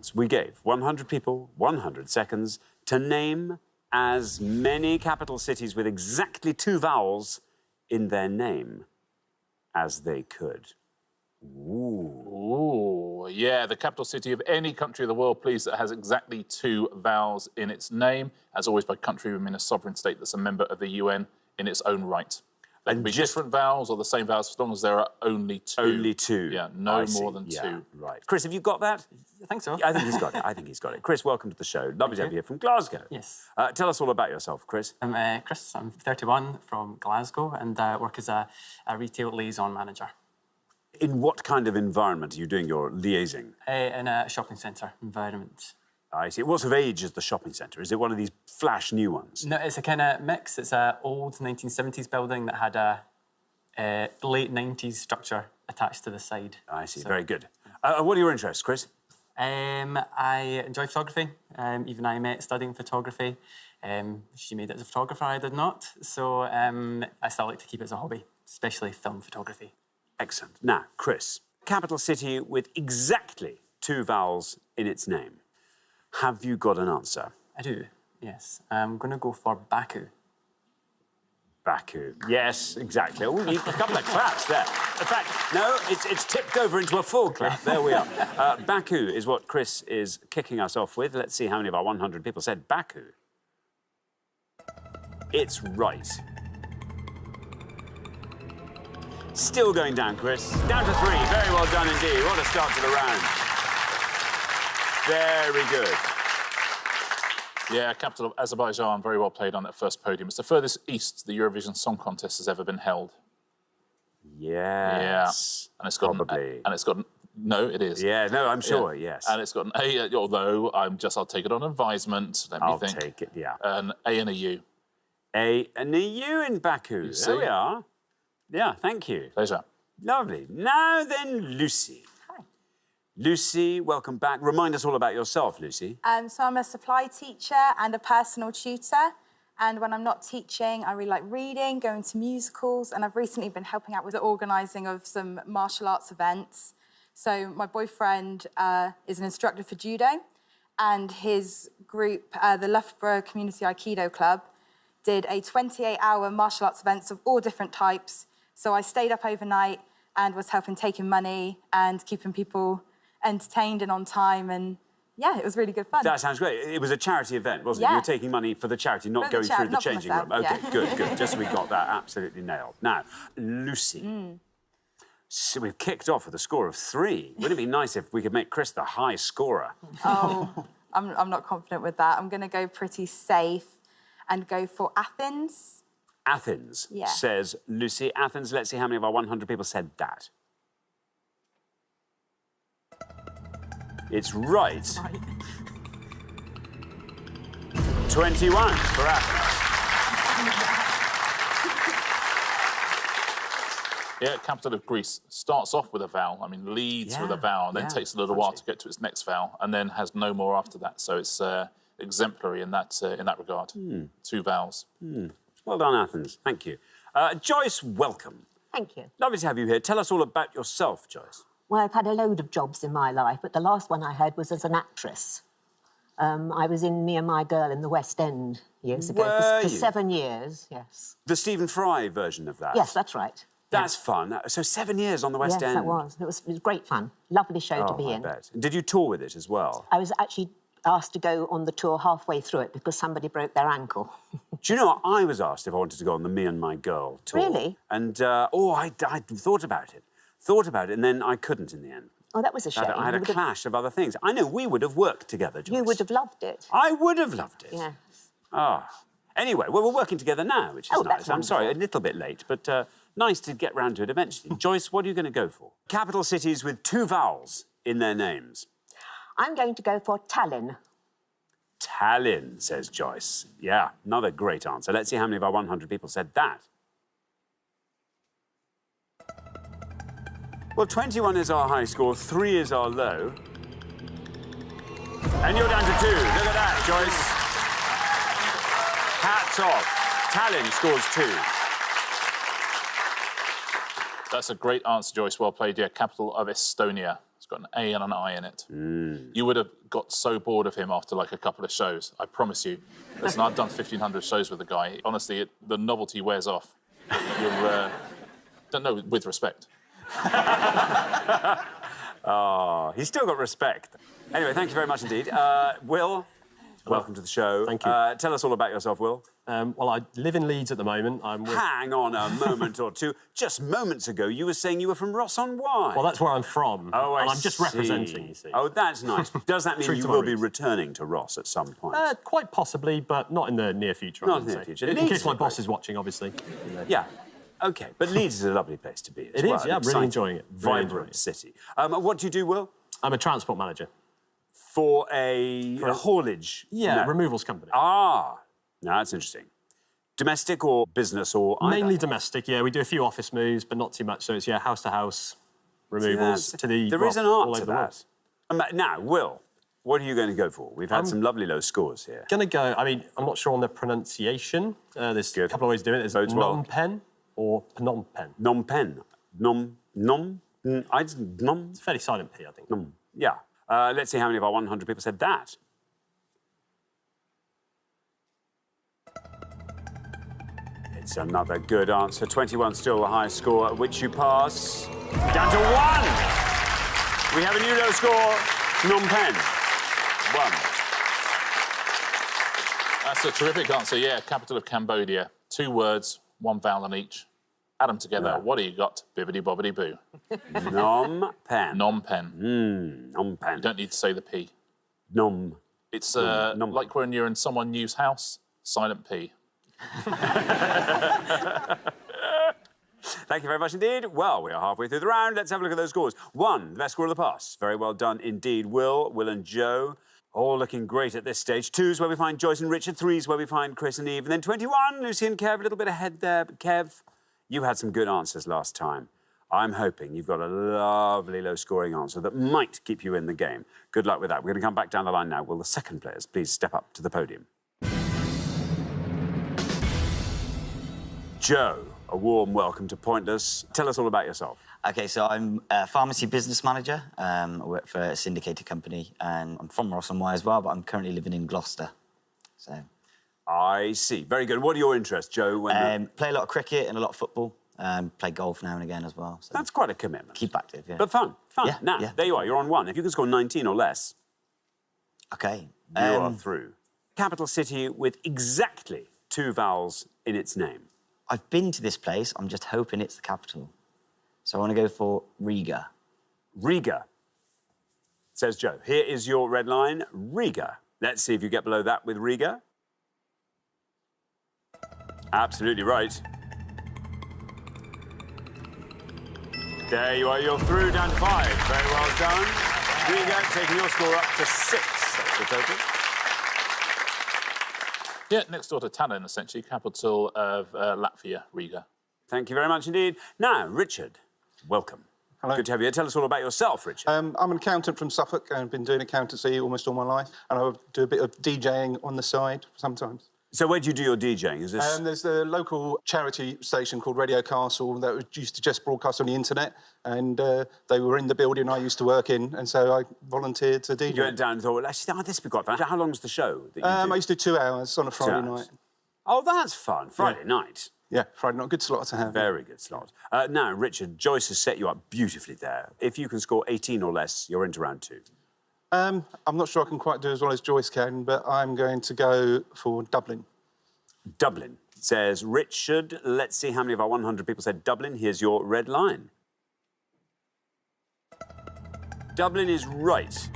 rounds. We gave 100 people 100 seconds to name as many capital cities with exactly 2 vowels in their name as they could. Ooh, yeah, the capital city of any country of the world, please, that has exactly 2 vowels in its name. As always, by country, we mean a sovereign state that's a member of the UN in its own right. There can be different vowels or the same vowels as long as there are only 2. Only 2. Yeah, no more than 2. Right. Chris, have you got that? I think so. Yeah, I think he's got it. I think he's got it. Chris, welcome to the show. Lovely to have you here from Glasgow. Yes. Tell us all about yourself, Chris. I'm Chris. I'm 31 from Glasgow and work as a retail liaison manager. In what kind of environment are you doing your liaising? In a shopping centre environment. I see. What sort of age is the shopping centre? Is it one of these flash new ones? No, it's a kind of mix. It's an old 1970s building that had a late 90s structure attached to the side. I see. So, very good. What are your interests, Chris? I enjoy photography. Even I met studying photography. She made it as a photographer, I did not. So I still like to keep it as a hobby, especially film photography. Excellent. Now, Chris, capital city with exactly 2 vowels in its name. Have you got an answer? I do, yes. I'm going to go for Baku. Baku. Yes, exactly. Oh, a couple of claps there. In fact, no, it's tipped over into a full clap. There we are. Baku is what Chris is kicking us off with. Let's see how many of our 100 people said Baku. It's right. Still going down, Chris. Down to 3. Very well done indeed. What a start to the round. Very good. Yeah, capital of Azerbaijan, very well played on that first podium. It's the furthest east the Eurovision Song Contest has ever been held. Yes. Yeah. And it's got probably. And it's got no, it is. Yeah, no, I'm sure, yes. And it's got an A, although I'll take it on advisement. Let me think. I'll take it, yeah. An A and a U. A and a U in Baku. There we are. Yeah, thank you. Pleasure. Lovely. Now then, Lucy. Hi. Lucy, welcome back. Remind us all about yourself, Lucy. So I'm a supply teacher and a personal tutor. And when I'm not teaching, I really like reading, going to musicals, and I've recently been helping out with the organising of some martial arts events. So my boyfriend is an instructor for judo, and his group, the Loughborough Community Aikido Club, did a 28-hour martial arts events of all different types. So I stayed up overnight and was helping take in money and keeping people entertained and on time, and yeah, it was really good fun. That sounds great. It was a charity event, wasn't it? You were taking money for the charity, not going through the changing room. OK, good, good. Just so we got that absolutely nailed. Now, Lucy, so we've kicked off with a score of 3. Wouldn't it be nice if we could make Chris the high scorer? Oh, I'm not confident with that. I'm going to go pretty safe and go for Athens. Athens, says Lucy. Athens, let's see how many of our 100 people said that. It's right. 21 for Athens. Yeah, capital of Greece starts off with a vowel. I mean, leads with a vowel, and then takes a little while to get to its next vowel, and then has no more after that. So it's exemplary in that regard. 2 vowels. Well done, Athens. Thank you. Joyce, welcome. Thank you. Lovely to have you here. Tell us all about yourself, Joyce. Well, I've had a load of jobs in my life, but the last one I had was as an actress. I was in Me and My Girl in the West End years ago for 7 years, yes. The Stephen Fry version of that? Yes, that's right. That's fun. So 7 years on the West End? Yes, that was. It was great fun. Lovely show to be in. I bet. Did you tour with it as well? I was actually asked to go on the tour halfway through it because somebody broke their ankle. Do you know what? I was asked if I wanted to go on the Me and My Girl tour. Really? And, I thought about it. And then I couldn't in the end. Oh, that was a shame. I had a clash of other things. I know, we would have worked together, Joyce. You would have loved it. I would have loved it. Yes. Ah. Anyway, well, we're working together now, which is nice. That's I'm sorry, a little bit late, but nice to get round to it eventually. Joyce, what are you going to go for? Capital cities with 2 vowels in their names. I'm going to go for Tallinn. Tallinn, says Joyce. Yeah, another great answer. Let's see how many of our 100 people said that. Well, 21 is our high score, 3 is our low. And you're down to 2. Look at that, Joyce. Hats off. Tallinn scores 2. That's a great answer, Joyce. Well played. Yeah, capital of Estonia. It's got an A and an I in it. You would have got so bored of him after like a couple of shows, I promise you. Listen, I've done 1,500 shows with the guy. Honestly, the novelty wears off. Don't know, with respect. Oh, he's still got respect. Anyway, thank you very much indeed. Will, welcome to the show. Thank you. Tell us all about yourself, Will. Well, I live in Leeds at the moment. Hang on a moment or two. Just moments ago, you were saying you were from Ross-on-Wye. Well, that's where I'm from. Oh, and I'm just representing, you see. Oh, that's nice. Does that mean you will be returning to Ross at some point? Quite possibly, but not in the near future. Not in the near future. In case my boss is watching, obviously. Yeah. OK, but Leeds is a lovely place to be as well. It is, yeah. I'm really enjoying it. Vibrant city. What do you do, Will? I'm a transport manager. For a haulage? Yeah, removals company. Ah, now that's interesting. Domestic or business or either? Mainly domestic, yeah. We do a few office moves, but not too much. So it's, yeah, house-to-house removals to the... There is an art to that. Now, Will, what are you going to go for? We've had some lovely low scores here. Going to go... I mean, I'm not sure on the pronunciation. There's a couple of ways of doing it. There's Phnom Penh or Phnom Penh. Phnom Penh. It's a fairly silent P, I think. Yeah. Let's see how many of our 100 people said that. It's another good answer. 21 still the highest score at which you pass. Down to 1! We have a new low score. Phnom Penh. 1. That's a terrific answer, yeah. Capital of Cambodia. 2 words, 1 vowel in each. Add them together. Yeah. What do you got? Bibbidi-bobbidi-boo. Phnom Penh. Phnom Penh. Phnom Penh. You don't need to say the P. Nom. It's like when you're in someone new's house, silent P. Thank you very much indeed. Well, we are halfway through the round. Let's have a look at those scores. 1, the best score of the pass. Very well done indeed. Will and Joe, all looking great at this stage. 2's where we find Joyce and Richard. 3's where we find Chris and Eve. And then 21, Lucy and Kev, a little bit ahead there. But Kev, you had some good answers last time. I'm hoping you've got a lovely low-scoring answer that might keep you in the game. Good luck with that. We're going to come back down the line now. Will the second players please step up to the podium? Joe, a warm welcome to Pointless. Tell us all about yourself. OK, so I'm a pharmacy business manager. I work for a syndicated company, and I'm from Ross-on-Wye as well, but I'm currently living in Gloucester. So. I see. Very good. What are your interests, Joe? Play a lot of cricket and a lot of football. Play golf now and again as well. So that's quite a commitment. Keep active, yeah. But fun. Yeah, now, there you are. You're on 1. If you can score 19 or less... OK. You are through. Capital city with exactly 2 vowels in its name. I've been to this place. I'm just hoping it's the capital. So I want to go for Riga. Riga, says Joe. Here is your red line, Riga. Let's see if you get below that with Riga. Absolutely right. There you are, you're through, down to 5. Very well done. Riga taking your score up to 6. That's the total. Yeah, next door to Tallinn, essentially, capital of Latvia, Riga. Thank you very much indeed. Now, Richard, welcome. Hello. Good to have you here. Tell us all about yourself, Richard. I'm an accountant from Suffolk. I've been doing accountancy almost all my life, and I do a bit of DJing on the side sometimes. So where do you do your DJing? Is this... There's the local charity station called Radio Castle that used to just broadcast on the internet, and they were in the building I used to work in, and so I volunteered to DJ. You went down and thought, well, actually, this would be quite fun. How long's the show that you do? I used to do 2 hours on a Friday night. Oh, that's fun. Friday night. Yeah, Friday night. Good slot to have. Very good slot. Now, Richard, Joyce has set you up beautifully there. If you can score 18 or less, you're into round 2. I'm not sure I can quite do as well as Joyce can, but I'm going to go for Dublin. Dublin, says Richard. Let's see how many of our 100 people said Dublin. Here's your red line. Dublin is right.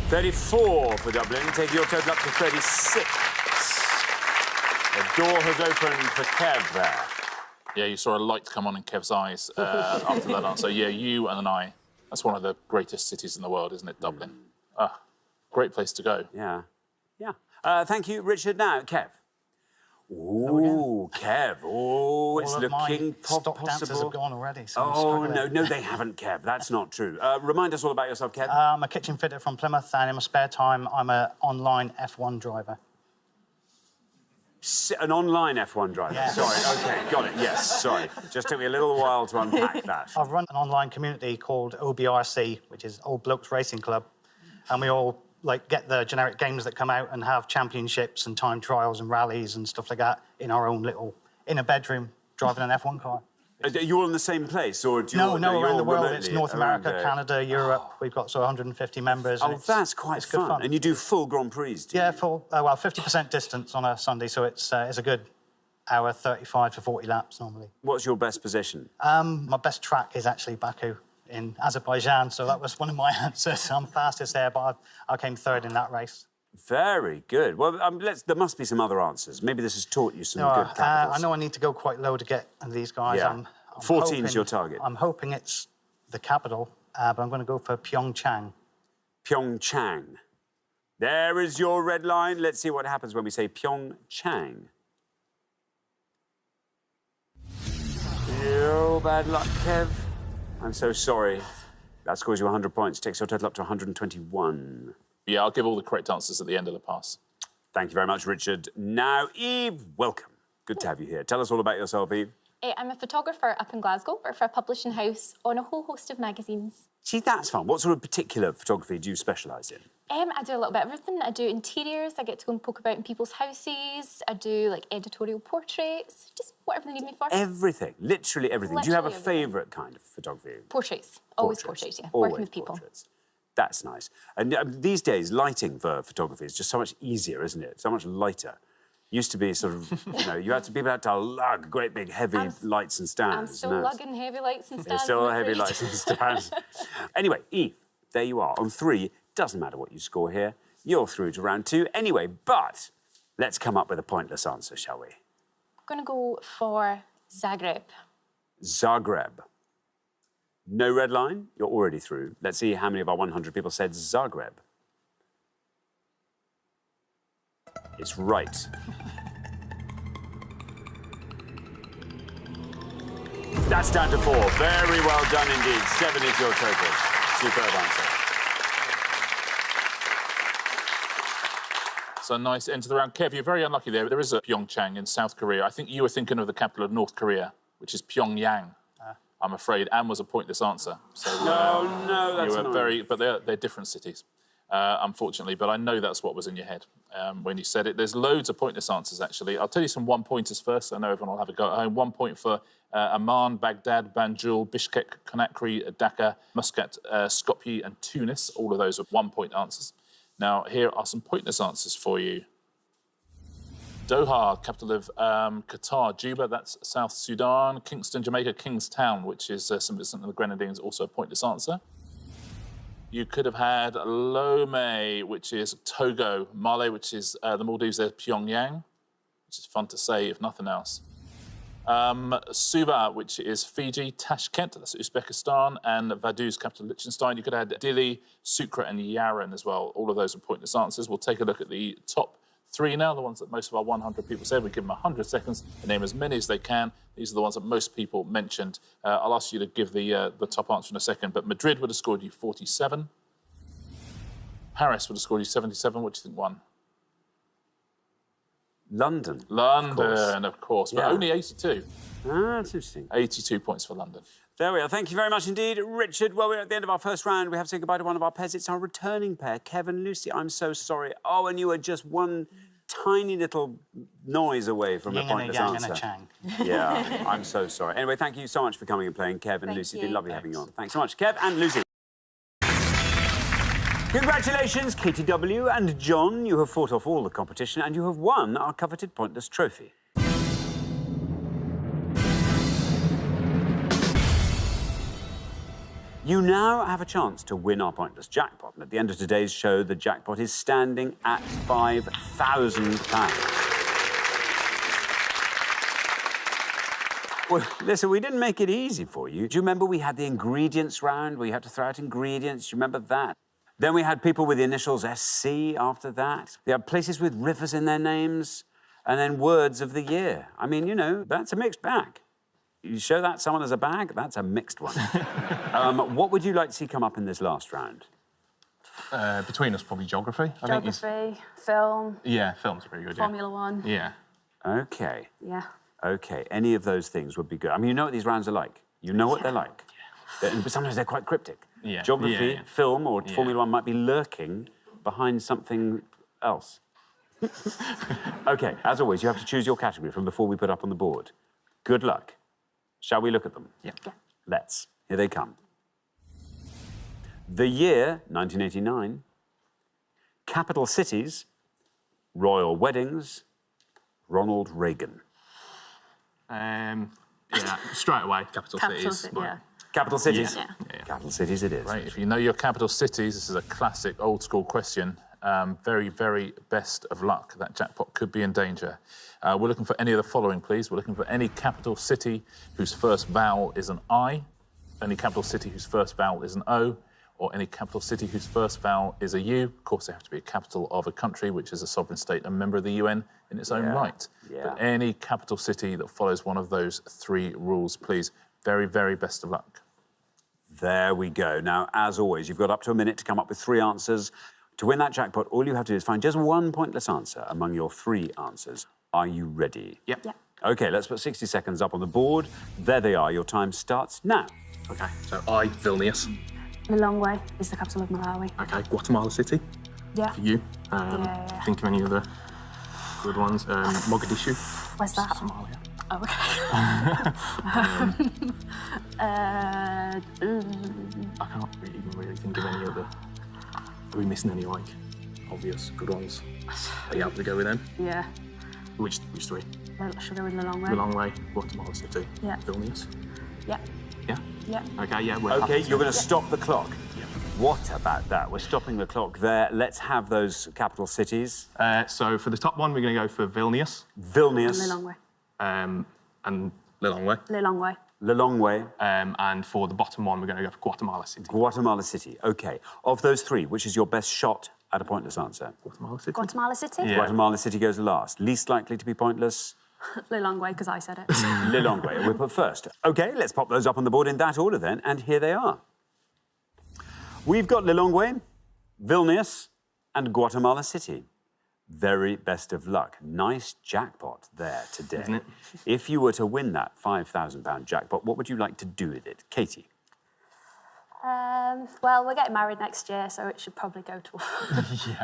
34 for Dublin, taking your total up to 36. The door has opened for Kev there. Yeah, you saw a light come on in Kev's eyes after that answer. Yeah, you and I. That's one of the greatest cities in the world, isn't it, Dublin? Great place to go. Yeah, yeah. Thank you, Richard. Now, Kev. Ooh, Kev. Oh, it's looking possible. Dancers have gone already. So no, they haven't, Kev. That's not true. Remind us all about yourself, Kev. I'm a kitchen fitter from Plymouth, and in my spare time, I'm an online F1 driver. An online F1 driver. Yeah. Sorry, OK, got it, yes, sorry. Just took me a little while to unpack that. I've run an online community called OBRC, which is Old Blokes Racing Club, and we all get the generic games that come out and have championships and time trials and rallies and stuff like that in our own little inner bedroom driving an F1 car. Are you all in the same place, or do you No, around the world. remotely It's North America, Canada, Europe. We've got 150 members. Oh, that's quite fun. And you do full Grand Prix, do you? Yeah, full. Well, 50% distance on a Sunday, so it's a good hour, 35 to 40 laps normally. What's your best position? My best track is actually Baku in Azerbaijan, so that was one of my answers. I'm fastest there, but I came third in that race. Very good. Well, there must be some other answers. Maybe this has taught you some good capitals. I know I need to go quite low to get these guys. Yeah. 14's your target. I'm hoping it's the capital, but I'm going to go for Pyeongchang. Pyeongchang. There is your red line. Let's see what happens when we say Pyeongchang. Oh, bad luck, Kev. I'm so sorry. That scores you 100 points, takes your total up to 121. Yeah, I'll give all the correct answers at the end of the pass. Thank you very much, Richard. Now, Eve, welcome. Good to have you here. Tell us all about yourself, Eve. I'm a photographer up in Glasgow, work for a publishing house on a whole host of magazines. See, that's fun. What sort of particular photography do you specialise in? I do a little bit of everything. I do interiors, I get to go and poke about in people's houses, I do editorial portraits, just whatever they need me for. Everything, literally everything. Do you have a Literally favourite kind of photography? Portraits, always portraits, yeah. Always working with people. Portraits. That's nice. And these days, lighting for photography is just so much easier, isn't it? So much lighter. Used to be sort of, people had to lug great big heavy lights and stands. I'm still lugging heavy lights and stands. You're still heavy lights and stands. Anyway, Eve, there you are. On 3, doesn't matter what you score here. You're through to round 2 anyway, but let's come up with a pointless answer, shall we? I'm going to go for Zagreb. Zagreb. No red line, you're already through. Let's see how many of our 100 people said Zagreb. It's right. That's down to 4. Very well done indeed. 7 is your total. Superb answer. So nice end to the round. Kev, you're very unlucky there. There is a Pyeongchang in South Korea. I think you were thinking of the capital of North Korea, which is Pyongyang. I'm afraid Anne was a pointless answer. So, no, that's not. But they're different cities, unfortunately. But I know that's what was in your head when you said it. There's loads of pointless answers, actually. I'll tell you some one-pointers first. I know everyone will have a go at home. 1 point for Amman, Baghdad, Banjul, Bishkek, Conakry, Dhaka, Muscat, Skopje and Tunis. All of those are 1-point answers. Now, here are some pointless answers for you. Doha, capital of Qatar. Juba, that's South Sudan. Kingston, Jamaica. Kingstown, which is St. Vincent and the Grenadines, also a pointless answer. You could have had Lomé, which is Togo. Male, which is the Maldives, there's Pyongyang, which is fun to say, if nothing else. Suva, which is Fiji. Tashkent, that's Uzbekistan. And Vaduz, capital of Liechtenstein. You could have had Dili, Sucre and Yaren as well. All of those are pointless answers. We'll take a look at the top 3 now, the ones that most of our 100 people said. We give them 100 seconds to name as many as they can. These are the ones that most people mentioned. I'll ask you to give the top answer in a second, but Madrid would have scored you 47. Paris would have scored you 77. What do you think won? London. London, of course, but only 82. Ah, that's interesting. 82 points for London. There we are. Thank you very much indeed, Richard. Well, we're at the end of our first round. We have to say goodbye to one of our pairs. It's our returning pair, Kev and Lucy. I'm so sorry. Oh, and you were just one tiny little noise away from a pointless answer. And a chang. Yeah, I'm so sorry. Anyway, thank you so much for coming and playing, Kev and Lucy. It's been lovely having you on. Thanks so much, Kev and Lucy. Congratulations, KTW and John. You have fought off all the competition and you have won our coveted pointless trophy. You now have a chance to win our pointless jackpot. And at the end of today's show, the jackpot is standing at £5,000. Well, listen, we didn't make it easy for you. Do you remember we had the ingredients round where you had to throw out ingredients? Do you remember that? Then we had people with the initials SC after that. There are places with rivers in their names, and then words of the year. I mean, you know, that's a mixed bag. You show that someone as a bag, that's a mixed one. What would you like to see come up in this last round? Between us, probably geography. Geography, film. Yeah, film's pretty good, Formula One. Yeah. OK. Yeah. OK, any of those things would be good. I mean, you know what these rounds are like. You know what they're like. But sometimes they're quite cryptic. Yeah. Geography, film, or Formula One might be lurking behind something else. OK, as always, you have to choose your category from before we put up on the board. Good luck. Shall we look at them? Yeah. Let's. Here they come. The year, 1989. Capital cities, royal weddings, Ronald Reagan. Yeah, straight away, capital cities. Yeah. Capital cities? Yeah. Capital cities it is. Right, if you know your capital cities, this is a classic old school question. Very, very best of luck. That jackpot could be in danger. We're looking for any of the following, please. We're looking for any capital city whose first vowel is an I, any capital city whose first vowel is an O, or any capital city whose first vowel is a U. Of course, they have to be a capital of a country, which is a sovereign state and member of the UN in its own right. But any capital city that follows one of those three rules, please. Very, very best of luck. There we go. Now, as always, you've got up to a minute to come up with 3 answers. To win that jackpot, all you have to do is find just one pointless answer among your 3 answers. Are you ready? Yep. OK, let's put 60 seconds up on the board. There they are. Your time starts now. OK, so I, Vilnius. Lilongwe is the capital of Malawi. OK, Guatemala City. Yeah. For you. Yeah. Think of any other good ones. Mogadishu. Where's that? Somalia. Oh, okay. I can't even really think of any other. Are we missing any, like, obvious good ones? Are you happy to go with them? Yeah. Which 3? Should I go with Lilongwe? Lilongwe, Guatemala City. Yeah. Vilnius. Yeah. Yeah? Yeah. OK, yeah. OK, you're going to stop the clock. What about that? We're stopping the clock there. Let's have those capital cities. So for the top one, we're going to go for Vilnius. Vilnius. Lilongwe. And Lilongwe. Lilongwe. Lilongwe. And for the bottom one, we're going to go for Guatemala City. Guatemala City. OK. Of those 3, which is your best shot at a pointless answer? Guatemala City. Guatemala City? Yeah. Guatemala City goes last. Least likely to be pointless? Lilongwe, because I said it. Lilongwe, we'll put first. OK, let's pop those up on the board in that order then, and here they are. We've got Lilongwe, Vilnius, and Guatemala City. Very best of luck. Nice jackpot there today. Isn't it? If you were to win that £5,000 jackpot, what would you like to do with it? Katie? Well, we're getting married next year, so it should probably go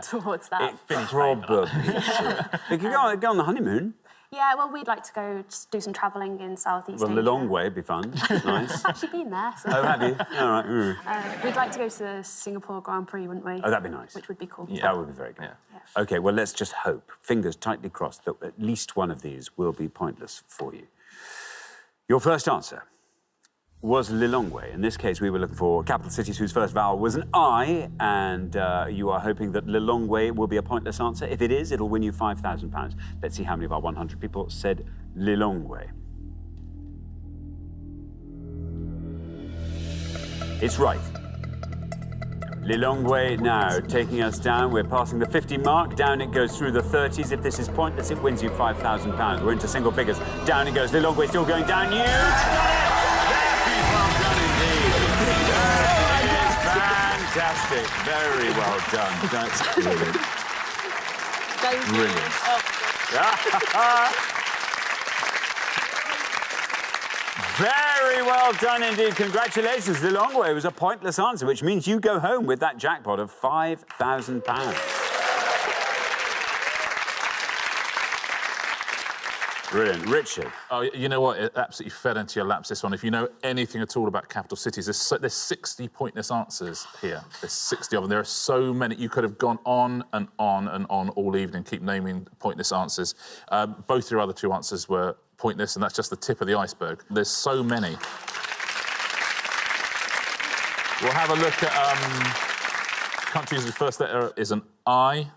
towards that. Probably should. You could go on the honeymoon. Yeah, well, we'd like to go do some travelling in Southeast Asia. Well, Lilongwe would be fun. Nice. Actually been there. So. Oh, have you? All right. We'd like to go to the Singapore Grand Prix, wouldn't we? Oh, that'd be nice. Which would be cool. Yeah. That would be very good. Yeah. OK, well, let's just hope, fingers tightly crossed, that at least one of these will be pointless for you. Your first answer was Lilongwe. In this case, we were looking for capital cities whose first vowel was an I, and you are hoping that Lilongwe will be a pointless answer. If it is, it'll win you £5,000. Let's see how many of our 100 people said Lilongwe. It's right. Lilongwe now taking us down. We're passing the 50 mark. Down it goes through the 30s. If this is pointless, it wins you £5,000. We're into single figures. Down it goes. Lilongwe still going down. You fantastic. Very well done. That's brilliant. Brilliant. Very well done indeed. Congratulations. Lilongwe was a pointless answer, which means you go home with that jackpot of £5,000. Brilliant. Richard. Oh, you know what? It absolutely fell into your laps, this one. If you know anything at all about capital cities, there's 60 pointless answers here. There's 60 of them. There are so many. You could have gone on and on and on all evening, keep naming pointless answers. Both your other 2 answers were pointless, and that's just the tip of the iceberg. There's so many. We'll have a look at countries whose first letter is an I.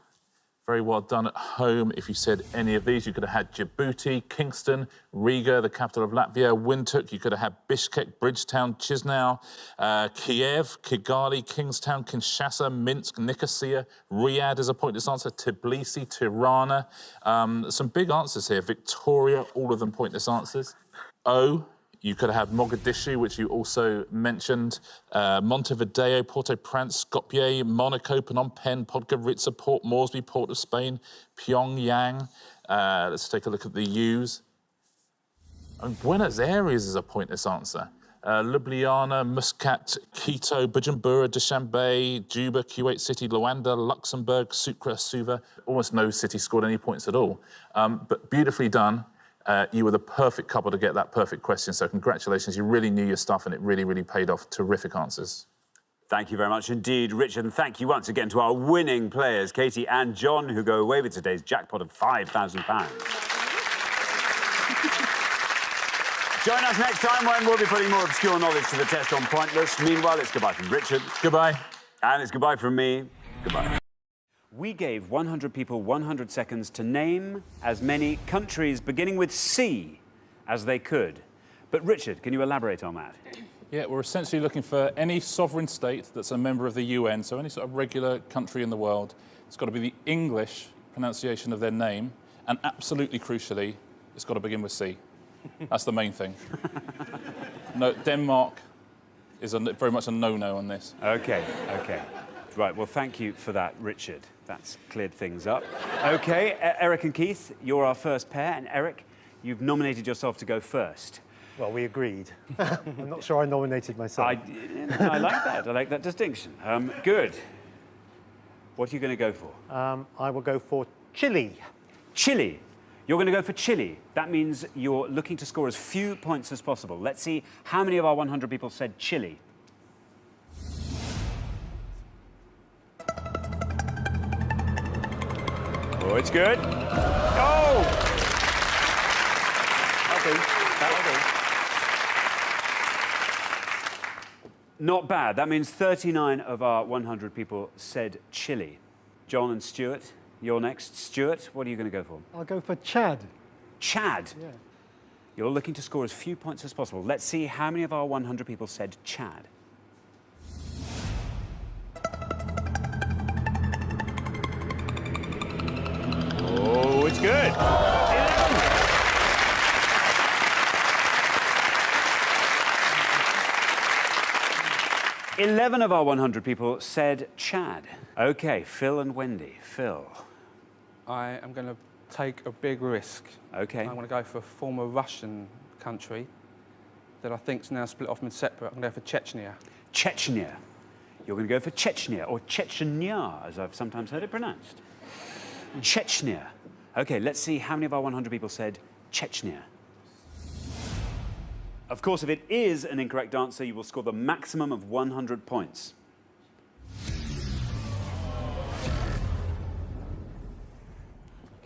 Very well done at home. If you said any of these, you could have had Djibouti, Kingston, Riga, the capital of Latvia, Windhoek. You could have had Bishkek, Bridgetown, Chisinau, Kiev, Kigali, Kingstown, Kinshasa, Minsk, Nicosia, Riyadh is a pointless answer, Tbilisi, Tirana. Some big answers here. Victoria, all of them pointless answers. O. You could have had Mogadishu, which you also mentioned, Montevideo, Port-au-Prince, Skopje, Monaco, Phnom Penh, Podgorica, Port Moresby, Port of Spain, Pyongyang, Let's take a look at the U's. And Buenos Aires is a pointless answer. Ljubljana, Muscat, Quito, Bujumbura, Dushanbe, Juba, Kuwait City, Luanda, Luxembourg, Sucre, Suva. Almost no city scored any points at all. But beautifully done. You were the perfect couple to get that perfect question, so congratulations. You really knew your stuff and it really, really paid off. Terrific answers. Thank you very much indeed, Richard, and thank you once again to our winning players, Katie and John, who go away with today's jackpot of £5,000. Join us next time when we'll be putting more obscure knowledge to the test on Pointless. Meanwhile, it's goodbye from Richard. Goodbye. And it's goodbye from me. Goodbye. We gave 100 people 100 seconds to name as many countries beginning with C as they could. But Richard, can you elaborate on that? Yeah, we're essentially looking for any sovereign state that's a member of the UN, so any sort of regular country in the world. It's got to be the English pronunciation of their name, and absolutely crucially, it's got to begin with C. That's the main thing. No, Denmark is very much a no-no on this. OK, OK. Right, well, thank you for that, Richard. That's cleared things up. OK, Eric and Keith, you're our first pair, and Eric, you've nominated yourself to go first. Well, we agreed. I'm not sure I nominated myself. I like that. I like that distinction. Good. What are you going to go for? I will go for Chile. Chile. You're going to go for Chile. That means you're looking to score as few points as possible. Let's see how many of our 100 people said Chile. Oh, it's good. Oh! That'll do. Not bad. That means 39 of our 100 people said Chile. John and Stuart, you're next. Stuart, what are you going to go for? I'll go for Chad. Chad? Yeah. You're looking to score as few points as possible. Let's see how many of our 100 people said Chad. Oh, it's good. 11 of our 100 people said Chad. OK, Phil and Wendy. Phil. I am going to take a big risk. OK. I'm going to go for a former Russian country that I think is now split off and separate. I'm going to go for Chechnya. Chechnya. You're going to go for Chechnya, or Chechnya, as I've sometimes heard it pronounced. Chechnya. OK, let's see how many of our 100 people said Chechnya. Of course, if it is an incorrect answer, you will score the maximum of 100 points.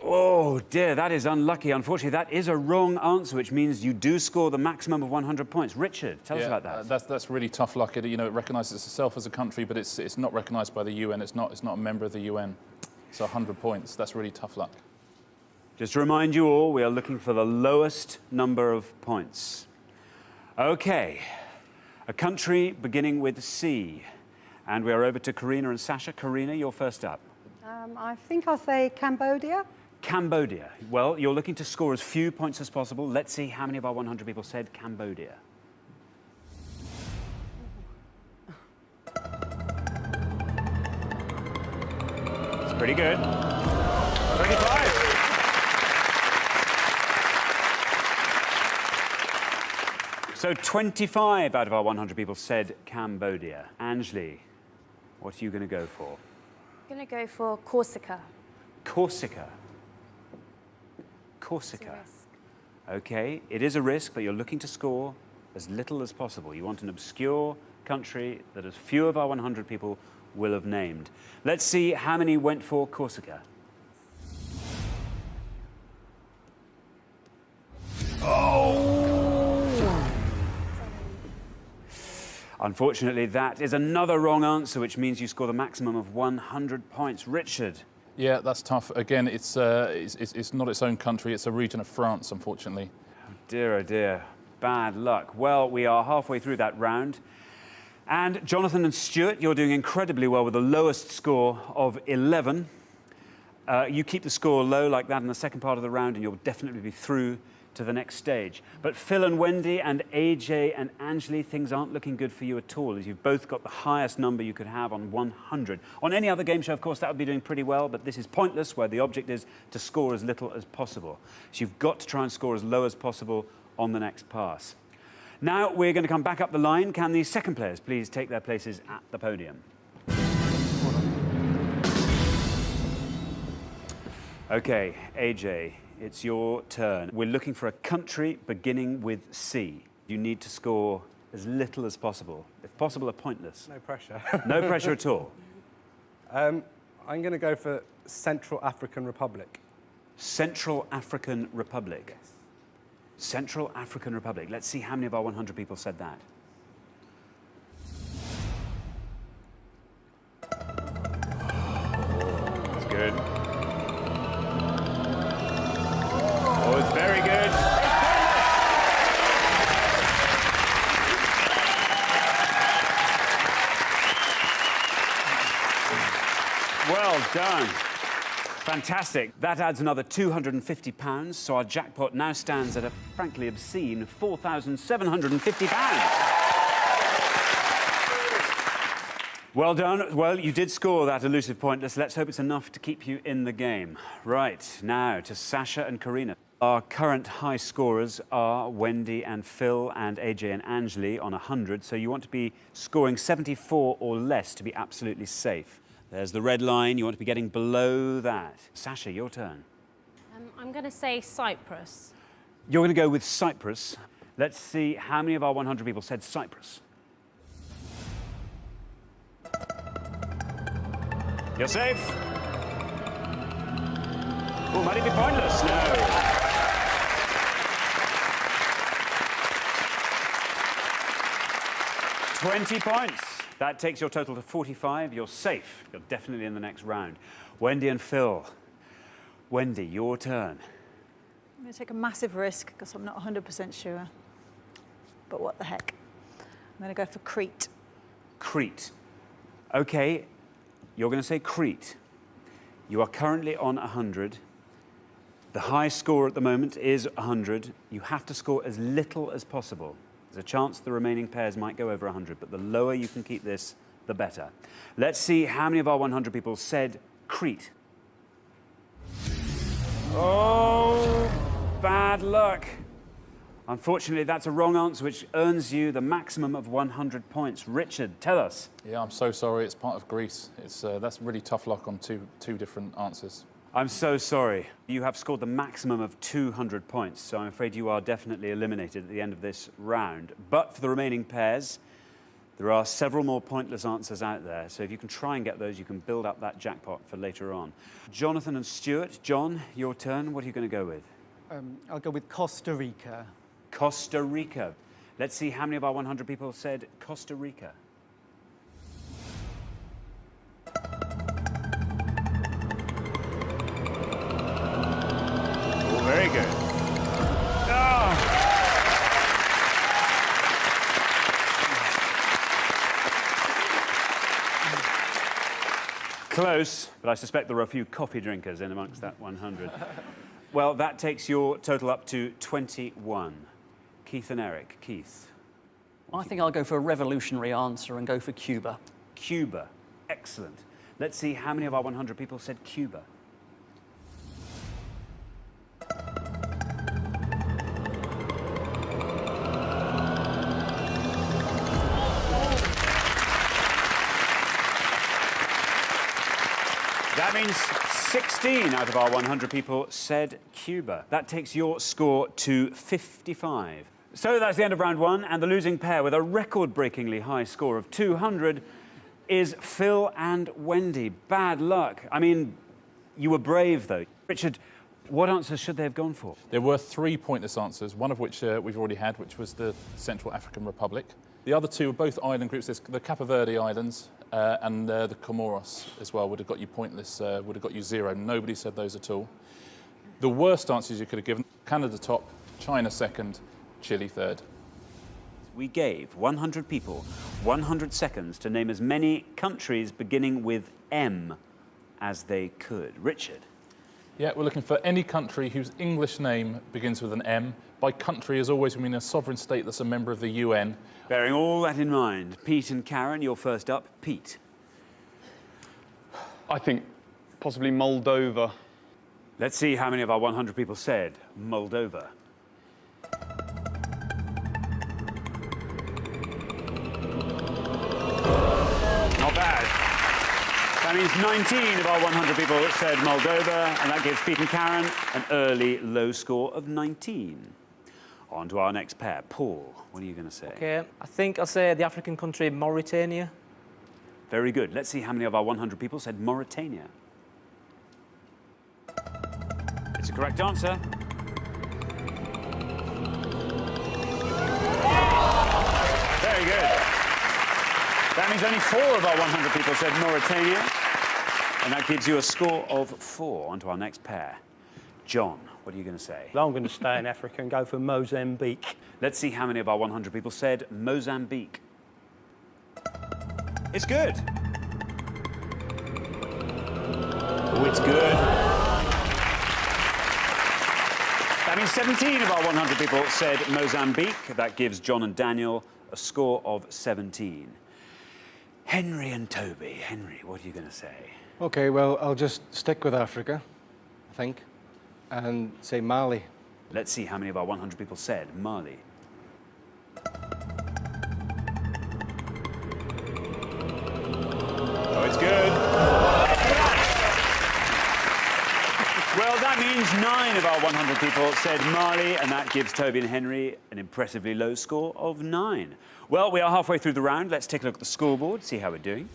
Oh, dear, that is unlucky. Unfortunately, that is a wrong answer, which means you do score the maximum of 100 points. Richard, tell us about that. That's really tough luck. It recognises itself as a country, but it's not recognised by the UN. It's not a member of the UN. So 100 points. That's really tough luck. Just to remind you all, we are looking for the lowest number of points. OK, a country beginning with C. And we are over to Karina and Sasha. Karina, you're first up. I think I'll say Cambodia. Cambodia. Well, you're looking to score as few points as possible. Let's see how many of our 100 people said Cambodia. It's pretty good. 25. So 25 out of our 100 people said Cambodia. Anjali, what are you going to go for? I'm going to go for Corsica. Corsica. Corsica. OK, it is a risk, but you're looking to score as little as possible. You want an obscure country that as few of our 100 people will have named. Let's see how many went for Corsica. Oh! Unfortunately, that is another wrong answer, which means you score the maximum of 100 points. Richard. Yeah, that's tough. Again, it's not its own country. It's a region of France, unfortunately. Oh dear, oh dear. Bad luck. Well, we are halfway through that round. And Jonathan and Stuart, you're doing incredibly well with the lowest score of 11. You keep the score low like that in the second part of the round, and you'll definitely be through to the next stage. But Phil and Wendy and AJ and Anjali, things aren't looking good for you at all, as you've both got the highest number you could have on 100. On any other game show, of course, that would be doing pretty well, but this is pointless, where the object is to score as little as possible. So you've got to try and score as low as possible on the next pass. Now we're going to come back up the line. Can the second players please take their places at the podium? OK, AJ, it's your turn. We're looking for a country beginning with C. You need to score as little as possible. If possible, a pointless. No pressure. No pressure at all. I'm going to go for Central African Republic. Central African Republic. Yes. Central African Republic. Let's see how many of our 100 people said that. That's good. Oh, it's very good. Well done. Fantastic. That adds another £250, so our jackpot now stands at a frankly obscene £4,750. Well done. Well, you did score that elusive pointless. Let's hope it's enough to keep you in the game. Right, now to Sasha and Karina. Our current high scorers are Wendy and Phil and AJ and Anjali on 100, so you want to be scoring 74 or less to be absolutely safe. There's the red line. You want to be getting below that. Sasha, your turn. I'm going to say Cyprus. You're going to go with Cyprus. Let's see how many of our 100 people said Cyprus. You're safe. Oh, might it be pointless? No. $20 points. That takes your total to 45. You're safe. You're definitely in the next round. Wendy and Phil. Wendy, your turn. I'm going to take a massive risk because I'm not 100% sure. But what the heck? I'm going to go for Crete. Crete. OK, you're going to say Crete. You are currently on 100. The high score at the moment is 100. You have to score as little as possible. There's a chance the remaining pairs might go over 100, but the lower you can keep this, the better. Let's see how many of our 100 people said Crete. Oh, bad luck. Unfortunately, that's a wrong answer, which earns you the maximum of 100 points. Richard, tell us. Yeah, I'm so sorry. It's part of Greece. That's really tough luck on two different answers. I'm so sorry. You have scored the maximum of 200 points, so I'm afraid you are definitely eliminated at the end of this round. But for the remaining pairs, there are several more pointless answers out there, so if you can try and get those, you can build up that jackpot for later on. Jonathan and Stuart, John, your turn. What are you going to go with? I'll go with Costa Rica. Costa Rica. Let's see how many of our 100 people said Costa Rica. Very good. Oh. Close, but I suspect there are a few coffee drinkers in amongst that 100. Well, that takes your total up to 21. Keith and Eric. Keith. I think I'll go for a revolutionary answer and go for Cuba. Cuba. Excellent. Let's see how many of our 100 people said Cuba. That means 16 out of our 100 people said Cuba. That takes your score to 55. So that's the end of round one, and the losing pair with a record-breakingly high score of 200 is Phil and Wendy. Bad luck. I mean, you were brave, though. Richard, what answers should they have gone for? There were 3 pointless answers, one of which we've already had, which was the Central African Republic. The other two were both island groups. There's the Cape Verde Islands and the Comoros as well would have got you pointless, would have got you 0. Nobody said those at all. The worst answers you could have given, Canada top, China second, Chile third. We gave 100 people 100 seconds to name as many countries beginning with M as they could. Richard? Yeah, we're looking for any country whose English name begins with an M. By country, as always, we mean a sovereign state that's a member of the UN. Bearing all that in mind, Pete and Karen, you're first up. Pete. I think possibly Moldova. Let's see how many of our 100 people said Moldova. Not bad. That means 19 of our 100 people said Moldova, and that gives Pete and Karen an early low score of 19. On to our next pair. Paul, what are you going to say? OK, I think I'll say the African country Mauritania. Very good. Let's see how many of our 100 people said Mauritania. It's a correct answer. Very good. That means only 4 of our 100 people said Mauritania. And that gives you a score of 4. On to our next pair. John, what are you going to say? I'm going to stay in Africa and go for Mozambique. Let's see how many of our 100 people said Mozambique. It's good. Oh, it's good. That means 17 of our 100 people said Mozambique. That gives John and Daniel a score of 17. Henry and Toby. Henry, what are you going to say? OK, well, I'll just stick with Africa, I think, and say Mali. Let's see how many of our 100 people said Mali. Oh, it's good. Well, that means 9 of our 100 people said Mali, and that gives Toby and Henry an impressively low score of 9. Well, we are halfway through the round. Let's take a look at the scoreboard, see how we're doing.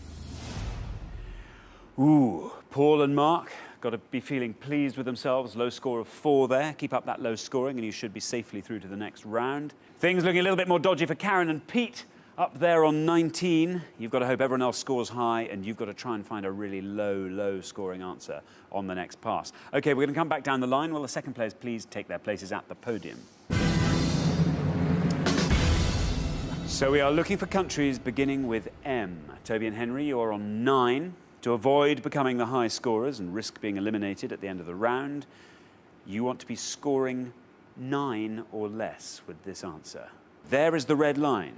Ooh, Paul and Mark got to be feeling pleased with themselves. Low score of 4 there. Keep up that low scoring and you should be safely through to the next round. Things looking a little bit more dodgy for Karen and Pete. Up there on 19. You've got to hope everyone else scores high and you've got to try and find a really low scoring answer on the next pass. OK, we're going to come back down the line. Will the second players please take their places at the podium? So we are looking for countries beginning with M. Toby and Henry, you're on 9. To avoid becoming the high scorers and risk being eliminated at the end of the round, you want to be scoring 9 or less with this answer. There is the red line.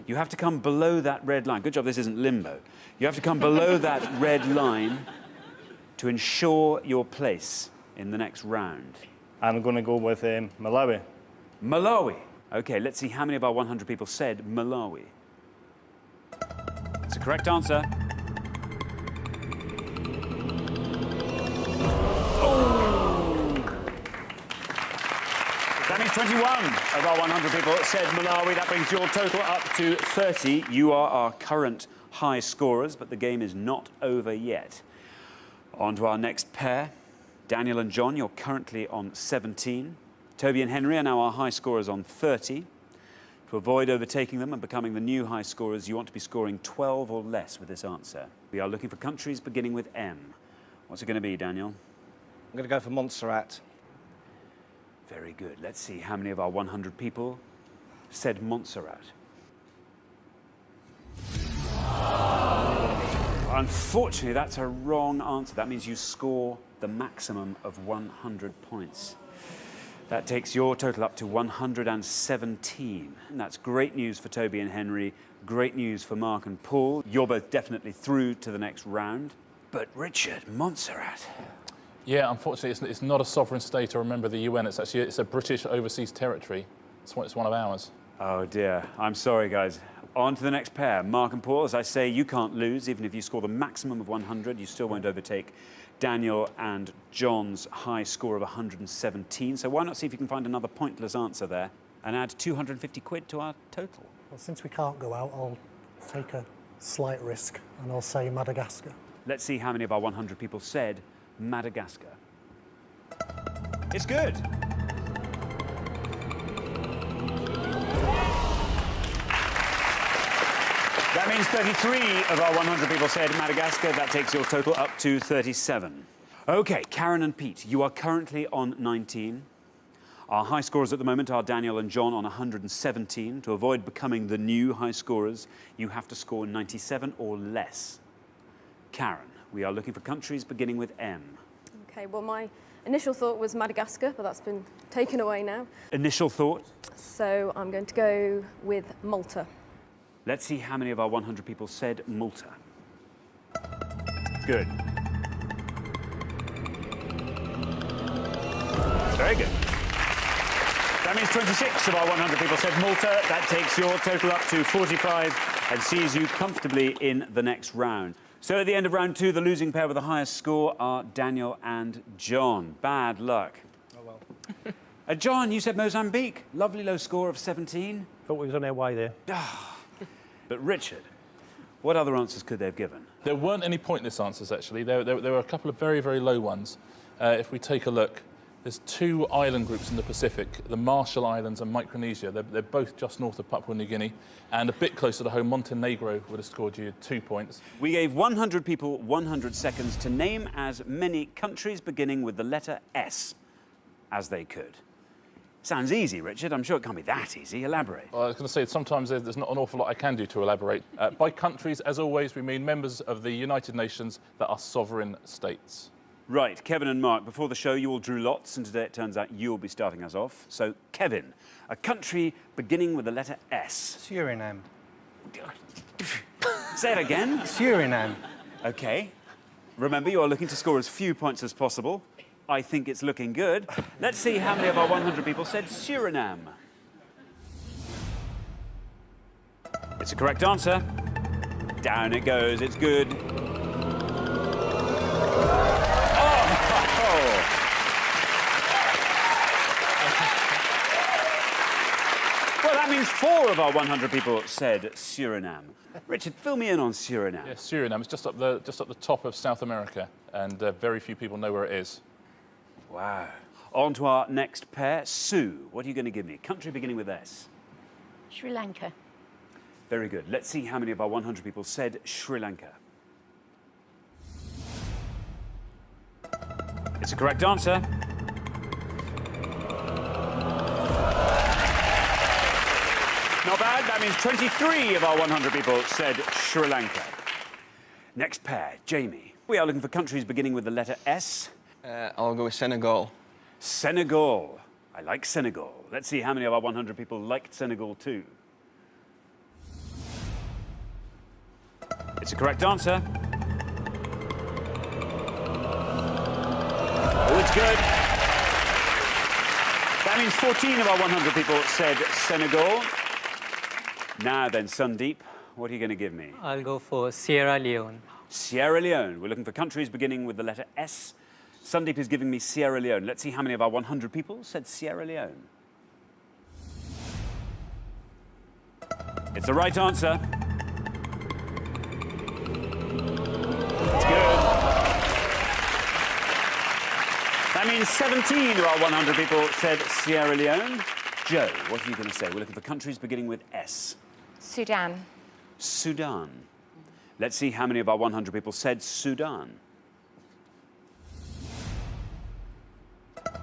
You have to come below that red line. Good job this isn't limbo. You have to come below that red line to ensure your place in the next round. I'm going to go with Malawi. Malawi. OK, let's see how many of our 100 people said Malawi. It's a correct answer. That means 21 of our 100 people said Malawi. That brings your total up to 30. You are our current high scorers, but the game is not over yet. On to our next pair. Daniel and John, you're currently on 17. Toby and Henry are now our high scorers on 30. To avoid overtaking them and becoming the new high scorers, you want to be scoring 12 or less with this answer. We are looking for countries beginning with M. What's it going to be, Daniel? I'm going to go for Montserrat. Very good. Let's see how many of our 100 people said Montserrat. Unfortunately, that's a wrong answer. That means you score the maximum of 100 points. That takes your total up to 117. And that's great news for Toby and Henry, great news for Mark and Paul. You're both definitely through to the next round. But Richard, Montserrat. Yeah, unfortunately, it's not a sovereign state or a member of the UN. It's a British overseas territory. It's one of ours. Oh, dear. I'm sorry, guys. On to the next pair. Mark and Paul, as I say, you can't lose. Even if you score the maximum of 100, you still won't overtake Daniel and John's high score of 117. So why not see if you can find another pointless answer there and add 250 quid to our total? Well, since we can't go out, I'll take a slight risk and I'll say Madagascar. Let's see how many of our 100 people said Madagascar. It's good. That means 33 of our 100 people said Madagascar. That takes your total up to 37. OK, Karen and Pete, you are currently on 19. Our high scorers at the moment are Daniel and John on 117. To avoid becoming the new high scorers, you have to score 97 or less. Karen, we are looking for countries beginning with M. OK, OK, well, my initial thought was Madagascar, but that's been taken away now. Initial thought? So I'm going to go with Malta. Let's see how many of our 100 people said Malta. Good. Very good. That means 26 of our 100 people said Malta. That takes your total up to 45 and sees you comfortably in the next round. So at the end of round 2, the losing pair with the highest score are Daniel and John. Bad luck. Oh, well. John, you said Mozambique. Lovely low score of 17. Thought we was on our way there. But Richard, what other answers could they have given? There weren't any pointless answers, actually. There were a couple of very, very low ones. If we take a look, there's 2 island groups in the Pacific, the Marshall Islands and Micronesia. They're both just north of Papua New Guinea. And a bit closer to home, Montenegro would have scored you 2 points. We gave 100 people 100 seconds to name as many countries beginning with the letter S as they could. Sounds easy, Richard. I'm sure it can't be that easy. Elaborate. Well, I was going to say, sometimes there's not an awful lot I can do to elaborate. By countries, as always, we mean members of the United Nations that are sovereign states. Right, Kevin and Mark, before the show, you all drew lots, and today it turns out you'll be starting us off. So, Kevin, a country beginning with the letter S. Suriname. Say it again. Suriname. OK. Remember, you are looking to score as few points as possible. I think it's looking good. Let's see how many of our 100 people said Suriname. It's a correct answer. Down it goes. It's good. Well, that means 4 of our 100 people said Suriname. Richard, fill me in on Suriname. Yeah, Suriname is just up the top of South America, and very few people know where it is. Wow. On to our next pair. Sue, what are you going to give me? Country beginning with S. Sri Lanka. Very good. Let's see how many of our 100 people said Sri Lanka. It's a correct answer. Not bad. That means 23 of our 100 people said Sri Lanka. Next pair, Jamie. We are looking for countries beginning with the letter S. I'll go with Senegal. Senegal. I like Senegal. Let's see how many of our 100 people liked Senegal too. It's a correct answer. Oh, it's good. That means 14 of our 100 people said Senegal. Now then, Sandeep, what are you going to give me? I'll go for Sierra Leone. Sierra Leone. We're looking for countries beginning with the letter S. Sandeep is giving me Sierra Leone. Let's see how many of our 100 people said Sierra Leone. It's the right answer. It's good. That means 17 of our 100 people said Sierra Leone. Joe, what are you going to say? We're looking for countries beginning with S. Sudan. Sudan. Let's see how many of our 100 people said Sudan.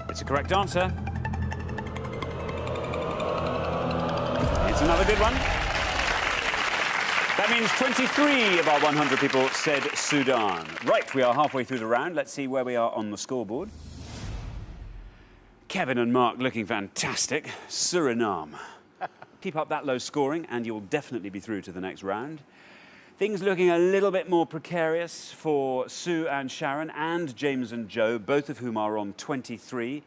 It's a correct answer. It's another good one. That means 23 of our 100 people said Sudan. Right, we are halfway through the round. Let's see where we are on the scoreboard. Kevin and Mark looking fantastic. Suriname. Keep up that low scoring and you'll definitely be through to the next round. Things looking a little bit more precarious for Sue and Sharon and James and Joe, both of whom are on 23.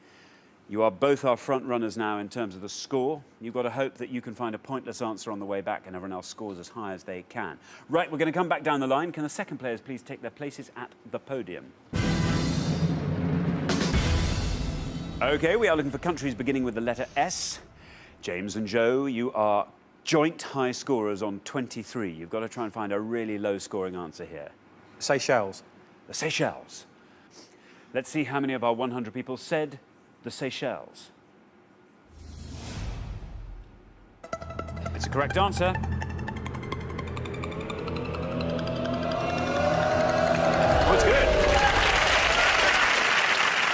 You are both our front runners now in terms of the score. You've got to hope that you can find a pointless answer on the way back and everyone else scores as high as they can. Right, we're going to come back down the line. Can the second players please take their places at the podium? OK, we are looking for countries beginning with the letter S. James and Joe, you are joint high scorers on 23. You've got to try and find a really low-scoring answer here. Seychelles. The Seychelles. Let's see how many of our 100 people said the Seychelles. It's a correct answer. Oh, it's good.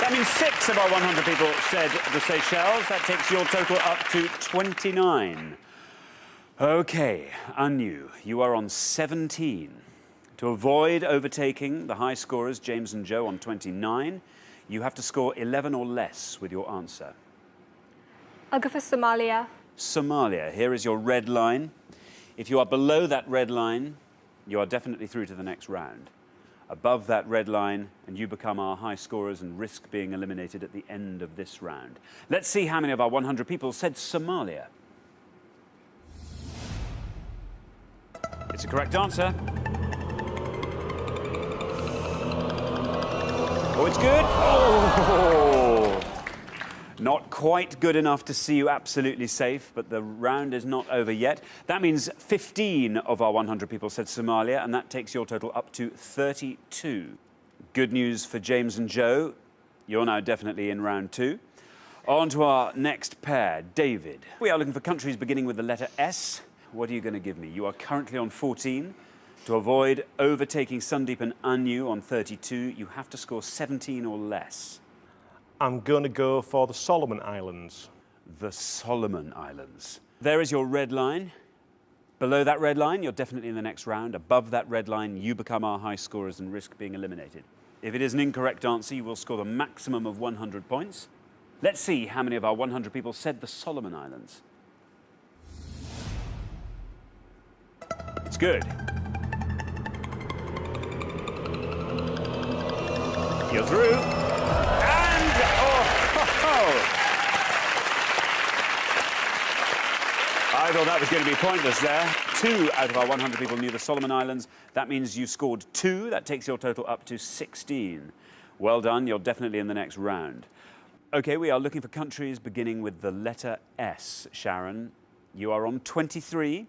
That means 6 of our 100 people said the Seychelles. That takes your total up to 29. OK, Anu, you are on 17. To avoid overtaking the high scorers, James and Joe, on 29, You have to score 11 or less with your answer. I'll go for Somalia. Somalia, here is your red line. If you are below that red line, you are definitely through to the next round. Above that red line, and you become our high scorers and risk being eliminated at the end of this round. Let's see how many of our 100 people said Somalia. It's a correct answer. Oh, it's good. Oh! Not quite good enough to see you absolutely safe, but the round is not over yet. That means 15 of our 100 people said Somalia, and that takes your total up to 32. Good news for James and Joe. You're now definitely in round 2. On to our next pair, David. We are looking for countries beginning with the letter S. What are you going to give me? You are currently on 14. To avoid overtaking Sandeep and Anu on 32, you have to score 17 or less. I'm going to go for the Solomon Islands. The Solomon Islands. There is your red line. Below that red line, you're definitely in the next round. Above that red line, you become our high scorers and risk being eliminated. If it is an incorrect answer, you will score the maximum of 100 points. Let's see how many of our 100 people said the Solomon Islands. It's good. You're through. I thought that was going to be pointless there. 2 out of our 100 people knew the Solomon Islands. That means you scored 2. That takes your total up to 16. Well done. You're definitely in the next round. OK, we are looking for countries beginning with the letter S. Sharon, you are on 23.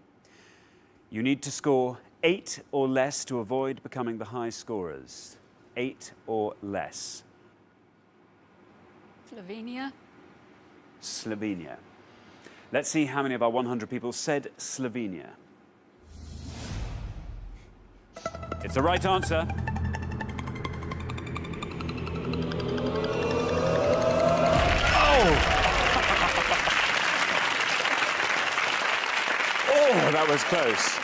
You need to score 8 or less to avoid becoming the high scorers. 8 or less. Slovenia. Slovenia. Let's see how many of our 100 people said Slovenia. It's the right answer. Oh, that was close.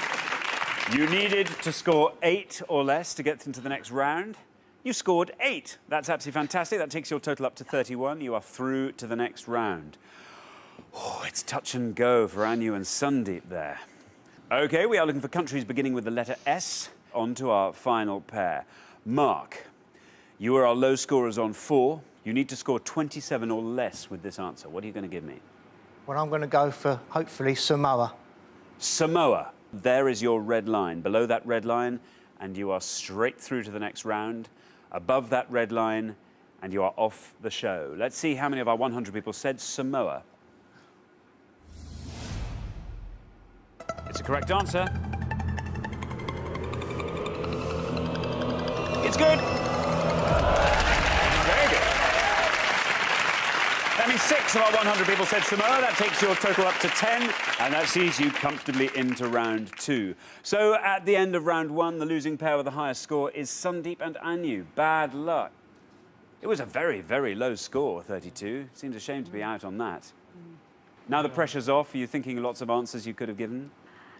You needed to score 8 or less to get into the next round. You scored 8. That's absolutely fantastic. That takes your total up to 31. You are through to the next round. Oh, it's touch and go for Anu and Sandeep there. OK, we are looking for countries beginning with the letter S. On to our final pair. Mark, you are our low scorers on 4. You need to score 27 or less with this answer. What are you going to give me? Well, I'm going to go for, hopefully, Samoa. Samoa. There is your red line. Below that red line, and you are straight through to the next round. Above that red line, and you are off the show. Let's see how many of our 100 people said Samoa. It's a correct answer. It's good. Very good. That means 6 of our 100 people said Samoa. That takes your total up to 10, and that sees you comfortably into round 2. So at the end of round 1, the losing pair with the highest score is Sandeep and Anu. Bad luck. It was a very, very low score, 32. Seems a shame to be out on that. Now the pressure's off. Are you thinking lots of answers you could have given?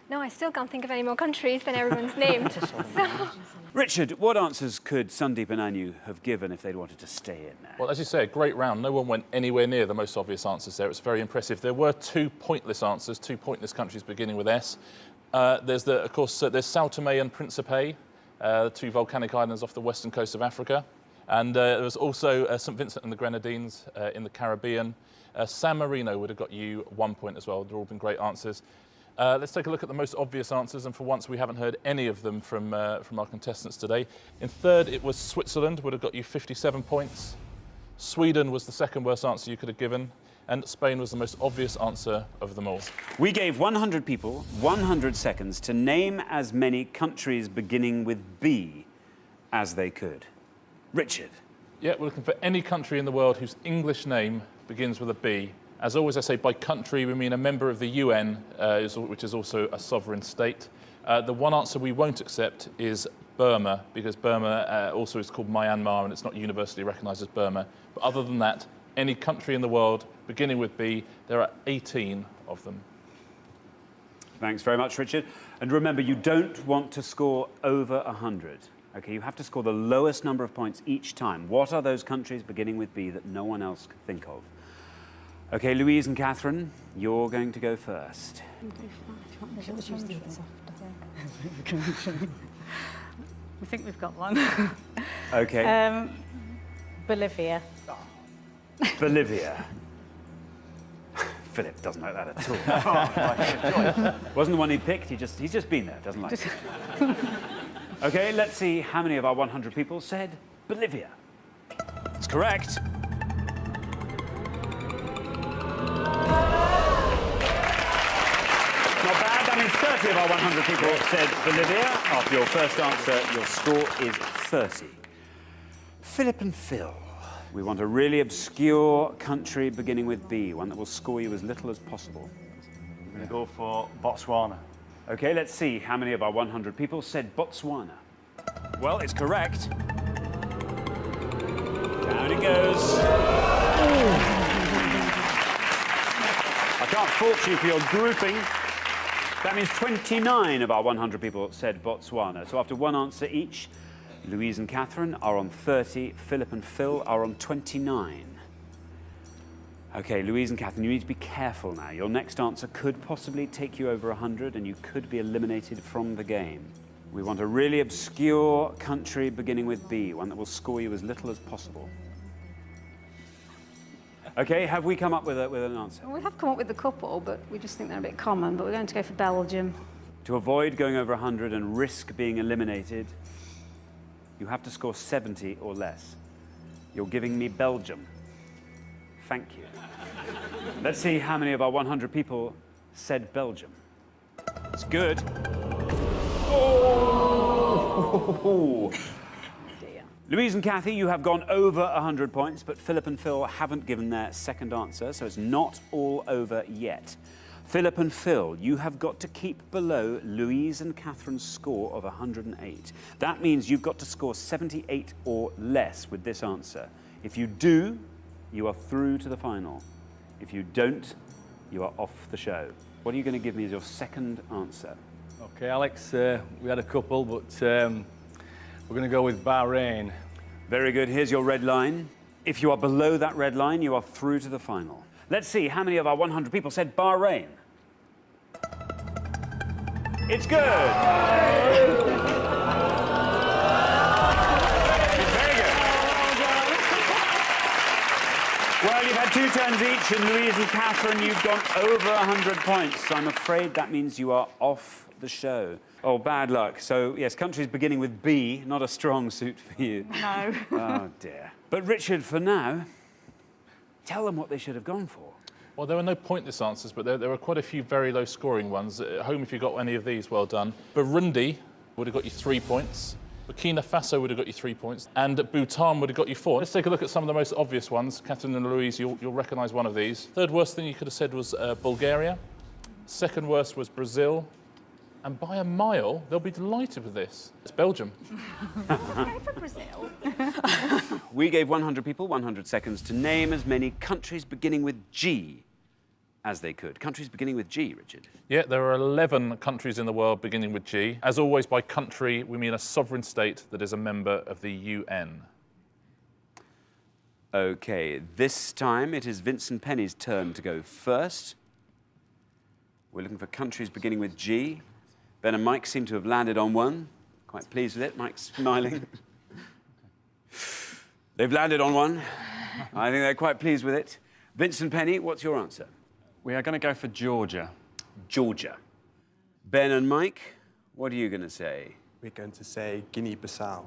No, I still can't think of any more countries than everyone's named. So. Richard, what answers could Sandeep and Anu have given if they'd wanted to stay in there? Well, as you say, a great round. No one went anywhere near the most obvious answers there. It's very impressive. There were 2 pointless answers, 2 pointless countries beginning with S. There's, of course, there's Sao Tome and Principe, 2 volcanic islands off the western coast of Africa. And there was also St. Vincent and the Grenadines in the Caribbean. San Marino would have got you 1 point as well. They've all been great answers. Let's take a look at the most obvious answers, and for once we haven't heard any of them from our contestants today. In third, it was Switzerland, would have got you 57 points. Sweden was the second worst answer you could have given, and Spain was the most obvious answer of them all. We gave 100 people 100 seconds to name as many countries beginning with B as they could. Richard. Yeah, we're looking for any country in the world whose English name begins with a B. As always, I say by country, we mean a member of the UN, which is also a sovereign state. The one answer we won't accept is Burma, because Burma also is called Myanmar and it's not universally recognised as Burma. But other than that, any country in the world beginning with B, there are 18 of them. Thanks very much, Richard. And remember, you don't want to score over 100. OK, you have to score the lowest number of points each time. What are those countries beginning with B that no one else can think of? OK, Louise and Catherine, you're going to go first. We think we've got one. OK. Bolivia. Bolivia. Philip doesn't like that at all. Oh, wasn't the one he picked. He's just been there. Doesn't like it. OK, let's see how many of our 100 people said Bolivia. It's correct. Not bad. That means 30 of our 100 people said Bolivia. After your first answer, your score is 30. Philip and Phil. We want a really obscure country beginning with B, one that will score you as little as possible. I'm going to go for Botswana. OK, let's see how many of our 100 people said Botswana. Well, it's correct. Down it goes. I can't fault you for your grouping. That means 29 of our 100 people said Botswana. So after one answer each, Louise and Catherine are on 30, Philip and Phil are on 29. OK, Louise and Catherine, you need to be careful now. Your next answer could possibly take you over 100 and you could be eliminated from the game. We want a really obscure country beginning with B, one that will score you as little as possible. OK, have we come up with an answer? We have come up with a couple, but we just think they're a bit common, but we're going to go for Belgium. To avoid going over 100 and risk being eliminated, you have to score 70 or less. You're giving me Belgium. Thank you. Let's see how many of our 100 people said Belgium. It's good. Oh! Louise and Cathy, you have gone over 100 points, but Philip and Phil haven't given their second answer, so it's not all over yet. Philip and Phil, you have got to keep below Louise and Catherine's score of 108. That means you've got to score 78 or less with this answer. If you do, you are through to the final. If you don't, you are off the show. What are you going to give me as your second answer? OK, Alex, we had a couple, but we're going to go with Bahrain. Very good. Here's your red line. If you are below that red line, you are through to the final. Let's see how many of our 100 people said Bahrain. It's good. Very good. Well, you've had 2 turns each, and Louise and Catherine, you've gone over 100 points. I'm afraid that means you are off the show. Oh, bad luck. So, yes, countries beginning with B, not a strong suit for you. No. Oh, dear. But, Richard, for now, tell them what they should have gone for. Well, there were no pointless answers, but there were quite a few very low-scoring ones. At home, if you got any of these, well done. Burundi would have got you 3 points. Burkina Faso would have got you 3 points. And Bhutan would have got you 4. Let's take a look at some of the most obvious ones. Catherine and Louise, you'll recognise one of these. Third worst thing you could have said was Bulgaria. Second worst was Brazil. And by a mile, they'll be delighted with this. It's Belgium. Go for Brazil. We gave 100 people 100 seconds to name as many countries beginning with G as they could. Countries beginning with G, Richard. Yeah, there are 11 countries in the world beginning with G. As always, by country, we mean a sovereign state that is a member of the UN. OK, this time it is Vincent Penny's turn to go first. We're looking for countries beginning with G. Ben and Mike seem to have landed on one. Quite pleased with it. Mike's smiling. They've landed on one. I think they're quite pleased with it. Vincent Penny, what's your answer? We are going to go for Georgia. Georgia. Ben and Mike, what are you going to say? We're going to say Guinea-Bissau.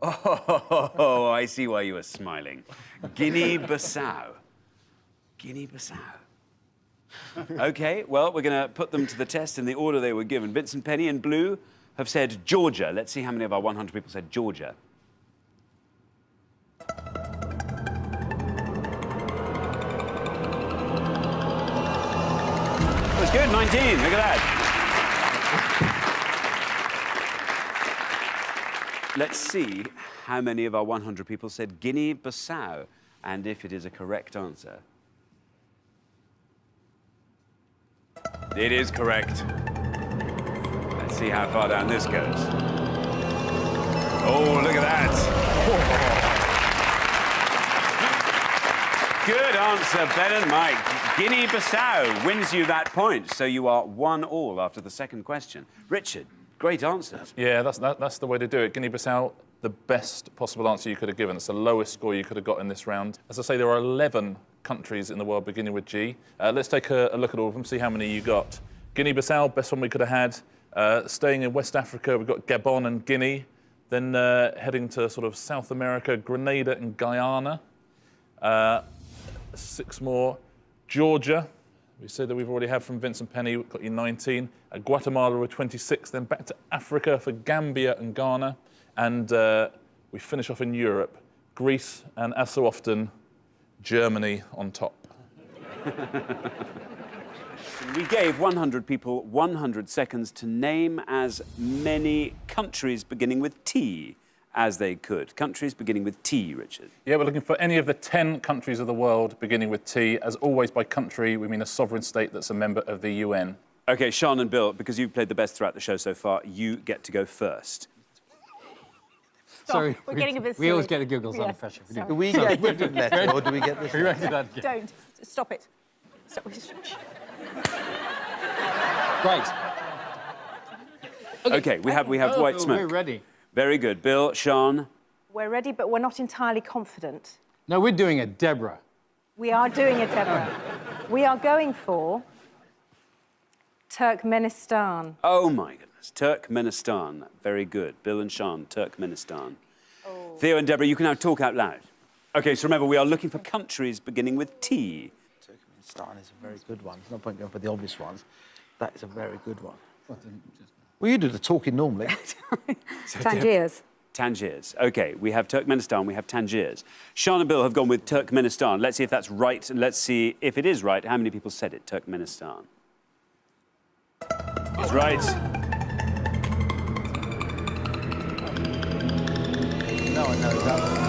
Oh, I see why you were smiling. Guinea-Bissau. Guinea-Bissau. OK, well, we're going to put them to the test in the order they were given. Vincent Penny in blue have said Georgia. Let's see how many of our 100 people said Georgia. That was good, 19. Look at that. Let's see how many of our 100 people said Guinea-Bissau, and if it is a correct answer. It is correct. Let's see how far down this goes. Oh, look at that. Good answer, Ben and Mike. Guinea-Bissau wins you that point, so you are 1-1 after the second question. Richard, great answers. Yeah, that's the way to do it. Guinea-Bissau, the best possible answer you could have given. It's the lowest score you could have got in this round. As I say, there are 11 countries in the world beginning with G. Let's take a look at all of them, see how many you got. Guinea-Bissau, best one we could have had. Staying in West Africa, we've got Gabon and Guinea. Then heading to sort of South America, Grenada and Guyana. 6 more. Georgia, we said that we've already had from Vincent Penny, we've got you 19. Guatemala with 26, then back to Africa for Gambia and Ghana. And we finish off in Europe, Greece and, as so often, Germany on top. We gave 100 people 100 seconds to name as many countries beginning with T as they could. Countries beginning with T, Richard. Yeah, we're looking for any of the 10 countries of the world beginning with T. As always, by country, we mean a sovereign state that's a member of the UN. OK, Sean and Bill, because you've played the best throughout the show so far, you get to go first. Sorry, we're getting a bit we always silly. get the giggles under pressure. Do we get a different letter or do we get this? Don't. Stop it. Stop. Right. OK, we have white smoke. We're ready. Very good. Bill, Sean. We're ready, but we're not entirely confident. No, we're doing a Deborah. We are doing a Deborah. We are going for Turkmenistan. Oh, my goodness. Turkmenistan. Very good. Bill and Sean, Turkmenistan. Oh. Theo and Deborah, you can now talk out loud. OK, so remember, we are looking for countries beginning with T. Turkmenistan is a very good one. There's no point going for the obvious ones. That is a very good one. Well, you do the talking normally. Tangiers. Tangiers. OK, we have Turkmenistan, we have Tangiers. Sean and Bill have gone with Turkmenistan. Let's see if that's right, and let's see if it is right. How many people said it? Turkmenistan. It's right. No, I know that.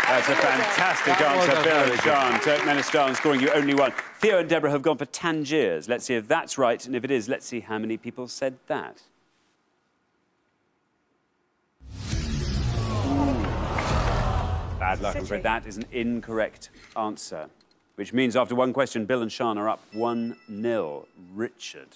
That's a fantastic answer, Bill and Sean. Turkmenistan scoring you only 1. Theo and Deborah have gone for Tangiers. Let's see if that's right, and if it is, let's see how many people said that. Bad luck, I'm afraid. That is an incorrect answer, which means after one question, Bill and Sean are up 1-0. Richard.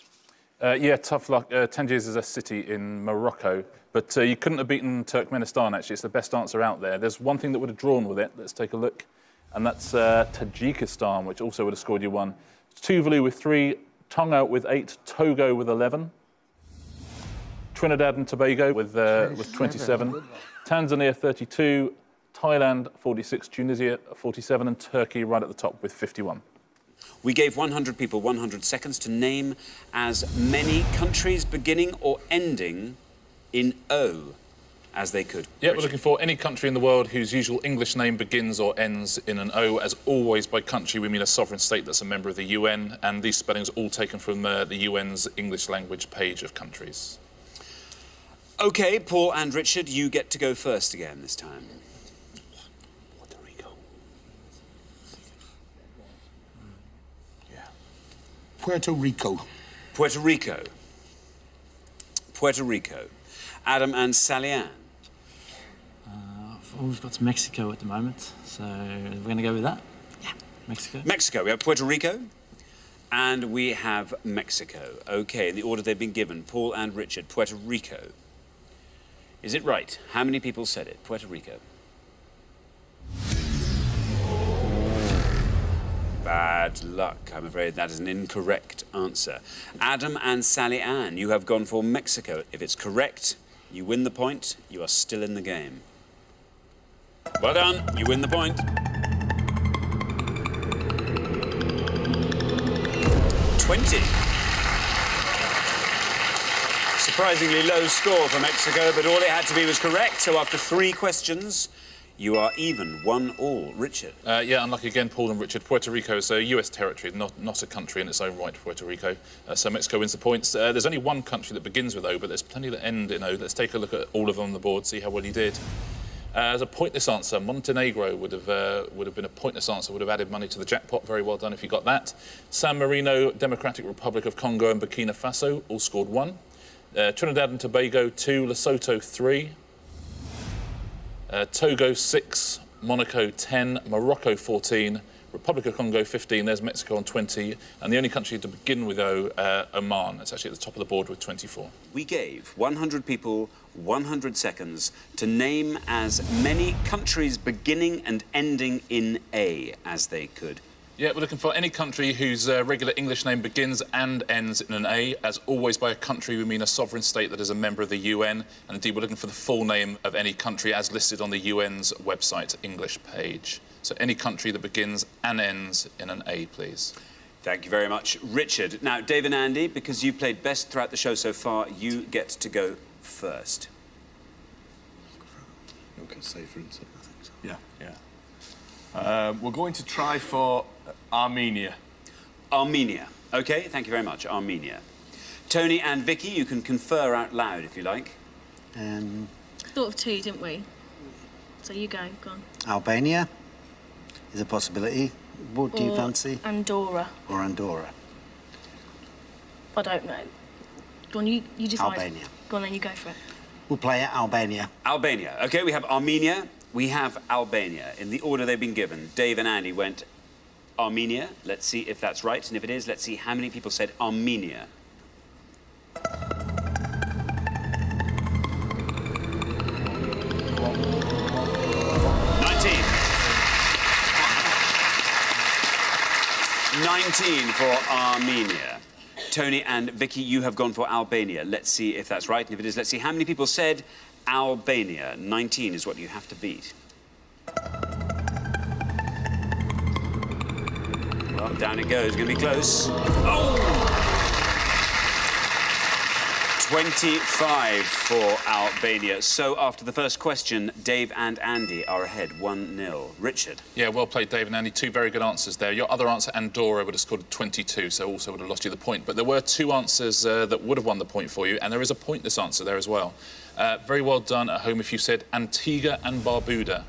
Yeah, tough luck. Tangiers is a city in Morocco, but you couldn't have beaten Turkmenistan, actually. It's the best answer out there. There's one thing that would have drawn with it. Let's take a look. And that's Tajikistan, which also would have scored you 1. Tuvalu with 3, Tonga with 8, Togo with 11, Trinidad and Tobago with 27, Tanzania 32, Thailand 46, Tunisia 47, and Turkey right at the top with 51. We gave 100 people 100 seconds to name as many countries beginning or ending in O as they could. Yeah, we're looking for any country in the world whose usual English name begins or ends in an O. As always, by country, we mean a sovereign state that's a member of the UN, and these spellings are all taken from the UN's English language page of countries. OK, Paul and Richard, you get to go first again this time. Puerto Rico. Puerto Rico. Puerto Rico. Adam and Sally Ann. We've got Mexico at the moment, so we're going to go with that. Yeah. Mexico. Mexico. We have Puerto Rico and we have Mexico. OK, in the order they've been given, Paul and Richard, Puerto Rico. Is it right? How many people said it? Puerto Rico. Bad luck, I'm afraid that is an incorrect answer. Adam and Sally Ann, you have gone for Mexico. If it's correct, you win the point. You are still in the game. Well done, you win the point. 20. Surprisingly low score for Mexico, but all it had to be was correct. So after 3 questions, you are even, 1-1. Richard. Yeah, unlucky again, Paul and Richard. Puerto Rico is a US territory, not a country in its own right, Puerto Rico. So Mexico wins the points. There's only one country that begins with O, but there's plenty that end in O. Let's take a look at all of them on the board, see how well you did. As a pointless answer, Montenegro would have been a pointless answer, would have added money to the jackpot. Very well done if you got that. San Marino, Democratic Republic of Congo and Burkina Faso all scored 1. Trinidad and Tobago 2, Lesotho 3. Togo 6, Monaco 10, Morocco 14, Republic of Congo 15, there's Mexico on 20, and the only country to begin with, Oman. It's actually at the top of the board with 24. We gave 100 people 100 seconds to name as many countries beginning and ending in A as they could. Yeah, we're looking for any country whose regular English name begins and ends in an A. As always, by a country, we mean a sovereign state that is a member of the UN. And indeed, we're looking for the full name of any country as listed on the UN's website English page. So any country that begins and ends in an A, please. Thank you very much, Richard. Now, Dave and Andy, because you've played best throughout the show so far, you get to go first. Okay, safer, isn't it? I think so. Yeah, yeah. We're going to try for Armenia. Armenia. OK, thank you very much, Armenia. Tony and Vicky, you can confer out loud if you like. Thought of 2, didn't we? So you go on. Albania is a possibility. What do you fancy? Andorra. Or Andorra. I don't know. Go on, you decide. Albania. Go on, then you go for it. We'll play it, Albania. Albania. OK, we have Armenia, we have Albania. In the order they've been given, Dave and Andy went Armenia. Let's see if that's right, and if it is, let's see how many people said Armenia. 19 for Armenia. Tony and Vicky, you have gone for Albania. Let's see if that's right, and if it is, let's see how many people said Albania. 19 is what you have to beat. Well, down it goes. It's going to be close. Oh! 25 for Albania. So after the first question, Dave and Andy are ahead 1-0. Richard. Yeah, well played, Dave and Andy. 2 very good answers there. Your other answer, Andorra, would have scored 22, so also would have lost you the point. But there were 2 answers that would have won the point for you, and there is a pointless answer there as well. Very well done at home if you said Antigua and Barbuda,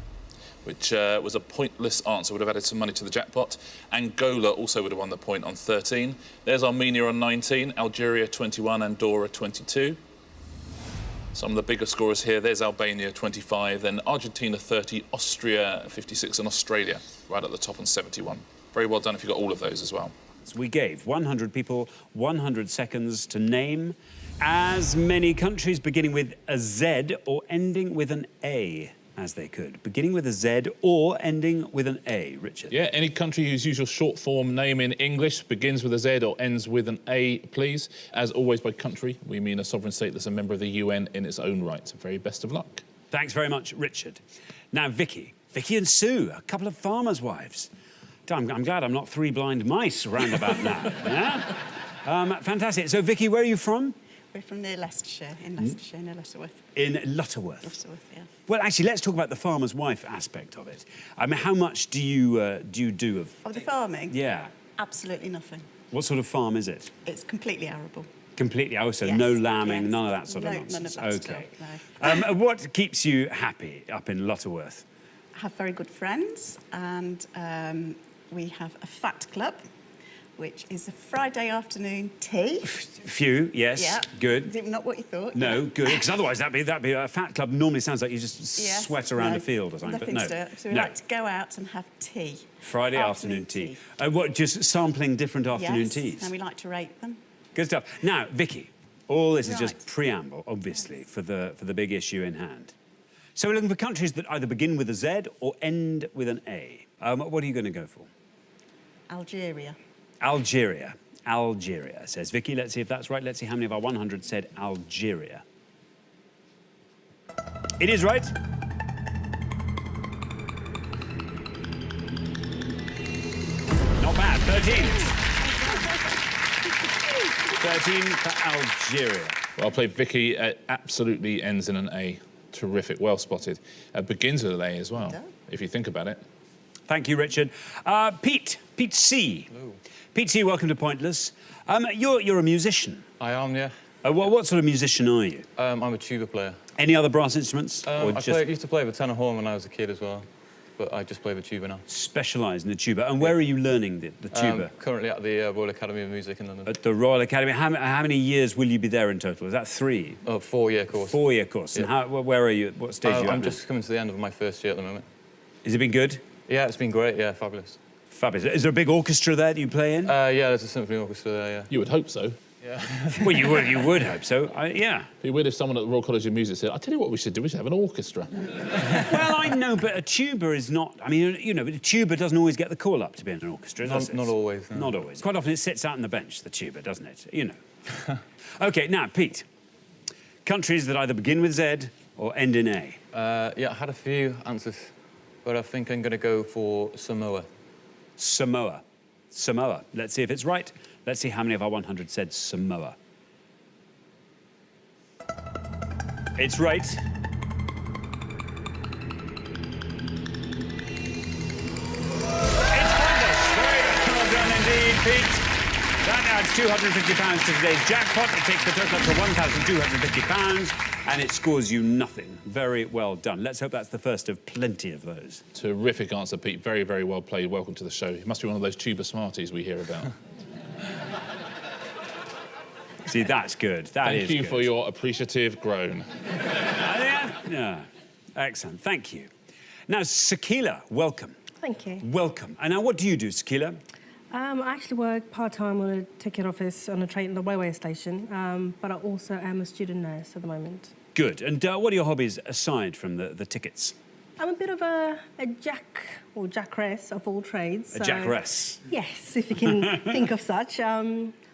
which was a pointless answer, would have added some money to the jackpot. Angola also would have won the point on 13. There's Armenia on 19, Algeria 21, Andorra 22. Some of the bigger scorers here, there's Albania 25, then Argentina 30, Austria 56, and Australia right at the top on 71. Very well done if you got all of those as well. So we gave 100 people 100 seconds to name as many countries beginning with a Z or ending with an A as they could. Beginning with a Z or ending with an A, Richard. Yeah, any country whose usual short form name in English begins with a Z or ends with an A, please. As always, by country, we mean a sovereign state that's a member of the UN in its own right. So very best of luck. Thanks very much, Richard. Now, Vicky. Vicky and Sue, a couple of farmers' wives. I'm glad I'm not 3 blind mice round about now. Yeah? Fantastic. So, Vicky, where are you from? We're from near Leicestershire, in Leicestershire, near Lutterworth. In Lutterworth? Lutterworth, yeah. Well, actually, let's talk about the farmer's wife aspect of it. I mean, how much do you do of... Of the farming? Yeah. Absolutely nothing. What sort of farm is it? It's completely arable. Completely, oh, so yes, no lambing, yes. none of that sort of No, nonsense. none of that OK. stuff, no. What keeps you happy up in Lutterworth? I have very good friends, and we have a fat club, which is a Friday afternoon tea. Few, yes, yeah. Good. Not what you thought. No, good, because otherwise that'd be a fat club. Normally sounds like you just yes, sweat around a field or something, nothing but no. to do. So we like to go out and have tea. Friday afternoon tea. What, just sampling different afternoon teas? And we like to rate them. Good stuff. Now, Vicky, all this is just preamble, obviously, for the big issue in hand. So we're looking for countries that either begin with a Z or end with an A. What are you going to go for? Algeria. Algeria. Algeria, says Vicky. Let's see if that's right. Let's see how many of our 100 said Algeria. It is right. Not bad. 13. 13 for Algeria. Well played, Vicky. Absolutely ends in an A. Terrific. Well spotted. Begins with an A as well, if you think about it. Thank you, Richard. Pete C. Hello. Pete C, welcome to Pointless. You're a musician. I am, yeah. What sort of musician are you? I'm a tuba player. Any other brass instruments? Used to play the tenor horn when I was a kid as well, but I just play the tuba now. Specialise in the tuba. And where are you learning the tuba? Currently at the Royal Academy of Music in London. At the Royal Academy. How many years will you be there in total? Is that 3? 4-year course. 4-year course. Yeah. And where are you? What stage are you at I'm now? just coming to the end of my first year at the moment. Has it been good? Yeah, it's been great. Yeah, fabulous. Fabulous. Is there a big orchestra there that you play in? Yeah, there's a symphony orchestra there, yeah. You would hope so. Yeah. Well, you would hope so. Yeah. It'd be weird if someone at the Royal College of Music said, "I'll tell you what we should do. We should have an orchestra." Well, I know, but a tuba is not. I mean, you know, but a tuba doesn't always get the call up to be in an orchestra, does it? Not always. No. Not always. Quite often it sits out on the bench, the tuba, doesn't it? You know. OK, now, Pete. Countries that either begin with Z or end in A. Yeah, I had a few answers, but I think I'm going to go for Samoa. Samoa. Samoa. Let's see if it's right. Let's see how many of our 100 said Samoa. It's right. It's pointless. Very well done indeed, Pete. That adds £250 to today's jackpot. It takes the total up to £1,250, and it scores you nothing. Very well done. Let's hope that's the first of plenty of those. Terrific answer, Pete. Very, very well played. Welcome to the show. It must be one of those tuba smarties we hear about. See, that's good. Thank you for your appreciative groan. Yeah. Excellent. Thank you. Now, Sakila, welcome. Thank you. Welcome. And now, what do you do, Sakila? I actually work part-time on a ticket office on the railway station, but I also am a student nurse at the moment. Good. And what are your hobbies aside from the tickets? I'm a bit of a jackress of all trades. A jackress? Yes, if you can think of such.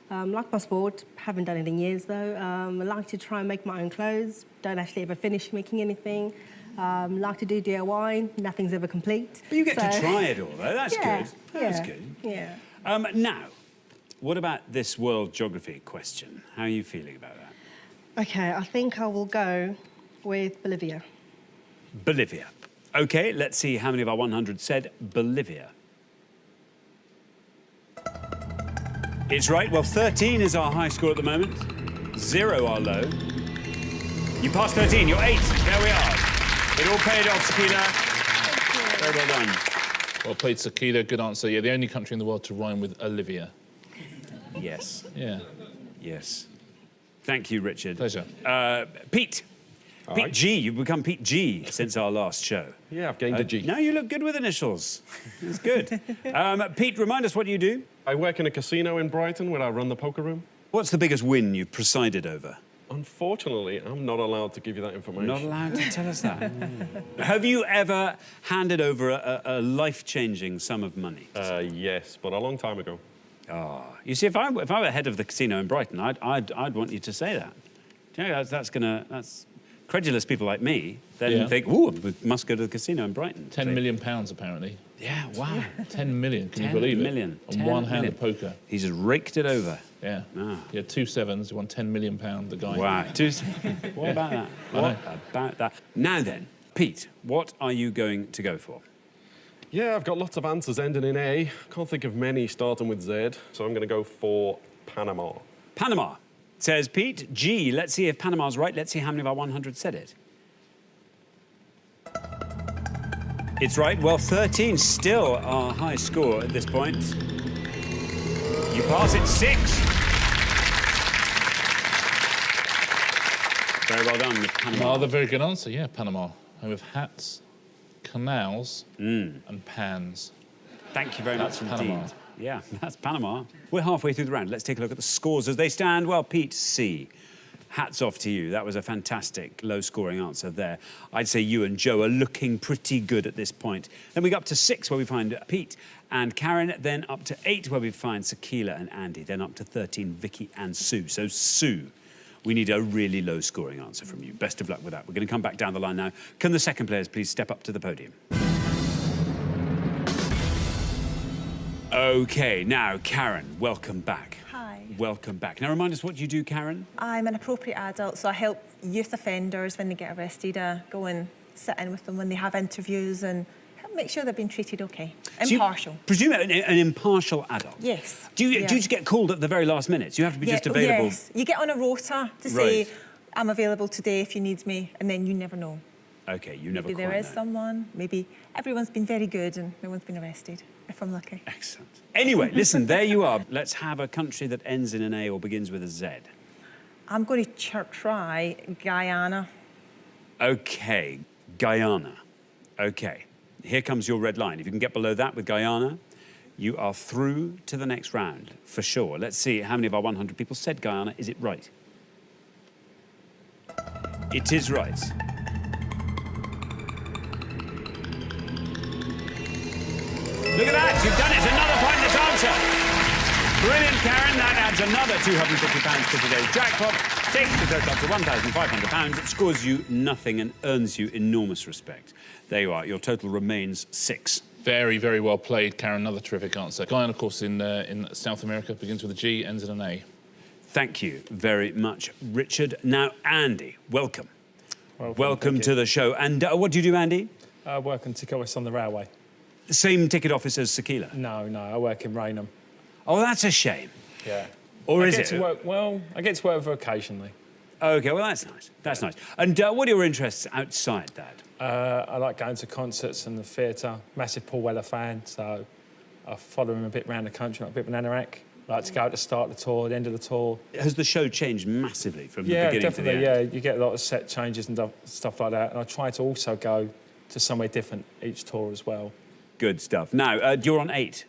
Like my sport, haven't done it in years though. I like to try and make my own clothes. Don't actually ever finish making anything. Like to do DIY. Nothing's ever complete. But you get to try it all, though. That's good. That's good. Yeah. Now, what about this world geography question? How are you feeling about that? OK, I think I will go with Bolivia. Bolivia. OK, let's see how many of our 100 said Bolivia. It's right. Well, 13 is our high score at the moment. 0 our low. You passed 13. You're 8. There we are. It all paid off, Sakila. Very well done. Well played, Sakila. Good answer. Yeah, the only country in the world to rhyme with Olivia. Yes. Yeah. Yes. Thank you, Richard. Pleasure. Pete. Pete G. You've become Pete G since our last show. Yeah, I've gained a G. No, you look good with initials. It's good. Pete, remind us what you do. I work in a casino in Brighton where I run the poker room. What's the biggest win you've presided over? Unfortunately, I'm not allowed to give you that information. Not allowed to tell us that. Have you ever handed over a life-changing sum of money? Yes, but a long time ago. Oh, you see, if I were head of the casino in Brighton, I'd want you to say that. Do you know, that's credulous people like me then think, ooh, we must go to the casino in Brighton. £10 million, apparently. Yeah, wow. 10 million, can you believe it? On one hand of poker. He's just raked it over. Yeah. He had 2 7s, he won £10 million, the guy. Wow. What about that? What about that? Now then, Pete, what are you going to go for? Yeah, I've got lots of answers ending in A. Can't think of many starting with Z, so I'm going to go for Panama. Panama, says Pete. G, let's see if Panama's right. Let's see how many of our 100 said it. It's right. Well, 13 still our high score at this point. You pass it 6. Very well done with Panama. Another very good answer, yeah, Panama. Home of hats, canals, and pans. Thank you very much indeed. Panama. Yeah, that's Panama. We're halfway through the round. Let's take a look at the scores as they stand. Well, Pete, C. Hats off to you. That was a fantastic low-scoring answer there. I'd say you and Joe are looking pretty good at this point. Then we go up to 6, where we find Pete and Karen. Then up to 8, where we find Sakila and Andy. Then up to 13, Vicky and Sue. So, Sue, we need a really low-scoring answer from you. Best of luck with that. We're going to come back down the line now. Can the second players please step up to the podium? OK, now, Karen, welcome back. Hi. Welcome back. Now, remind us what you do, Karen. I'm an appropriate adult, so I help youth offenders when they get arrested. Go and sit in with them when they have interviews and help make sure they're being treated OK. Impartial. So presume an impartial adult? Yes. Do you just get called at the very last minute? You have to be just available? Yes. You get on a rota to say, I'm available today if you need me, and then you never know. OK, you never Maybe quite there is know. someone, maybe everyone's been very good and no one's been arrested, if I'm lucky. Excellent. Anyway, listen, there you are. Let's have a country that ends in an A or begins with a Z. I'm going to try Guyana. OK, Guyana. OK, here comes your red line. If you can get below that with Guyana, you are through to the next round, for sure. Let's see how many of our 100 people said Guyana. Is it right? It is right. Look at that, you've done it. Another pointless answer. Brilliant, Karen. That adds another £250 to today's jackpot. Takes the total up to £1,500. It scores you nothing and earns you enormous respect. There you are. Your total remains 6. Very, very well played, Karen. Another terrific answer. Guyana, of course, in South America, begins with a G, ends in an A. Thank you very much, Richard. Now, Andy, welcome. Welcome to the show. And what do you do, Andy? I work in ticket office on the railway. The same ticket office as Sakila? No, I work in Raynham. Oh, that's a shame. Yeah. Or I is get it? To work, well, I get to work with her occasionally. OK, well, that's nice. That's nice. And what are your interests outside that? I like going to concerts and the theatre. Massive Paul Weller fan, so I follow him a bit around the country, like a bit of an anorak. Like to go out to start the tour, the end of the tour. Has the show changed massively from the beginning to the end? Yeah, definitely, yeah. You get a lot of set changes and stuff like that. And I try to also go to somewhere different each tour as well. Good stuff. Now, you're on 8.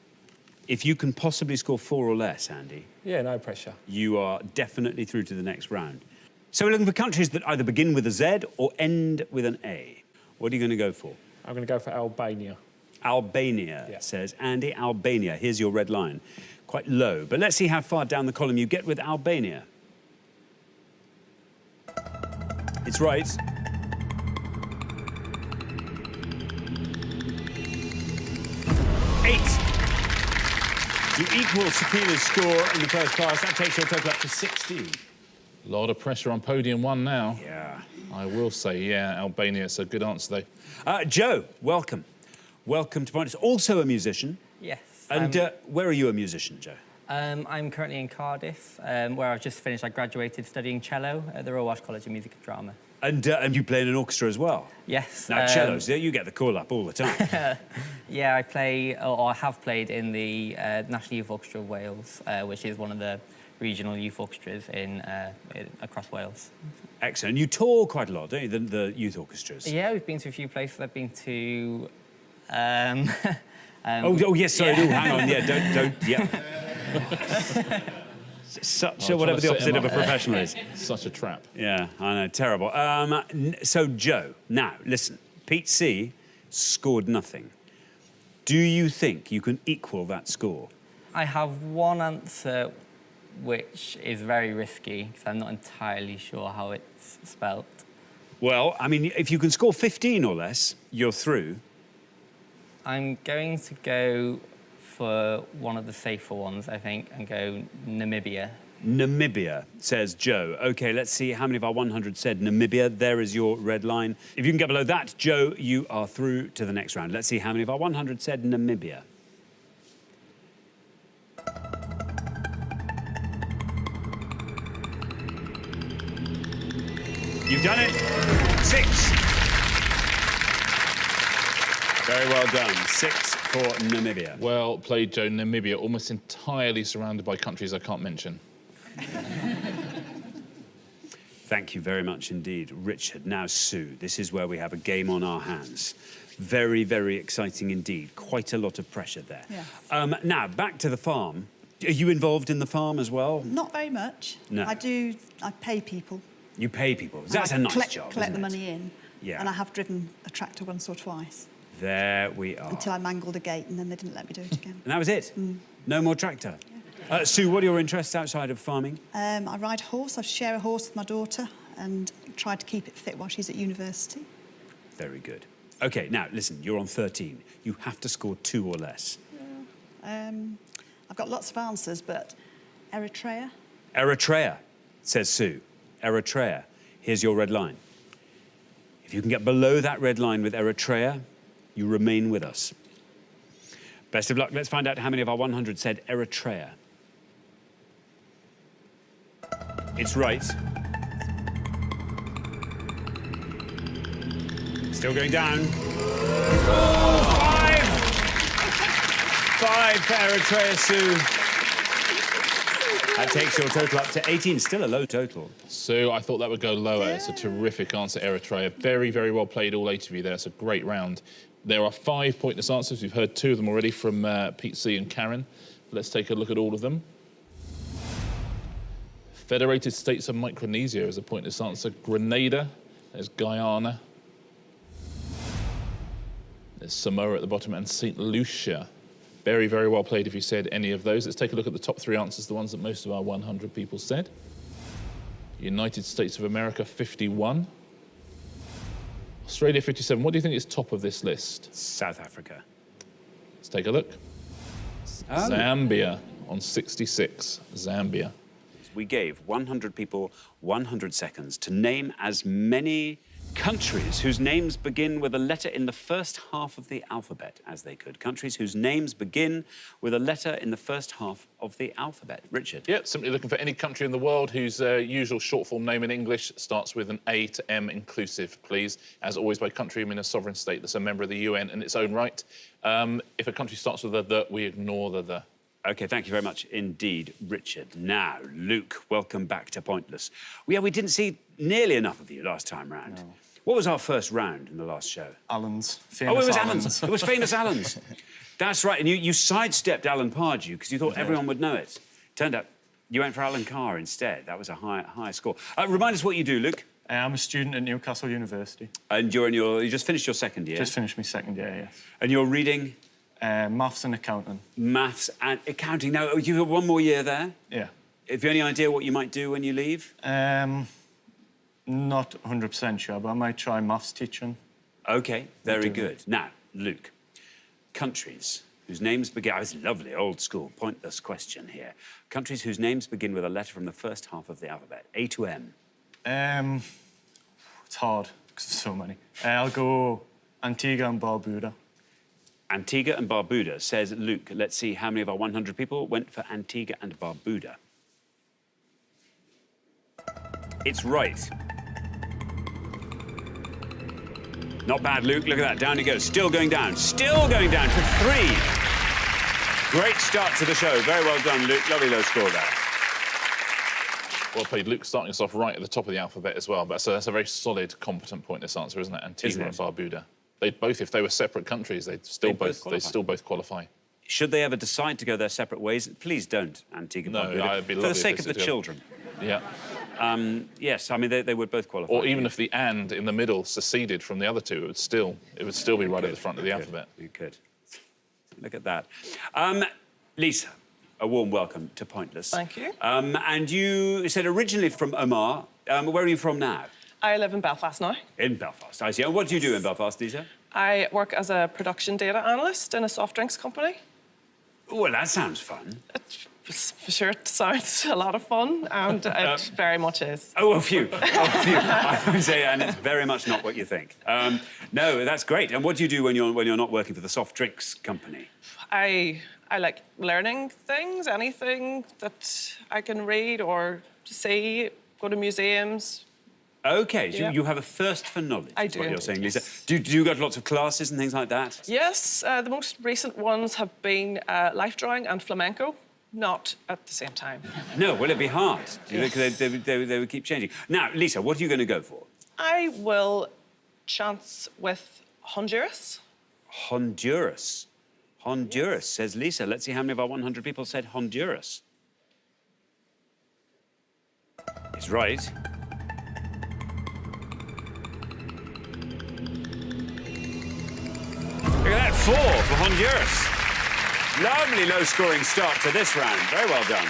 If you can possibly score 4 or less, Andy... Yeah, no pressure. You are definitely through to the next round. So we're looking for countries that either begin with a Z or end with an A. What are you going to go for? I'm going to go for Albania. Albania, says Andy. Albania. Here's your red line. Quite low, but let's see how far down the column you get with Albania. It's right. You equal Sakila's score in the first class. That takes your total up to 16. A lot of pressure on podium 1 now. Yeah. I will say, yeah, Albania. It's a good answer, though. Joe, welcome. Welcome to Point. Also a musician. Yes. And where are you a musician, Joe? I'm currently in Cardiff, where I've just finished. I graduated studying cello at the Royal Welsh College of Music and Drama. And you play in an orchestra as well? Yes. Now, cellos, you get the call up all the time. Yeah, I play, or I have played in the National Youth Orchestra of Wales, which is one of the regional youth orchestras across Wales. Excellent. You tour quite a lot, don't you, the youth orchestras? Yeah, we've been to a few places. I've been to... oh, yes, sorry. Yeah. Oh, hang on. Yeah, don't, yeah. Such a, whatever the opposite of a professional is. Such a trap. Yeah, I know, terrible. So, Joe, now, listen. Pete C scored nothing. Do you think you can equal that score? I have one answer which is very risky, because I'm not entirely sure how it's spelt. Well, I mean, if you can score 15 or less, you're through. I'm going to go for one of the safer ones, I think, and go Namibia. Namibia, says Joe. OK, let's see how many of our 100 said Namibia. There is your red line. If you can get below that, Joe, you are through to the next round. Let's see how many of our 100 said Namibia. You've done it. 6. Very well done. 6 for Namibia. Well played, Joe. Namibia, almost entirely surrounded by countries I can't mention. Thank you very much indeed, Richard. Now, Sue, this is where we have a game on our hands. Very, very exciting indeed. Quite a lot of pressure there. Yes. Now, back to the farm. Are you involved in the farm as well? Not very much. No. I pay people. You pay people. That's a nice job, collect isn't the it? money in. Yeah. And I have driven a tractor once or twice. There we are. Until I mangled a gate and then they didn't let me do it again. And that was it? No more tractor? Yeah. Sue, what are your interests outside of farming? I ride a horse. I share a horse with my daughter and try to keep it fit while she's at university. Very good. OK, now, listen, you're on 13. You have to score 2 or less. I've got lots of answers, but Eritrea? Eritrea, says Sue. Eritrea. Here's your red line. If you can get below that red line with Eritrea, you remain with us. Best of luck. Let's find out how many of our 100 said Eritrea. It's right. Still going down. Oh, 5 for Eritrea, Sue. That takes your total up to 18. Still a low total. Sue, I thought that would go lower. It's a terrific answer, Eritrea. Very, very well played, all 8 of you there. It's a great round. There are 5 pointless answers. We've heard 2 of them already from Pete C and Karen. Let's take a look at all of them. Federated States of Micronesia is a pointless answer. Grenada. There's Guyana. There's Samoa at the bottom and St. Lucia. Very, very well played if you said any of those. Let's take a look at the top 3 answers, the ones that most of our 100 people said. United States of America, 51. Australia, 57. What do you think is top of this list? South Africa. Let's take a look. Zambia on 66. Zambia. We gave 100 people 100 seconds to name as many countries whose names begin with a letter in the first half of the alphabet as they could. Countries whose names begin with a letter in the first half of the alphabet. Richard? Yeah, simply looking for any country in the world whose usual short form name in English starts with an A to M inclusive, please. As always, by country, I mean a sovereign state that's a member of the UN in its own right. If a country starts with a the, we ignore the. OK, thank you very much indeed, Richard. Now, Luke, welcome back to Pointless. Yeah, we didn't see nearly enough of you last time round. No. What was our first round in the last show? Alan's. Oh, it was Alan's. It was famous Alan's. That's right, and you sidestepped Alan Pardew because you thought everyone would know it. Turned out you went for Alan Carr instead. That was a high score. Remind us what you do, Luke. I'm a student at Newcastle University. And you just finished your second year? Just finished my second year, yes. And you're reading? Maths and accounting. Maths and accounting. Now, you have 1 more year there? Yeah. Have you any idea what you might do when you leave? Not 100% sure, but I might try maths teaching. OK, very good. Now, Luke, countries whose names begin... Oh, it's lovely, old school, pointless question here. Countries whose names begin with a letter from the first half of the alphabet, A to M. It's hard, because there's so many. I'll go Antigua and Barbuda. Antigua and Barbuda, says Luke. Let's see how many of our 100 people went for Antigua and Barbuda. It's right. Not bad, Luke. Look at that. Down he goes. Still going down. Still going down for 3. Great start to the show. Very well done, Luke. Lovely low score there. Well played, Luke, starting us off right at the top of the alphabet as well. But that's a very solid, competent, pointless answer, isn't it? Antigua and Barbuda. They'd both, if they were separate countries, they'd still both qualify. Should they ever decide to go their separate ways, please don't, Antigua and Barbuda. It'd be for the sake of the children. Yeah. Yes, I mean, they would both qualify. Or even if the and in the middle seceded from the other two, it would still be right at the front of the alphabet. You could. Look at that. Lisa, a warm welcome to Pointless. Thank you. And you said originally from Omar. Where are you from now? I live in Belfast now. In Belfast, I see. And what do you do in Belfast, Lisa? I work as a production data analyst in a soft drinks company. Well, that sounds fun. For sure, it sounds a lot of fun, and it very much is. Oh, a few. I would say, and it's very much not what you think. No, that's great. And what do you do when you're not working for the soft drinks company? I like learning things, anything that I can read or see, go to museums. OK, so you have a thirst for knowledge, I is do. what you're saying, Lisa. Do you go to lots of classes and things like that? Yes, the most recent ones have been life drawing and flamenco. Not at the same time. No, well, it'd be hard. Yes. They would keep changing. Now, Lisa, what are you going to go for? I will chance with Honduras. Honduras. Honduras, says Lisa. Let's see how many of our 100 people said Honduras. It's right. Look at that, 4 for Honduras. Lovely low-scoring start to this round. Very well done.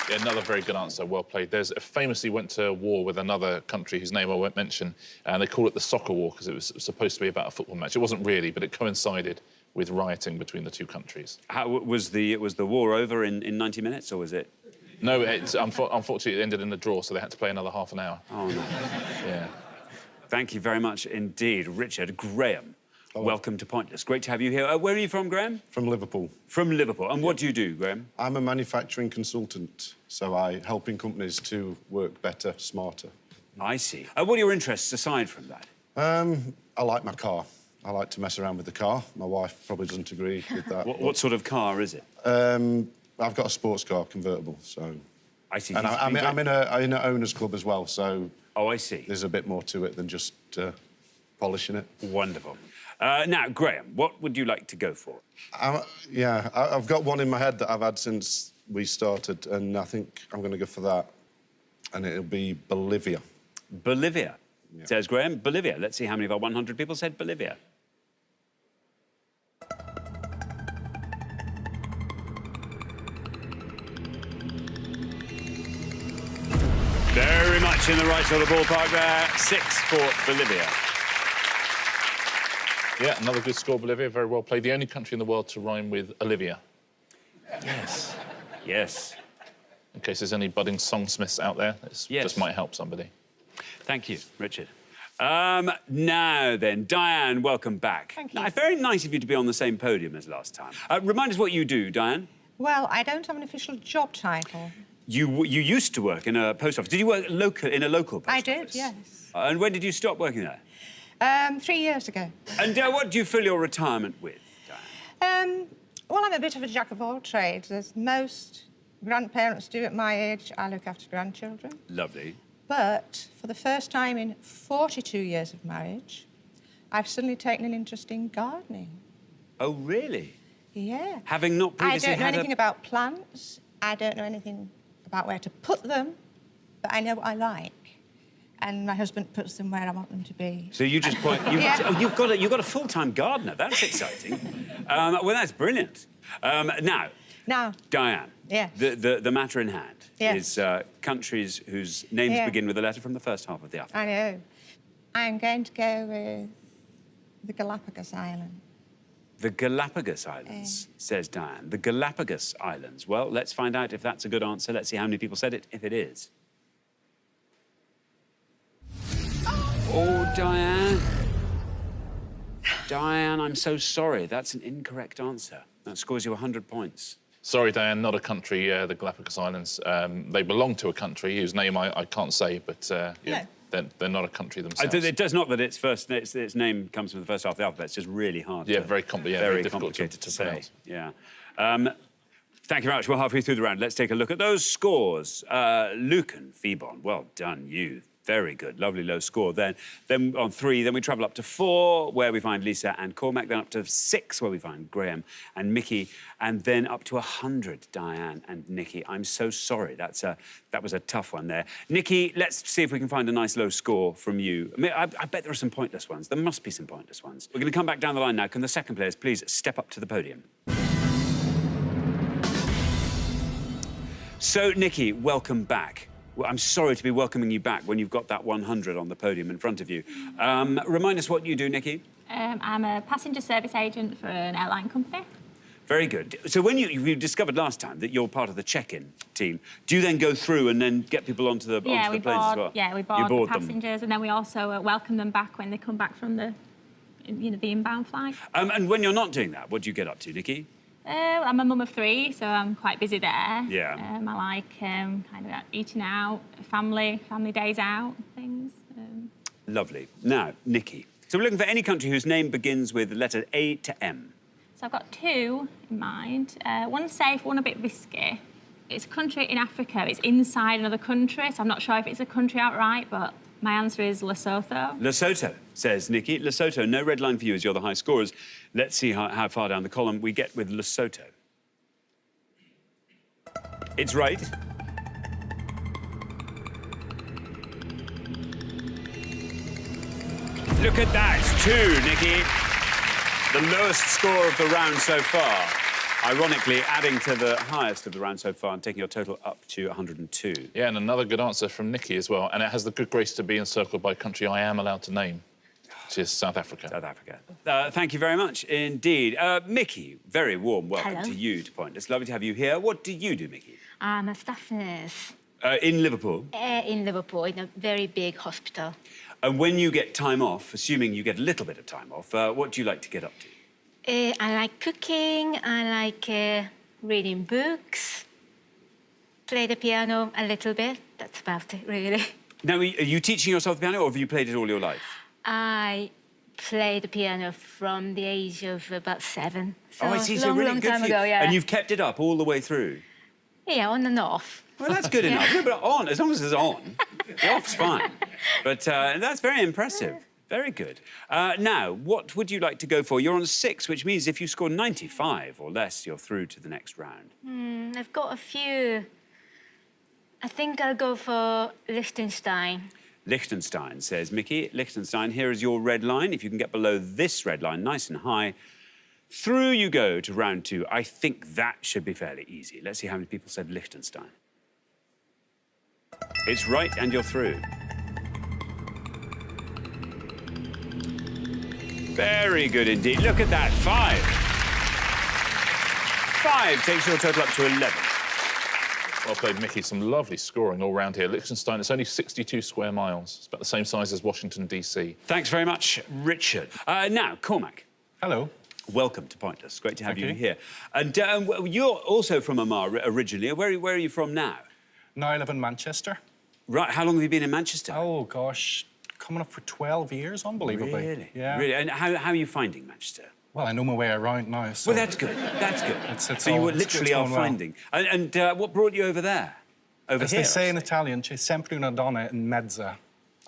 Yeah, another very good answer. Well played. There's famously went to war with another country whose name I won't mention, and they call it the soccer war because it was supposed to be about a football match. It wasn't really, but it coincided with rioting between the two countries. How was the war over in 90 minutes, or was it? No, unfortunately it ended in a draw, so they had to play another half an hour. Oh no. Yeah. Thank you very much indeed, Richard. Graham. Hello. Welcome to Pointless. Great to have you here. Where are you from, Graham? From Liverpool. From Liverpool. And what do you do, Graham? I'm a manufacturing consultant, so I helping companies to work better, smarter. I see. What are your interests aside from that? I like my car. I like to mess around with the car. My wife probably doesn't agree with that. What sort of car is it? I've got a sports car, convertible, so... I see. And I'm in an owners' club as well, so... Oh, I see. There's a bit more to it than just polishing it. Wonderful. Now, Graham, what would you like to go for? I've got one in my head that I've had since we started, and I think I'm going to go for that. And it'll be Bolivia. Bolivia, says Graham. Bolivia. Let's see how many of our 100 people said Bolivia. Very much in the right sort of ballpark there. 6 for Bolivia. Yeah, another good score, Bolivia. Very well played. The only country in the world to rhyme with Olivia. Yes. Yes. In case there's any budding songsmiths out there, this just might help somebody. Thank you, Richard. Now then, Diane, welcome back. Thank you. Now, very nice of you to be on the same podium as last time. Remind us what you do, Diane. Well, I don't have an official job title. You used to work in a post office. Did you work in a local post office? I did, yes. And when did you stop working there? 3 years ago. And what do you fill your retirement with, Diane? Well, I'm a bit of a jack of all trades. As most grandparents do at my age, I look after grandchildren. Lovely. But for the first time in 42 years of marriage, I've suddenly taken an interest in gardening. Oh, really? Yeah. Having not previously I don't know anything about plants. I don't know anything about where to put them, but I know what I like. And my husband puts them where I want them to be. So you just point... You've got a full-time gardener. That's exciting. Well, that's brilliant. Now, Diane, the matter in hand is countries whose names begin with a letter from the first half of the alphabet. I know. I'm going to go with the Galapagos Islands. The Galapagos Islands, says Diane. The Galapagos Islands. Well, let's find out if that's a good answer. Let's see how many people said it, if it is. Oh, Diane. Diane, I'm so sorry. That's an incorrect answer. That scores you 100 points. Sorry, Diane, not a country, the Galapagos Islands. They belong to a country whose name I can't say, but they're not a country themselves. It does not that its name comes from the first half of the alphabet. It's just really hard. Very complicated. Very difficult complicated to say. pronounce. Yeah. Thank you very much. We're halfway through the round. Let's take a look at those scores. Lucan, Phoebon, well done, you. Very good, lovely low score. Then on 3, then we travel up to 4, where we find Lisa and Cormac, then up to 6, where we find Graham and Mickey, and then up to 100, Diane and Nikki. I'm so sorry, that was a tough one there. Nikki, let's see if we can find a nice low score from you. I bet there are some pointless ones. There must be some pointless ones. We're going to come back down the line now. Can the second players please step up to the podium? So, Nikki, welcome back. Well, I'm sorry to be welcoming you back when you've got that 100 on the podium in front of you. Remind us what you do, Nikki. I'm a passenger service agent for an airline company. Very good. So when you discovered last time that you're part of the check-in team, do you then go through and then get people onto the planes as well? Yeah, we board the passengers, and then we also welcome them back when they come back from the inbound flight. And when you're not doing that, what do you get up to, Nikki? I'm a mum of 3, so I'm quite busy there. Yeah. I like kind of eating out, family days out, things. Lovely. Now, Nikki. So we're looking for any country whose name begins with the letter A to M. So I've got 2 in mind. One's safe, one a bit risky. It's a country in Africa. It's inside another country, so I'm not sure if it's a country outright, but my answer is Lesotho. Lesotho, says Nikki. Lesotho, no red line for you as you're the high scorers. Let's see how far down the column we get with Lesotho. It's right. Look at that, it's 2, Nikki. The lowest score of the round so far. Ironically, adding to the highest of the round so far and taking your total up to 102. Yeah, and another good answer from Nikki as well. And it has the good grace to be encircled by a country I am allowed to name, which is South Africa. South Africa. Thank you very much indeed. Mickey, very warm welcome to you to Point. It's lovely to have you here. What do you do, Mickey? I'm a staff nurse. In Liverpool? In Liverpool, in a very big hospital. And when you get time off, assuming you get a little bit of time off, what do you like to get up to? I like cooking, I like reading books, play the piano a little bit. That's about it, really. Now, are you teaching yourself the piano, or have you played it all your life? I played the piano from the age of about 7. So I see. So long, really long good time for you. ago, yeah. And you've kept it up all the way through? Yeah, on and off. Well, that's good enough. No, but on, as long as it's on, the off's fine. But that's very impressive. Very good. Now, what would you like to go for? You're on 6, which means if you score 95 or less, you're through to the next round. I've got a few. I think I'll go for Liechtenstein. Liechtenstein, says Mickey. Liechtenstein, here is your red line. If you can get below this red line nice and high, through you go to round 2. I think that should be fairly easy. Let's see how many people said Liechtenstein. It's right, and you're through. Very good indeed. Look at that, 5. 5 takes your total up to 11. Well played, Mickey. Some lovely scoring all round here. Liechtenstein, it's only 62 square miles. It's about the same size as Washington, D.C. Thanks very much, Richard. Now, Cormac. Hello. Welcome to Pointless. Great to have you here. And you're also from Omagh originally. Where are you from now? Now I live in Manchester. Right. How long have you been in Manchester? Oh, gosh. Coming up for 12 years, unbelievably. Really? Yeah. Really? And how are you finding Manchester? Well, I know my way around now, so... Well, that's good. That's good. It's so you all, literally are finding. Well. And what brought you over there? Over As here? they say in Italian, c'è sempre una donna in mezza.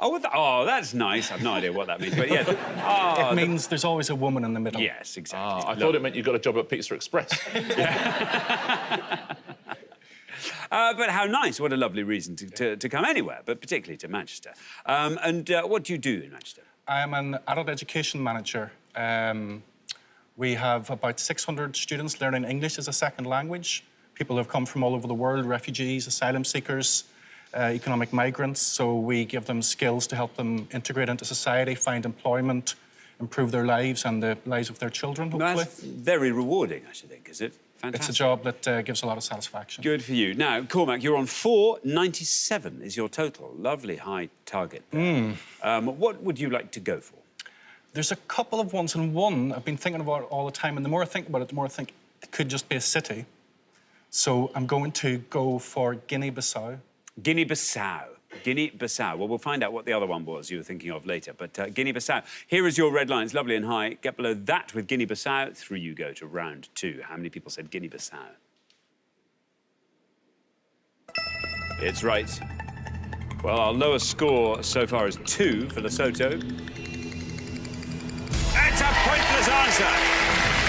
Oh, that's nice. I've no idea what that means, but yeah. It means there's always a woman in the middle. Yes, exactly. I thought it meant you got a job at Pizza Express. But how nice. What a lovely reason to come anywhere, but particularly to Manchester. And what do you do in Manchester? I am an adult education manager. We have about 600 students learning English as a second language. People who have come from all over the world, refugees, asylum seekers, economic migrants. So we give them skills to help them integrate into society, find employment, improve their lives and the lives of their children, hopefully. That's very rewarding, I should think, is it? Fantastic. It's a job that gives a lot of satisfaction. Good for you. Now, Cormac, you're on 4. 97 is your total. Lovely high target there. What would you like to go for? There's a couple of ones, and one I've been thinking about all the time, and the more I think about it, the more I think it could just be a city. So I'm going to go for Guinea-Bissau. Guinea-Bissau. Guinea-Bissau. Well, we'll find out what the other one was you were thinking of later. But Guinea-Bissau. Here is your red line. It's lovely and high. Get below that with Guinea-Bissau. Through you go to round 2. How many people said Guinea-Bissau? It's right. Well, our lowest score so far is 2 for Lesotho. That's a pointless answer.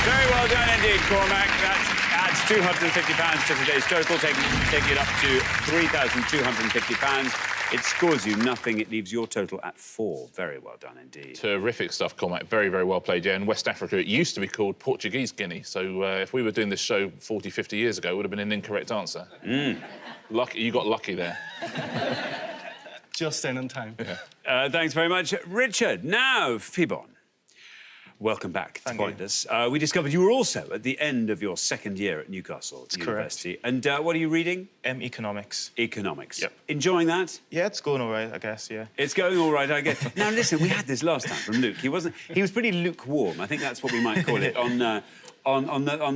Very well done indeed, Cormac. That adds £250 to today's total, taking it up to £3,250. It scores you nothing. It leaves your total at 4. Very well done indeed. Terrific stuff, Cormac. Very, very well played. Yeah, in West Africa, it used to be called Portuguese Guinea. So if we were doing this show 40, 50 years ago, it would have been an incorrect answer. Lucky, you got lucky there. Just in time. Yeah. Thanks very much, Richard. Now, Fibon. Welcome back to Pointless. We discovered you were also at the end of your second year at Newcastle University. Correct. And what are you reading? Economics. Economics. Yep. Enjoying that? Yeah, it's going all right, I guess, yeah. It's going all right, I guess. Now, listen, we had this last time from Luke. He was pretty lukewarm. I think that's what we might call it, on the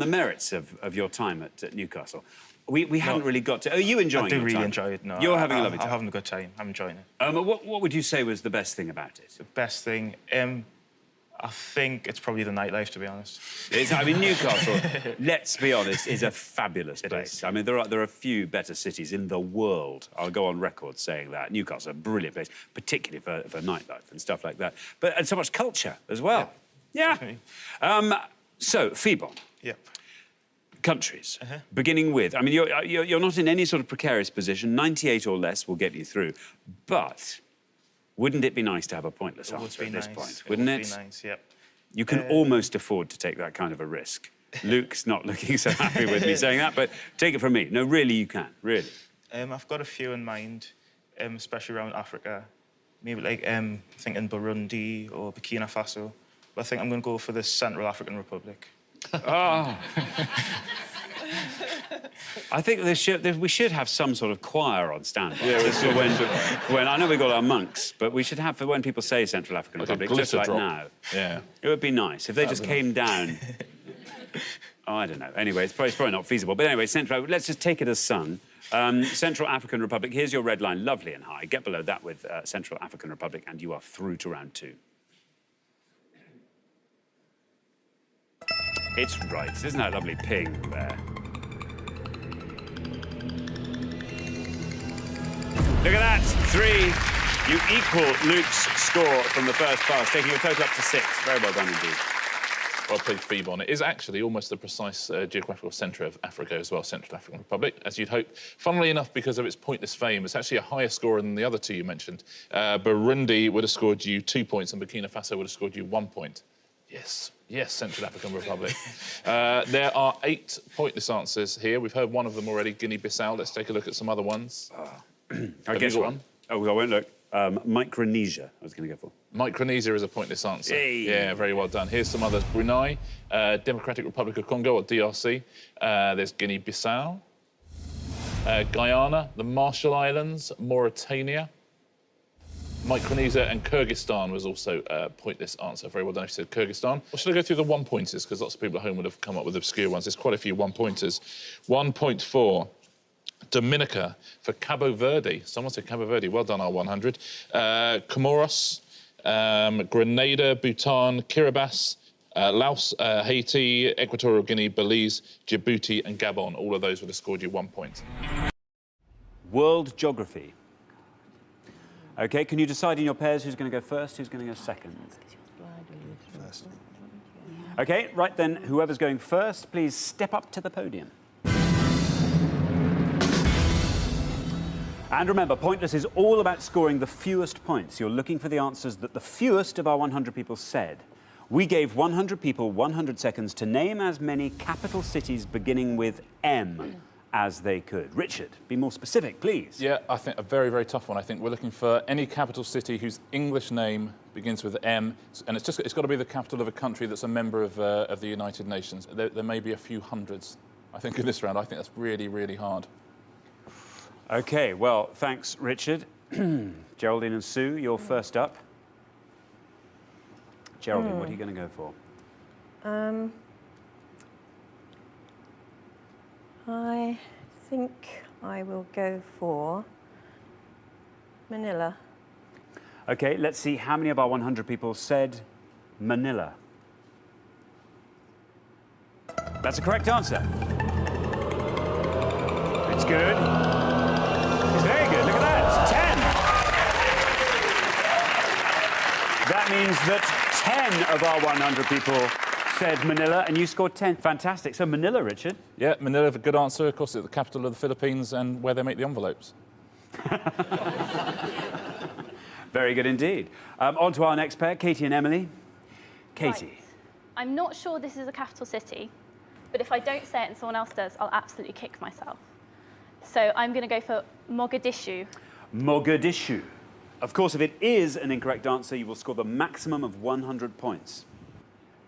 merits of your time at Newcastle. We haven't really got to... Are you enjoying it? I do really enjoy it, no. You're having a lovely time? I'm having a good time. I'm enjoying it. What would you say was the best thing about it? The best thing? I think it's probably the nightlife, to be honest. I mean, Newcastle, let's be honest, is a fabulous place. I mean, there are a few better cities in the world. I'll go on record saying that. Newcastle, a brilliant place, particularly for nightlife and stuff like that. And so much culture as well. Yeah. So, Fibon. Yep. Countries, beginning with... I mean, you're not in any sort of precarious position. 98 or less will get you through. But... wouldn't it be nice to have a pointless answer at this point? Wouldn't it? Would be nice, yep. You can almost afford to take that kind of a risk. Luke's not looking so happy with me saying that, but take it from me. No, really, you can, really. I've got a few in mind, especially around Africa. Maybe like thinking Burundi or Burkina Faso. But I think I'm going to go for the Central African Republic. Oh. I think we should have some sort of choir on standby. Yeah, just for when I know we've got our monks, but we should have for when people say Central African Republic, just like now. Yeah. It would be nice if they just came down. Oh, I don't know. Anyway, it's probably not feasible. But anyway, let's just take it as sung. Central African Republic, here's your red line, lovely and high. Get below that with Central African Republic, and you are through to round 2. It's right. Isn't that lovely pink there? Look at that, 3. You equal Luke's score from the first pass, taking your total up to 6. Very well done indeed. Well played, Phoebe. It is actually almost the precise geographical centre of Africa as well, Central African Republic, as you'd hope. Funnily enough, because of its pointless fame, it's actually a higher score than the other 2 you mentioned. Burundi would have scored you 2 points and Burkina Faso would have scored you 1 point. Yes, yes, Central African Republic. There are 8 pointless answers here. We've heard one of them already, Guinea-Bissau. Let's take a look at some other ones. I guess one. Oh, I won't look. Micronesia, I was going to go for. Micronesia is a pointless answer. Hey. Yeah, very well done. Here's some others. Brunei, Democratic Republic of Congo, or DRC. There's Guinea-Bissau. Guyana, the Marshall Islands, Mauritania. Micronesia and Kyrgyzstan was also a pointless answer. Very well done if you said Kyrgyzstan. Or should I go through the one-pointers? Because lots of people at home would have come up with obscure ones. There's quite a few one-pointers. 1.4. Dominica for Cabo Verde. Someone said Cabo Verde. Well done, R100. Comoros, Grenada, Bhutan, Kiribati, Laos, Haiti, Equatorial Guinea, Belize, Djibouti and Gabon. All of those would have scored you 1 point. World geography. OK, can you decide in your pairs who's going to go first, who's going to go second? First. OK, right then, whoever's going first, please step up to the podium. And remember, Pointless is all about scoring the fewest points. You're looking for the answers that the fewest of our 100 people said. We gave 100 people 100 seconds to name as many capital cities beginning with M as they could. Richard, be more specific, please. Yeah, I think a very, very tough one. I think we're looking for any capital city whose English name begins with M, and it's got to be the capital of a country that's a member of the United Nations. There may be a few hundreds, I think, in this round. I think that's really, really hard. OK, well, thanks, Richard. Geraldine and Sue, you're first up. Geraldine, what are you going to go for? I think I will go for Manila. OK, let's see how many of our 100 people said Manila. That's a correct answer. It's good. It's very good. Look at that. It's 10. That means that 10 of our 100 people said Manila, and you scored 10. Fantastic. So Manila, Richard. Yeah, Manila, a good answer. Of course, it's the capital of the Philippines and where they make the envelopes. Very good indeed. On to our next pair, Katie and Emily. Katie. Right. I'm not sure this is a capital city, but if I don't say it and someone else does, I'll absolutely kick myself. So I'm going to go for Mogadishu. Mogadishu. Of course, if it is an incorrect answer, you will score the maximum of 100 points.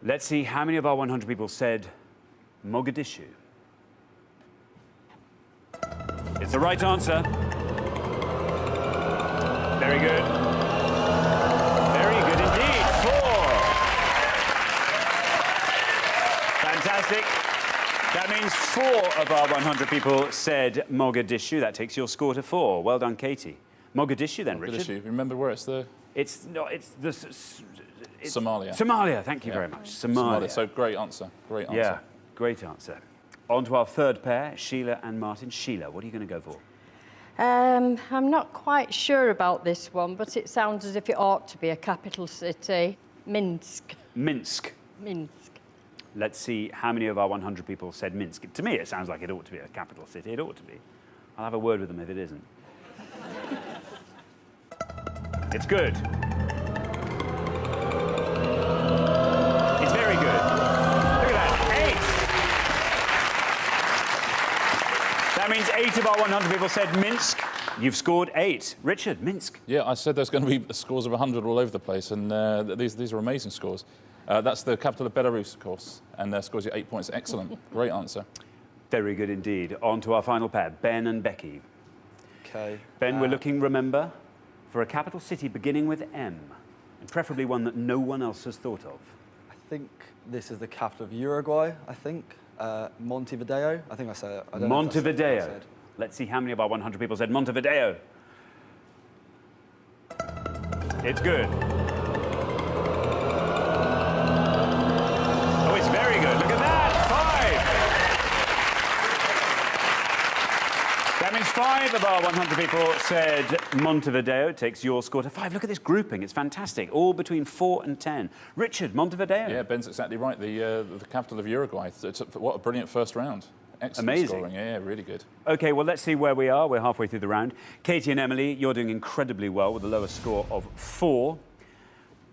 Let's see how many of our 100 people said Mogadishu. It's the right answer. Very good. Very good indeed. 4. Fantastic. That means 4 of our 100 people said Mogadishu. That takes your score to 4. Well done, Katie. Mogadishu, then, Richard. Mogadishu. Remember where it's the... It's Somalia. Somalia, thank you very much. Somalia. So great answer. Great answer. Yeah, great answer. On to our third pair, Sheila and Martin. Sheila, what are you going to go for? I'm not quite sure about this one, but it sounds as if it ought to be a capital city. Minsk. Minsk. Minsk. Let's see how many of our 100 people said Minsk. To me, it sounds like it ought to be a capital city. It ought to be. I'll have a word with them if it isn't. It's good. It's very good. Look at that, 8. That means 8 of our 100 people said Minsk. You've scored 8. Richard, Minsk. Yeah, I said there's going to be scores of 100 all over the place, and these are amazing scores. That's the capital of Belarus, of course, and scores you 8 points. Excellent. Great answer. Very good indeed. On to our final pair, Ben and Becky. OK. Ben, we're looking, remember, for a capital city beginning with M, and preferably one that no one else has thought of. I think this is the capital of Uruguay, I think. Montevideo. I think I said it. I don't know if that's what I said. Let's see how many of our 100 people said Montevideo. It's good. Oh, it's very good. Look at that. 5 of our 100 people said Montevideo. Takes your score to 5. Look at this grouping. It's fantastic. All between 4 and 10. Richard, Montevideo. Yeah, Ben's exactly right. The capital of Uruguay. What a brilliant first round. Excellent Amazing. scoring. Yeah, really good. OK, well, let's see where we are. We're halfway through the round. Katie and Emily, you're doing incredibly well with a lower score of 4.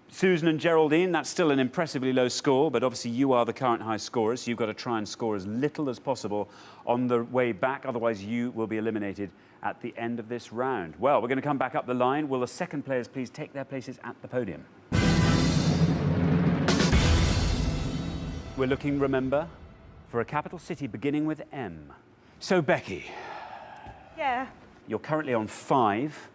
Susan and Geraldine, that's still an impressively low score, but obviously you are the current high scorers, so you've got to try and score as little as possible on the way back, otherwise you will be eliminated at the end of this round. Well, we're going to come back up the line. Will the second players please take their places at the podium? We're looking, remember, for a capital city beginning with M. So, Becky. Yeah. You're currently on 5.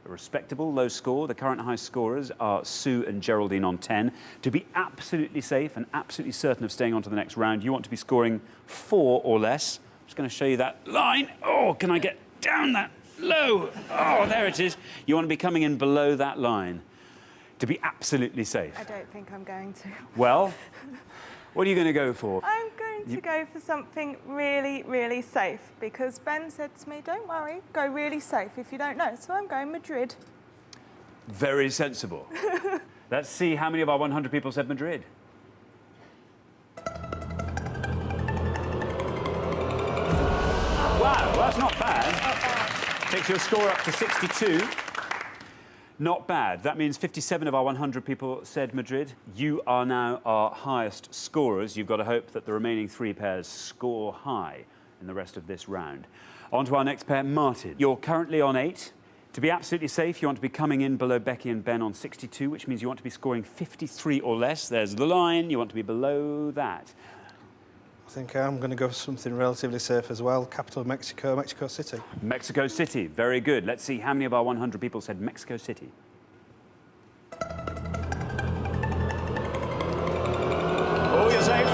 A respectable low score. The current high scorers are Sue and Geraldine on 10. To be absolutely safe and absolutely certain of staying on to the next round, you want to be scoring 4 or less. I'm just going to show you that line. Oh, can I get down that low? Oh, there it is. You want to be coming in below that line to be absolutely safe. I don't think I'm going to. Well, what are you going to go for? I'm going to go for something really, really safe because Ben said to me, don't worry, go really safe if you don't know. So I'm going Madrid. Very sensible. Let's see how many of our 100 people said Madrid. Wow, well, that's not bad. Not bad. Takes your score up to 62. Not bad. That means 57 of our 100 people said Madrid. You are now our highest scorers. You've got to hope that the remaining 3 pairs score high in the rest of this round. On to our next pair, Martin. You're currently on 8. To be absolutely safe, you want to be coming in below Becky and Ben on 62, which means you want to be scoring 53 or less. There's the line. You want to be below that. I think I'm going to go for something relatively safe as well. Capital of Mexico, Mexico City. Mexico City, very good. Let's see how many of our 100 people said Mexico City. Oh, you're safe.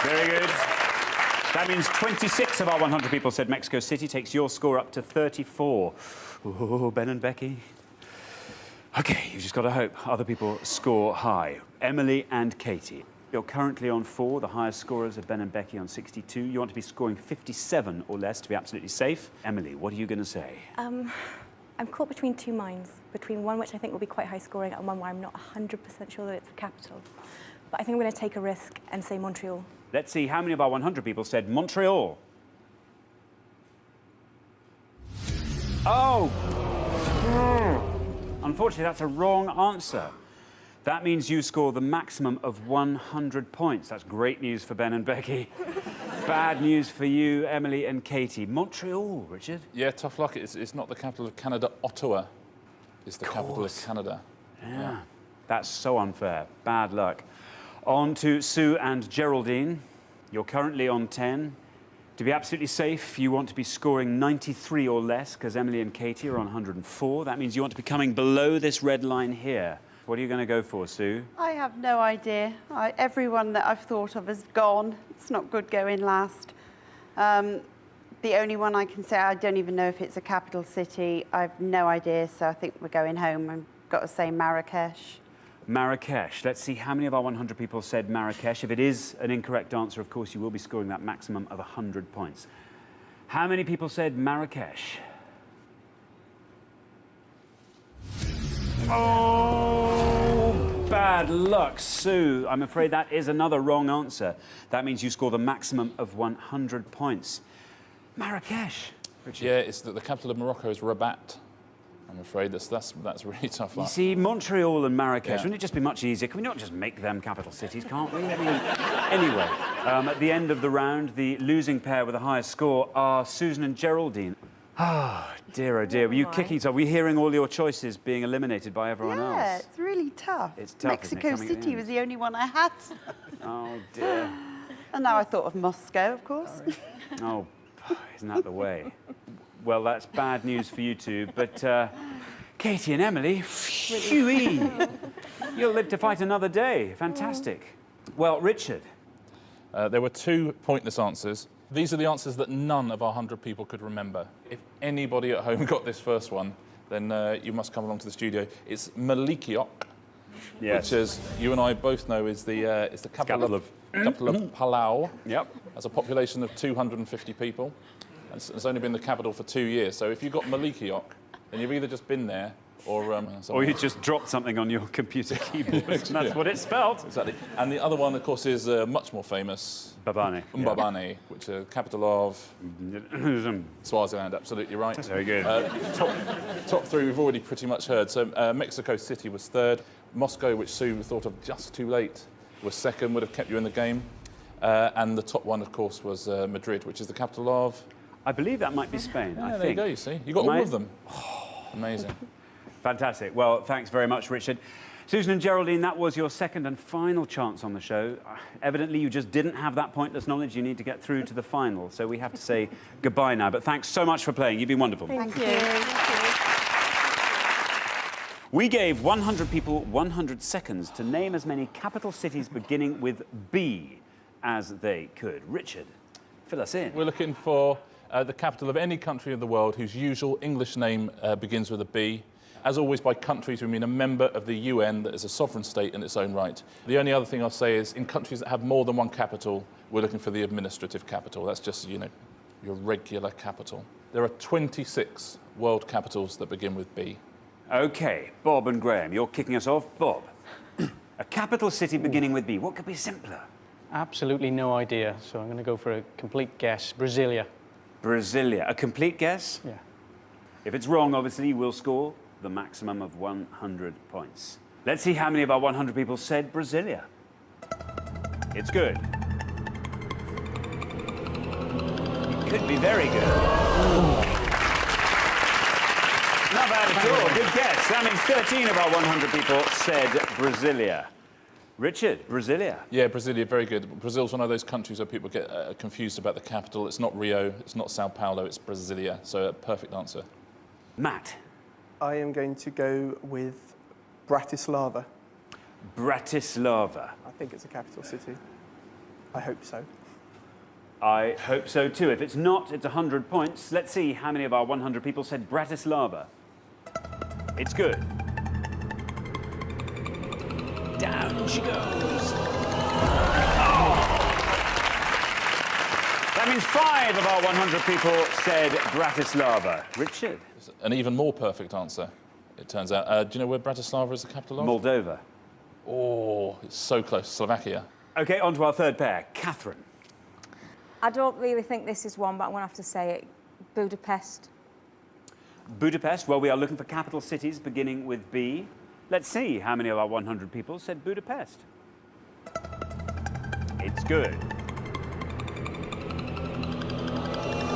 Very good. That means 26 of our 100 people said Mexico City. Takes your score up to 34. Oh, Ben and Becky. OK, you've just got to hope other people score high. Emily and Katie. You're currently on 4. The highest scorers are Ben and Becky on 62. You want to be scoring 57 or less to be absolutely safe. Emily, what are you going to say? I'm caught between 2 minds, between one which I think will be quite high scoring and one where I'm not 100% sure that it's the capital. But I think I'm going to take a risk and say Montreal. Let's see how many of our 100 people said Montreal. Oh! Unfortunately, that's a wrong answer. That means you score the maximum of 100 points. That's great news for Ben and Becky. Bad news for you, Emily and Katie. Montreal, Richard? Yeah, tough luck. It's not the capital of Canada. Ottawa is the capital of Canada. Yeah. That's so unfair. Bad luck. On to Sue and Geraldine. You're currently on 10. To be absolutely safe, you want to be scoring 93 or less, because Emily and Katie are on 104. That means you want to be coming below this red line here. What are you going to go for, Sue? I have no idea. Everyone that I've thought of has gone. It's not good going last. The only one I can say, I don't even know if it's a capital city. I've no idea, so I think we're going home. I've got to say Marrakesh. Marrakesh. Let's see how many of our 100 people said Marrakesh. If it is an incorrect answer, of course, you will be scoring that maximum of 100 points. How many people said Marrakesh? Oh, bad luck, Sue. I'm afraid that is another wrong answer. That means you score the maximum of 100 points. Marrakesh. Richard. Yeah, it's the capital of Morocco is Rabat. I'm afraid that's really tough luck. You see, Montreal and Marrakesh, Yeah. wouldn't it just be much easier? Can we not just make them capital cities, can't we? I mean, anyway, at the end of the round, the losing pair with the highest score are Susan and Geraldine. Ah, dear, oh dear. Were you kicking yourself? Were you hearing all your choices being eliminated by everyone else? Yeah, it's really tough. It's tough, isn't it, Mexico coming at the City end? was the only one I had. Oh, dear. And now I thought of Moscow, of course. Oh, isn't that the way? Well, that's bad news for you two, but Katie and Emily, phew-wee. You'll live to fight another day. Fantastic. Well, Richard. There were 2 pointless answers. These are the answers that none of our 100 people could remember. If anybody at home got this first one, then you must come along to the studio. It's Malikiok, Yes. Which, as you and I both know, is the capital of Palau. Yep. Has a population of 250 people. And it's only been the capital for 2 years. So if you've got Malikiok, then you've either just been there or you just dropped something on your computer keyboard. And that's what it spelled. Exactly. And the other one, of course, is much more famous. Mbabane. Mbabane, which is the capital of Swaziland, absolutely right. Very good. Top three we've already pretty much heard. So Mexico City was third. Moscow, which Sue thought of just too late, was second, would have kept you in the game. And the top one, of course, was Madrid, which is the capital of... I believe that might be Spain, I think. There you go, you see. You got all of them. Amazing. Fantastic. Well, thanks very much, Richard. Susan and Geraldine, that was your second and final chance on the show. Evidently, you just didn't have that pointless knowledge. You need to get through to the final. So we have to say goodbye now. But thanks so much for playing. You've been wonderful. Thank you. We gave 100 people 100 seconds to name as many capital cities beginning with B as they could. Richard, fill us in. We're looking for the capital of any country of the world whose usual English name begins with a B. As always, by countries, we mean a member of the UN that is a sovereign state in its own right. The only other thing I'll say is, in countries that have more than one capital, we're looking for the administrative capital. That's just, you know, your regular capital. There are 26 world capitals that begin with B. OK, Bob and Graham, you're kicking us off. Bob, a capital city beginning with B. What could be simpler? Absolutely no idea, so I'm going to go for a complete guess. Brasilia. Brasilia. A complete guess? Yeah. If it's wrong, obviously, you will score the maximum of 100 points. Let's see how many of our 100 people said Brasilia. It's good. It could be very good. Not bad at all. Good guess. That means 13 of our 100 people said Brasilia. Richard, Brasilia. Yeah, Brasilia, very good. Brazil's one of those countries where people get confused about the capital. It's not Rio, it's not Sao Paulo, it's Brasilia. So a perfect answer. Matt. I am going to go with Bratislava. Bratislava. I think it's a capital city. I hope so. I hope so too. If it's not, it's 100 points. Let's see how many of our 100 people said Bratislava. It's good. Down she goes. Oh! That means 5 of our 100 people said Bratislava. Richard? An even more perfect answer, it turns out. Do you know where Bratislava is the capital of? Moldova. Oh, it's so close. Slovakia. OK, on to our third pair. Catherine. I don't really think this is one, but I'm going to have to say it. Budapest. Budapest. Well, we are looking for capital cities beginning with B. Let's see how many of our 100 people said Budapest. It's good.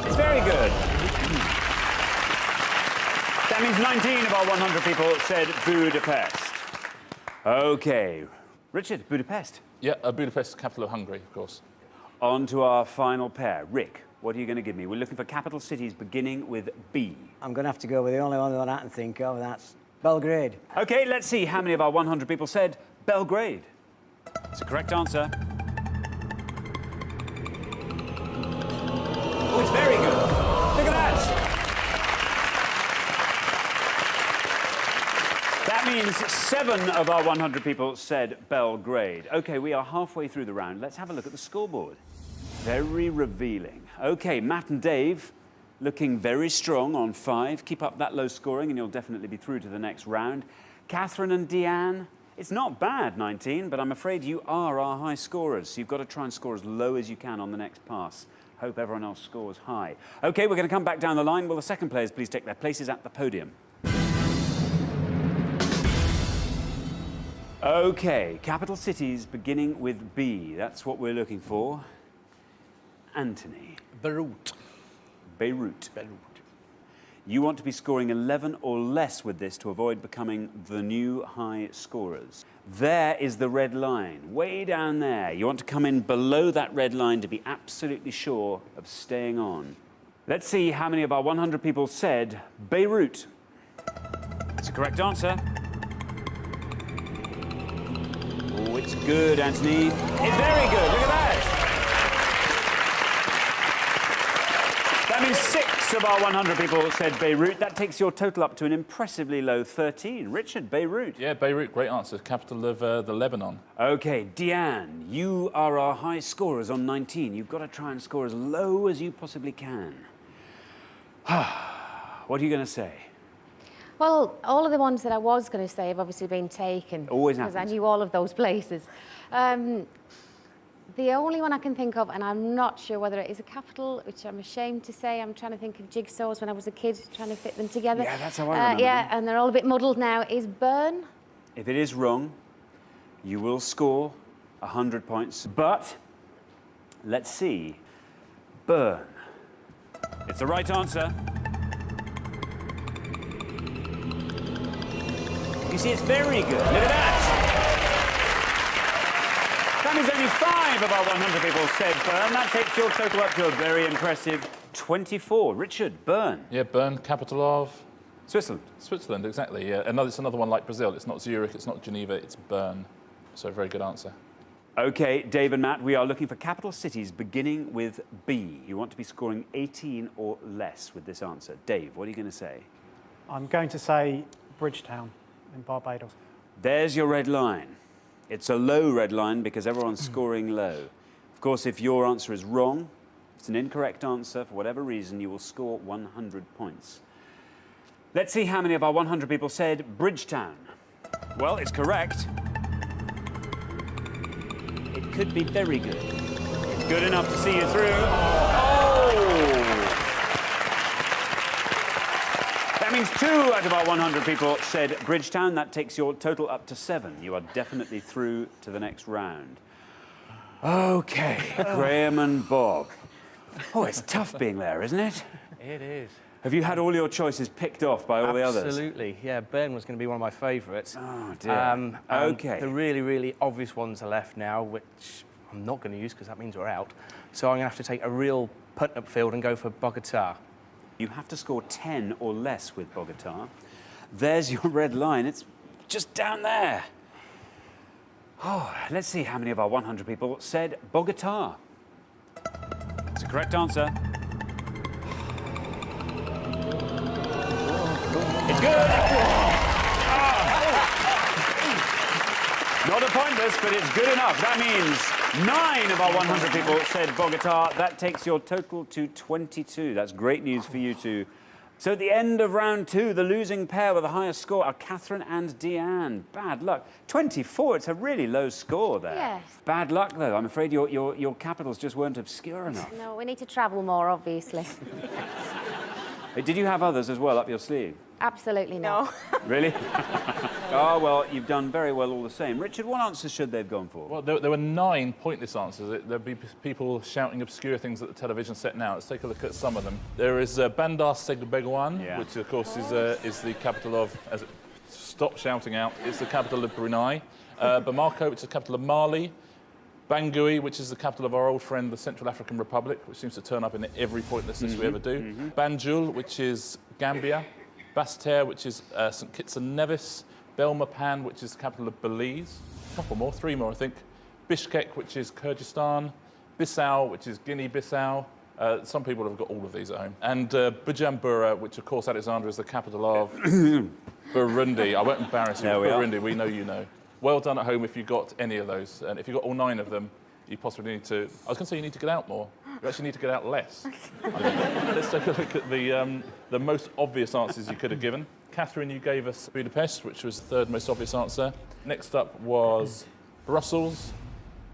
It's very good. That means 19 of our 100 people said Budapest. OK. Richard, Budapest. Yeah, Budapest is the capital of Hungary, of course. On to our final pair. Rick, what are you going to give me? We're looking for capital cities beginning with B. I'm going to have to go with the only one that I can think of, and that's Belgrade. OK, let's see how many of our 100 people said Belgrade. It's a correct answer. Oh, it's very good. Look at that. That means 7 of our 100 people said Belgrade. OK, we are halfway through the round. Let's have a look at the scoreboard. Very revealing. OK, Matt and Dave looking very strong on 5. Keep up that low scoring and you'll definitely be through to the next round. Catherine and Deanne, it's not bad, 19, but I'm afraid you are our high scorers. So you've got to try and score as low as you can on the next pass. Hope everyone else scores high. OK, we're going to come back down the line. Will the second players please take their places at the podium? OK, capital cities beginning with B. That's what we're looking for. Anthony. Beirut. Beirut. You want to be scoring 11 or less with this to avoid becoming the new high scorers. There is the red line, way down there. You want to come in below that red line to be absolutely sure of staying on. Let's see how many of our 100 people said Beirut. It's a correct answer. Oh, it's good, Anthony. It's very good. Look at that. That means 6 of our 100 people said Beirut. That takes your total up to an impressively low 13. Richard, Beirut. Yeah, Beirut, great answer. Capital of the Lebanon. OK, Deanne, you are our high scorers on 19. You've got to try and score as low as you possibly can. What are you going to say? Well, all of the ones that I was going to say have obviously been taken. Always happens. Because I knew all of those places. The only one I can think of, and I'm not sure whether it is a capital, which I'm ashamed to say. I'm trying to think of jigsaws when I was a kid, trying to fit them together. Yeah, that's how I remember Yeah, them. and they're all a bit muddled now. Is Bern? If it is wrong, you will score 100 points. But let's see. Bern. It's the right answer. You see, it's very good. Look at that. That means only 5 of our 100 people said Bern. That takes your total up to a very impressive 24. Richard, Bern. Yeah, Bern, capital of? Switzerland. Switzerland, exactly, yeah. It's another one like Brazil. It's not Zurich, it's not Geneva, it's Bern. So, very good answer. OK, Dave and Matt, we are looking for capital cities beginning with B. You want to be scoring 18 or less with this answer. Dave, what are you going to say? I'm going to say Bridgetown in Barbados. There's your red line. It's a low red line because everyone's scoring low. Of course, if your answer is wrong, if it's an incorrect answer, for whatever reason, you will score 100 points. Let's see how many of our 100 people said Bridgetown. Well, it's correct. It could be very good. It's good enough to see you through. Oh! That means 2 out of our 100 people said Bridgetown. That takes your total up to 7. You are definitely through to the next round. OK, Graham and Bob. Oh, it's tough being there, isn't it? It is. Have you had all your choices picked off by all the others? Absolutely, yeah. Bern was going to be one of my favourites. Oh, dear. OK. The really, really obvious ones are left now, which I'm not going to use because that means we're out. So I'm going to have to take a real punt-up field and go for Bogota. You have to score 10 or less with Bogota. There's your red line. It's just down there. Oh, let's see how many of our 100 people said Bogota. It's a correct answer. It's good. Not a pointless, but it's good enough. That means 9 of our 100 people said Bogota. That takes your total to 22. That's great news for you two. So at the end of round 2, the losing pair with the highest score are Catherine and Deanne. Bad luck. 24, it's a really low score there. Yes. Bad luck, though. I'm afraid your capitals just weren't obscure enough. No, we need to travel more, obviously. Did you have others as well up your sleeve? Absolutely not. Really? Oh, well, you've done very well all the same. Richard, what answers should they have gone for? Well, there were 9 pointless answers. There'd be people shouting obscure things at the television set now. Let's take a look at some of them. There is Bandar Seri-Begawan, which, of course, is the capital of... Stop shouting out. It's the capital of Brunei. Bamako, which is the capital of Mali. Bangui, which is the capital of our old friend, the Central African Republic, which seems to turn up in every pointless list we ever do. Banjul, which is Gambia. Basseterre, which is St Kitts and Nevis. Belmopan, which is the capital of Belize. A couple more, 3 more, I think. Bishkek, which is Kyrgyzstan. Bissau, which is Guinea-Bissau. Some people have got all of these at home. And Bujumbura, which, of course, Alexandra is the capital of Burundi. I won't embarrass you. Burundi, we know you know. Well done at home if you got any of those. And if you got all 9 of them, you possibly need to... I was going to say you need to get out more. You actually need to get out less. Let's take a look at the most obvious answers you could have given. Catherine, you gave us Budapest, which was the 3rd most obvious answer. Next up was Brussels.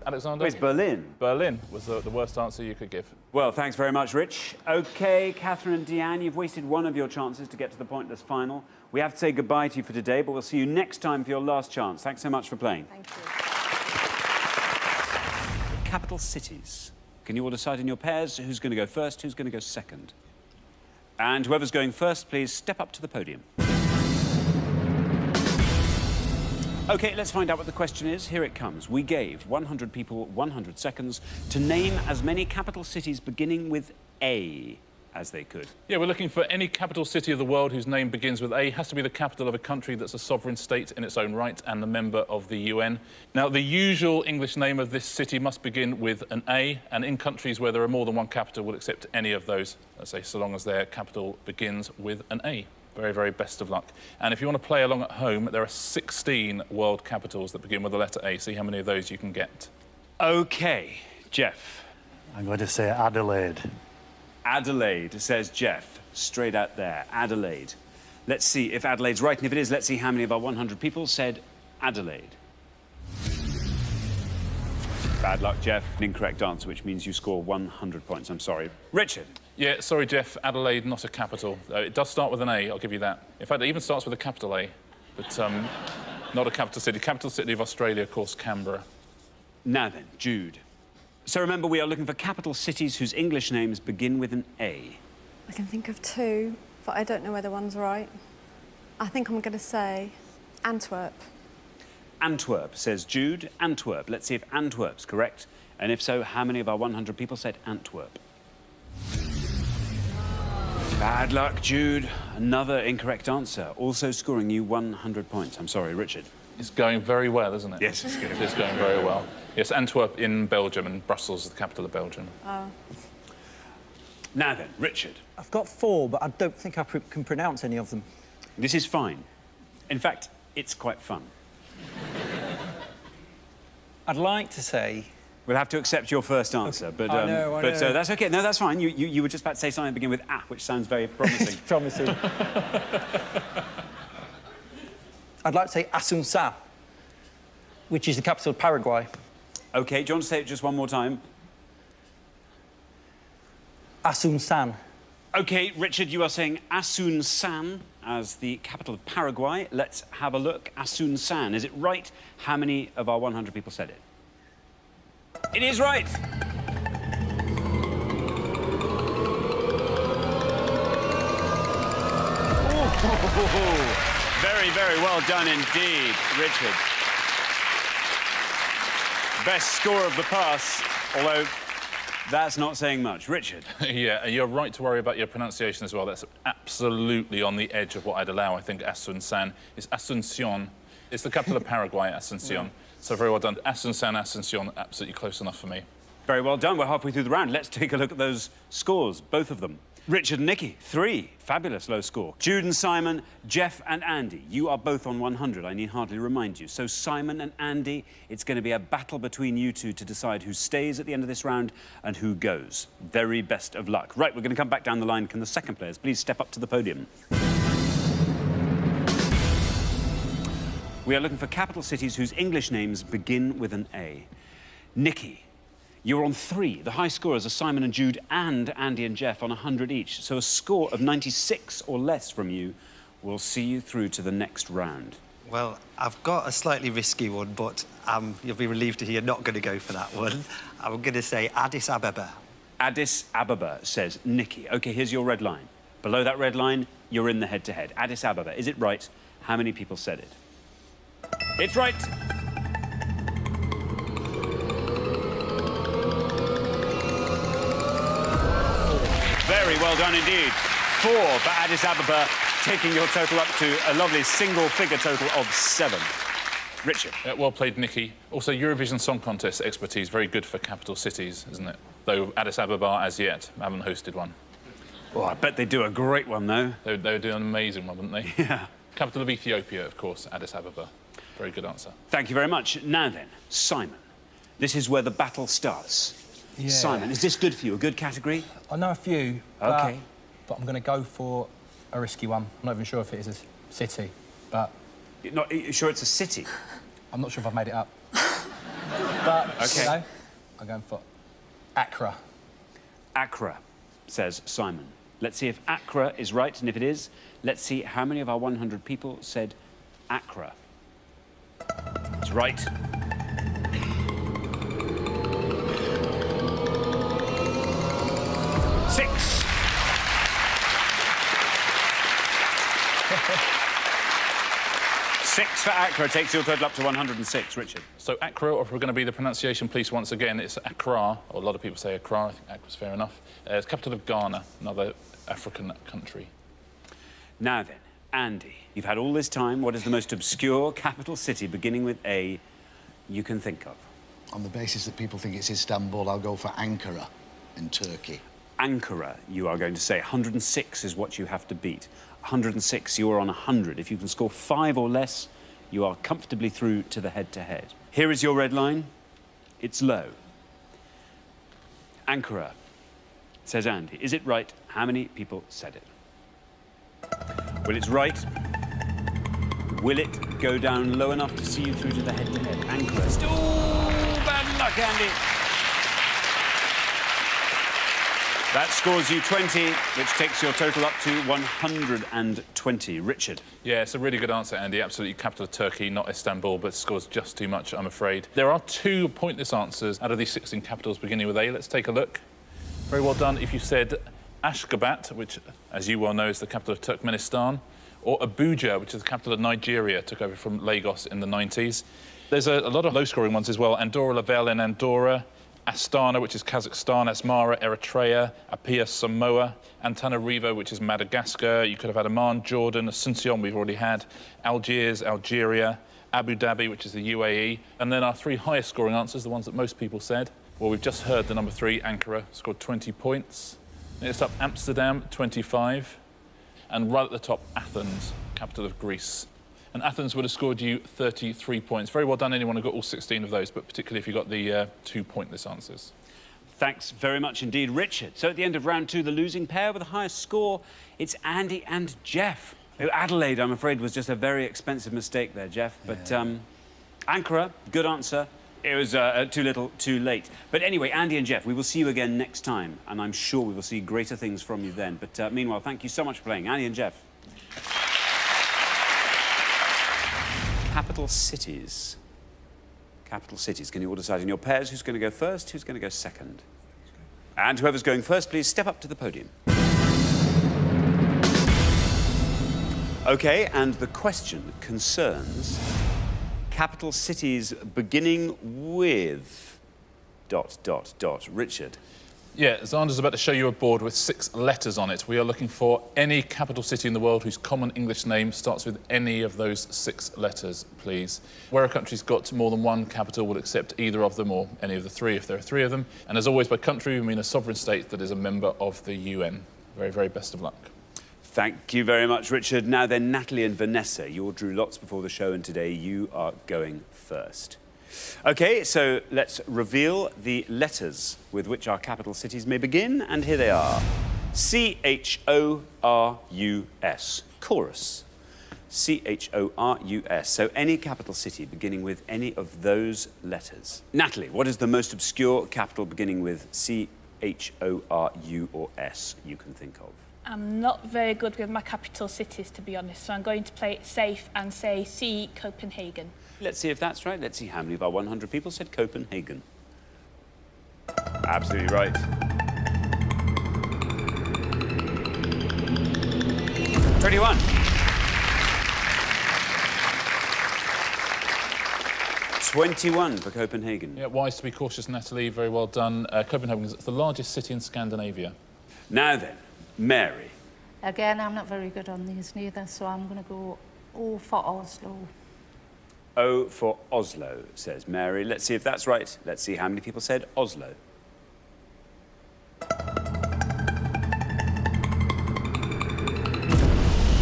Alexander? It's Berlin. Berlin was the worst answer you could give. Well, thanks very much, Rich. OK, Catherine and Deanne, you've wasted one of your chances to get to the pointless final. We have to say goodbye to you for today, but we'll see you next time for your last chance. Thanks so much for playing. Thank you. Capital cities. Can you all decide in your pairs who's going to go first, who's going to go second? And whoever's going first, please step up to the podium. OK, let's find out what the question is. Here it comes. We gave 100 people 100 seconds to name as many capital cities beginning with A as they could. Yeah, we're looking for any capital city of the world whose name begins with A. It has to be the capital of a country that's a sovereign state in its own right and a member of the UN. Now, the usual English name of this city must begin with an A, and in countries where there are more than one capital, we'll accept any of those, let's say, so long as their capital begins with an A. Very, very best of luck. And if you want to play along at home, there are 16 world capitals that begin with the letter A. See how many of those you can get. OK, Jeff. I'm going to say Adelaide. Adelaide, says Jeff, straight out there. Adelaide. Let's see if Adelaide's right, and if it is, let's see how many of our 100 people said Adelaide. Bad luck, Jeff. An incorrect answer, which means you score 100 points. I'm sorry. Richard. Yeah, sorry, Jeff. Adelaide, not a capital. It does start with an A, I'll give you that. In fact, it even starts with a capital A, but not a capital city. Capital city of Australia, of course, Canberra. Now then, Jude. So remember, we are looking for capital cities whose English names begin with an A. I can think of two, but I don't know whether one's right. I think I'm going to say Antwerp. Antwerp, says Jude. Antwerp. Let's see if Antwerp's correct. And if so, how many of our 100 people said Antwerp? Bad luck, Jude. Another incorrect answer, also scoring you 100 points. I'm sorry, Richard. It's going very well, isn't it? Yes, it's good. It is going very well. Yes, Antwerp in Belgium, and Brussels is the capital of Belgium. Oh. Now then, Richard. I've got 4, but I don't think I can pronounce any of them. This is fine. In fact, it's quite fun. I'd like to say... We'll have to accept your first answer, but I know. that's OK. No, that's fine. You were just about to say something that began with A, which sounds very promising. It's promising. I'd like to say Asunción, which is the capital of Paraguay. OK, do you want to say it just one more time? Asunción. OK, Richard, you are saying Asunción as the capital of Paraguay. Let's have a look. Asunción. Is it right? How many of our 100 people said it? It is right. Very, very well done indeed, Richard. Best score of the pass, although that's not saying much. Richard. Yeah, you're right to worry about your pronunciation as well. That's absolutely on the edge of what I'd allow, I think, Asunción. It's Asunción. It's the capital of Paraguay, Asunción. So very well done. Asunción, absolutely close enough for me. Very well done. We're halfway through the round. Let's take a look at those scores, both of them. Richard and Nikki, 3. Fabulous low score. Jude and Simon, Jeff and Andy. You are both on 100, I need hardly remind you. So Simon and Andy, it's going to be a battle between you two to decide who stays at the end of this round and who goes. Very best of luck. Right, we're going to come back down the line. Can the second players please step up to the podium? We are looking for capital cities whose English names begin with an A. Nikki, you're on 3. The high scorers are Simon and Jude and Andy and Jeff on 100 each. So a score of 96 or less from you will see you through to the next round. Well, I've got a slightly risky one, but you'll be relieved to hear you're not going to go for that one. I'm going to say Addis Ababa. Addis Ababa, says Nikki. OK, here's your red line. Below that red line, you're in the head-to-head. Addis Ababa, is it right? How many people said it? It's right. Very well done indeed. 4 for Addis Ababa, taking your total up to a lovely single-figure total of 7. Richard. Well played, Nikki. Also, Eurovision Song Contest expertise, very good for capital cities, isn't it? Though Addis Ababa, as yet, haven't hosted one. Well, I bet they do a great one, though. They would do an amazing one, wouldn't they? Yeah. Capital of Ethiopia, of course, Addis Ababa. Very good answer. Thank you very much. Now then, Simon, this is where the battle starts. Yeah. Simon, is this good for you? A good category? I know a few. OK. But I'm going to go for a risky one. I'm not even sure if it is a city, but... You're not sure it's a city? I'm not sure if I've made it up. But, OK. You know, I'm going for Accra. Accra, says Simon. Let's see if Accra is right, and if it is, let's see how many of our 100 people said Accra. It's right. Six. 6 for Accra takes your total up to 106. Richard. So Accra, or if we're going to be the pronunciation police once again, it's Accra, or a lot of people say Accra. I think Accra's fair enough. It's capital of Ghana, another African country. Now then, Andy, you've had all this time. What is the most obscure capital city beginning with A you can think of? On the basis that people think it's Istanbul, I'll go for Ankara in Turkey. Ankara, you are going to say. 106 is what you have to beat. 106, you are on 100. If you can score 5 or less, you are comfortably through to the head-to-head. Here is your red line. It's low. Ankara, says Andy. Is it right? How many people said it? Well, it's right. Will it go down low enough to see you through to the head-to-head? Ankara. Still bad luck, Andy. That scores you 20, which takes your total up to 120. Richard. Yeah, it's a really good answer, Andy. Absolutely, capital of Turkey, not Istanbul, but scores just too much, I'm afraid. There are 2 pointless answers out of these 16 capitals beginning with A. Let's take a look. Very well done if you said Ashgabat, which, as you well know, is the capital of Turkmenistan, or Abuja, which is the capital of Nigeria, took over from Lagos in the 90s. There's a lot of low-scoring ones as well. Andorra la Vella in Andorra, Astana, which is Kazakhstan, Asmara, Eritrea, Apia, Samoa, Antananarivo, which is Madagascar. You could have had Amman, Jordan, Asuncion, we've already had, Algiers, Algeria, Abu Dhabi, which is the UAE. And then our 3 highest scoring answers, the ones that most people said. Well, we've just heard the number 3, Ankara, scored 20 points. Next up, Amsterdam, 25. And right at the top, Athens, capital of Greece. And Athens would have scored you 33 points. Very well done, anyone who got all 16 of those, but particularly if you got the 2 pointless answers. Thanks very much indeed, Richard. So at the end of round 2, the losing pair with the highest score, it's Andy and Jeff. Adelaide, I'm afraid, was just a very expensive mistake there, Jeff. But Ankara, good answer. It was too little, too late. But anyway, Andy and Jeff, we will see you again next time, and I'm sure we will see greater things from you then. But meanwhile, thank you so much for playing. Andy and Jeff. Capital cities. Capital cities. Can you all decide in your pairs who's going to go first, who's going to go second? And whoever's going first, please step up to the podium. OK, and the question concerns capital cities beginning with... ... Richard. Yeah, Xander's about to show you a board with 6 letters on it. We are looking for any capital city in the world whose common English name starts with any of those 6 letters, please. Where a country's got more than 1 capital, we'll accept either of them or any of the 3 if there are 3 of them. And as always, by country, we mean a sovereign state that is a member of the UN. Very, very best of luck. Thank you very much, Richard. Now then, Natalie and Vanessa, you all drew lots before the show, and today you are going first. OK, so let's reveal the letters with which our capital cities may begin, and here they are. C-H-O-R-U-S. Chorus. C-H-O-R-U-S. So any capital city beginning with any of those letters. Natalie, what is the most obscure capital beginning with C-H-O-R-U or S you can think of? I'm not very good with my capital cities, to be honest, so I'm going to play it safe and say C, Copenhagen. Let's see if that's right. Let's see how many of our 100 people said Copenhagen. Absolutely right. 21. 21 for Copenhagen. Yeah, wise to be cautious, Natalie. Very well done. Copenhagen is the largest city in Scandinavia. Now then, Mary. Again, I'm not very good on these neither, so I'm going to go O for Oslo. O for Oslo, says Mary. Let's see if that's right. Let's see how many people said Oslo.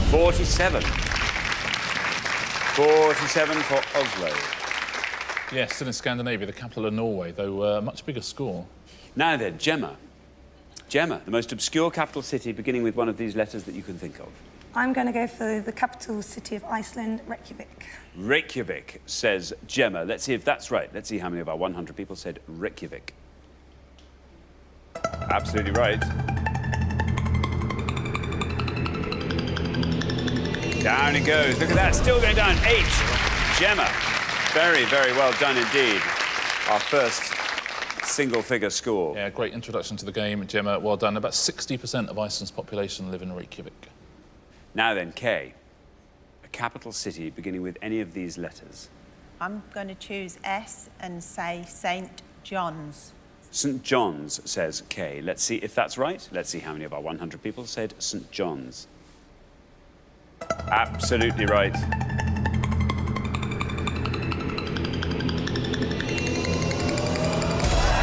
47. 47 for Oslo. Yes, still in Scandinavia, the capital of Norway, though a much bigger score. Now then, Gemma. Gemma, the most obscure capital city beginning with one of these letters that you can think of. I'm going to go for the capital city of Iceland, Reykjavik. Reykjavik, says Gemma. Let's see if that's right. Let's see how many of our 100 people said Reykjavik. Absolutely right. Down it goes. Look at that, still going down. 8. Gemma. Very, very well done indeed. Our first single-figure score. Yeah, great introduction to the game, Gemma. Well done. About 60% of Iceland's population live in Reykjavik. Now then, Kay. A capital city beginning with any of these letters? I'm going to choose S and say St. John's. St. John's, says Kay. Let's see if that's right. Let's see how many of our 100 people said St. John's. Absolutely right.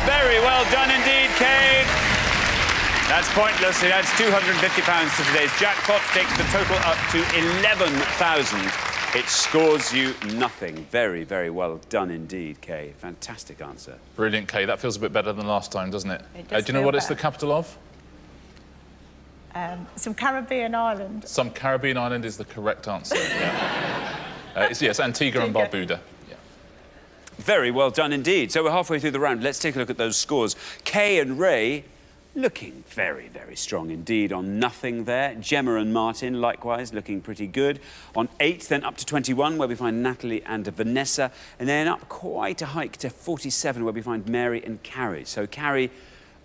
Very well done indeed, Kay. That's pointless. It adds £250 to today's jackpot, takes the total up to 11,000. It scores you nothing. Very, very well done indeed, Kay. Fantastic answer. Brilliant, Kay. That feels a bit better than last time, doesn't it? It does do you know feel what it's better. the capital of? Some Caribbean island. Some Caribbean island is the correct answer. Yeah. Yes, Antigua and Barbuda. Yeah. Very well done indeed. So we're halfway through the round. Let's take a look at those scores. Kay and Ray looking very, very strong indeed on nothing there. Gemma and Martin, likewise, looking pretty good. On 8, then up to 21, where we find Natalie and Vanessa. And then up quite a hike to 47, where we find Mary and Carrie. So, Carrie,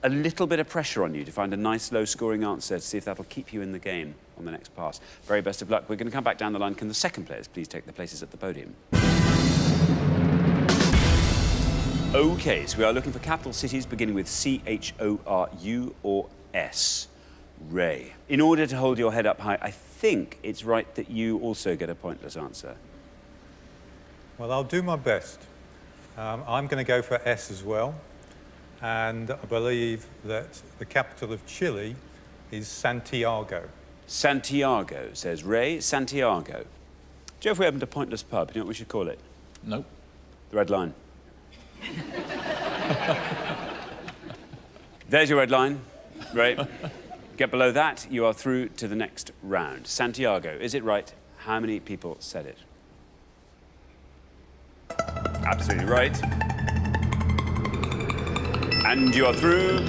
a little bit of pressure on you to find a nice low-scoring answer to see if that'll keep you in the game on the next pass. Very best of luck. We're going to come back down the line. Can the second players please take the places at the podium? OK, so we are looking for capital cities beginning with C-H-O-R-U or S. Ray. In order to hold your head up high, I think it's right that you also get a pointless answer. Well, I'll do my best. I'm going to go for S as well. And I believe that the capital of Chile is Santiago. Santiago, says Ray. Santiago. Do you know if we opened a pointless pub, you know what we should call it? Nope. The Red Line. There's your red line, Ray. Get below that, you are through to the next round. Santiago, is it right? How many people said it? Absolutely right. And you are through. 5.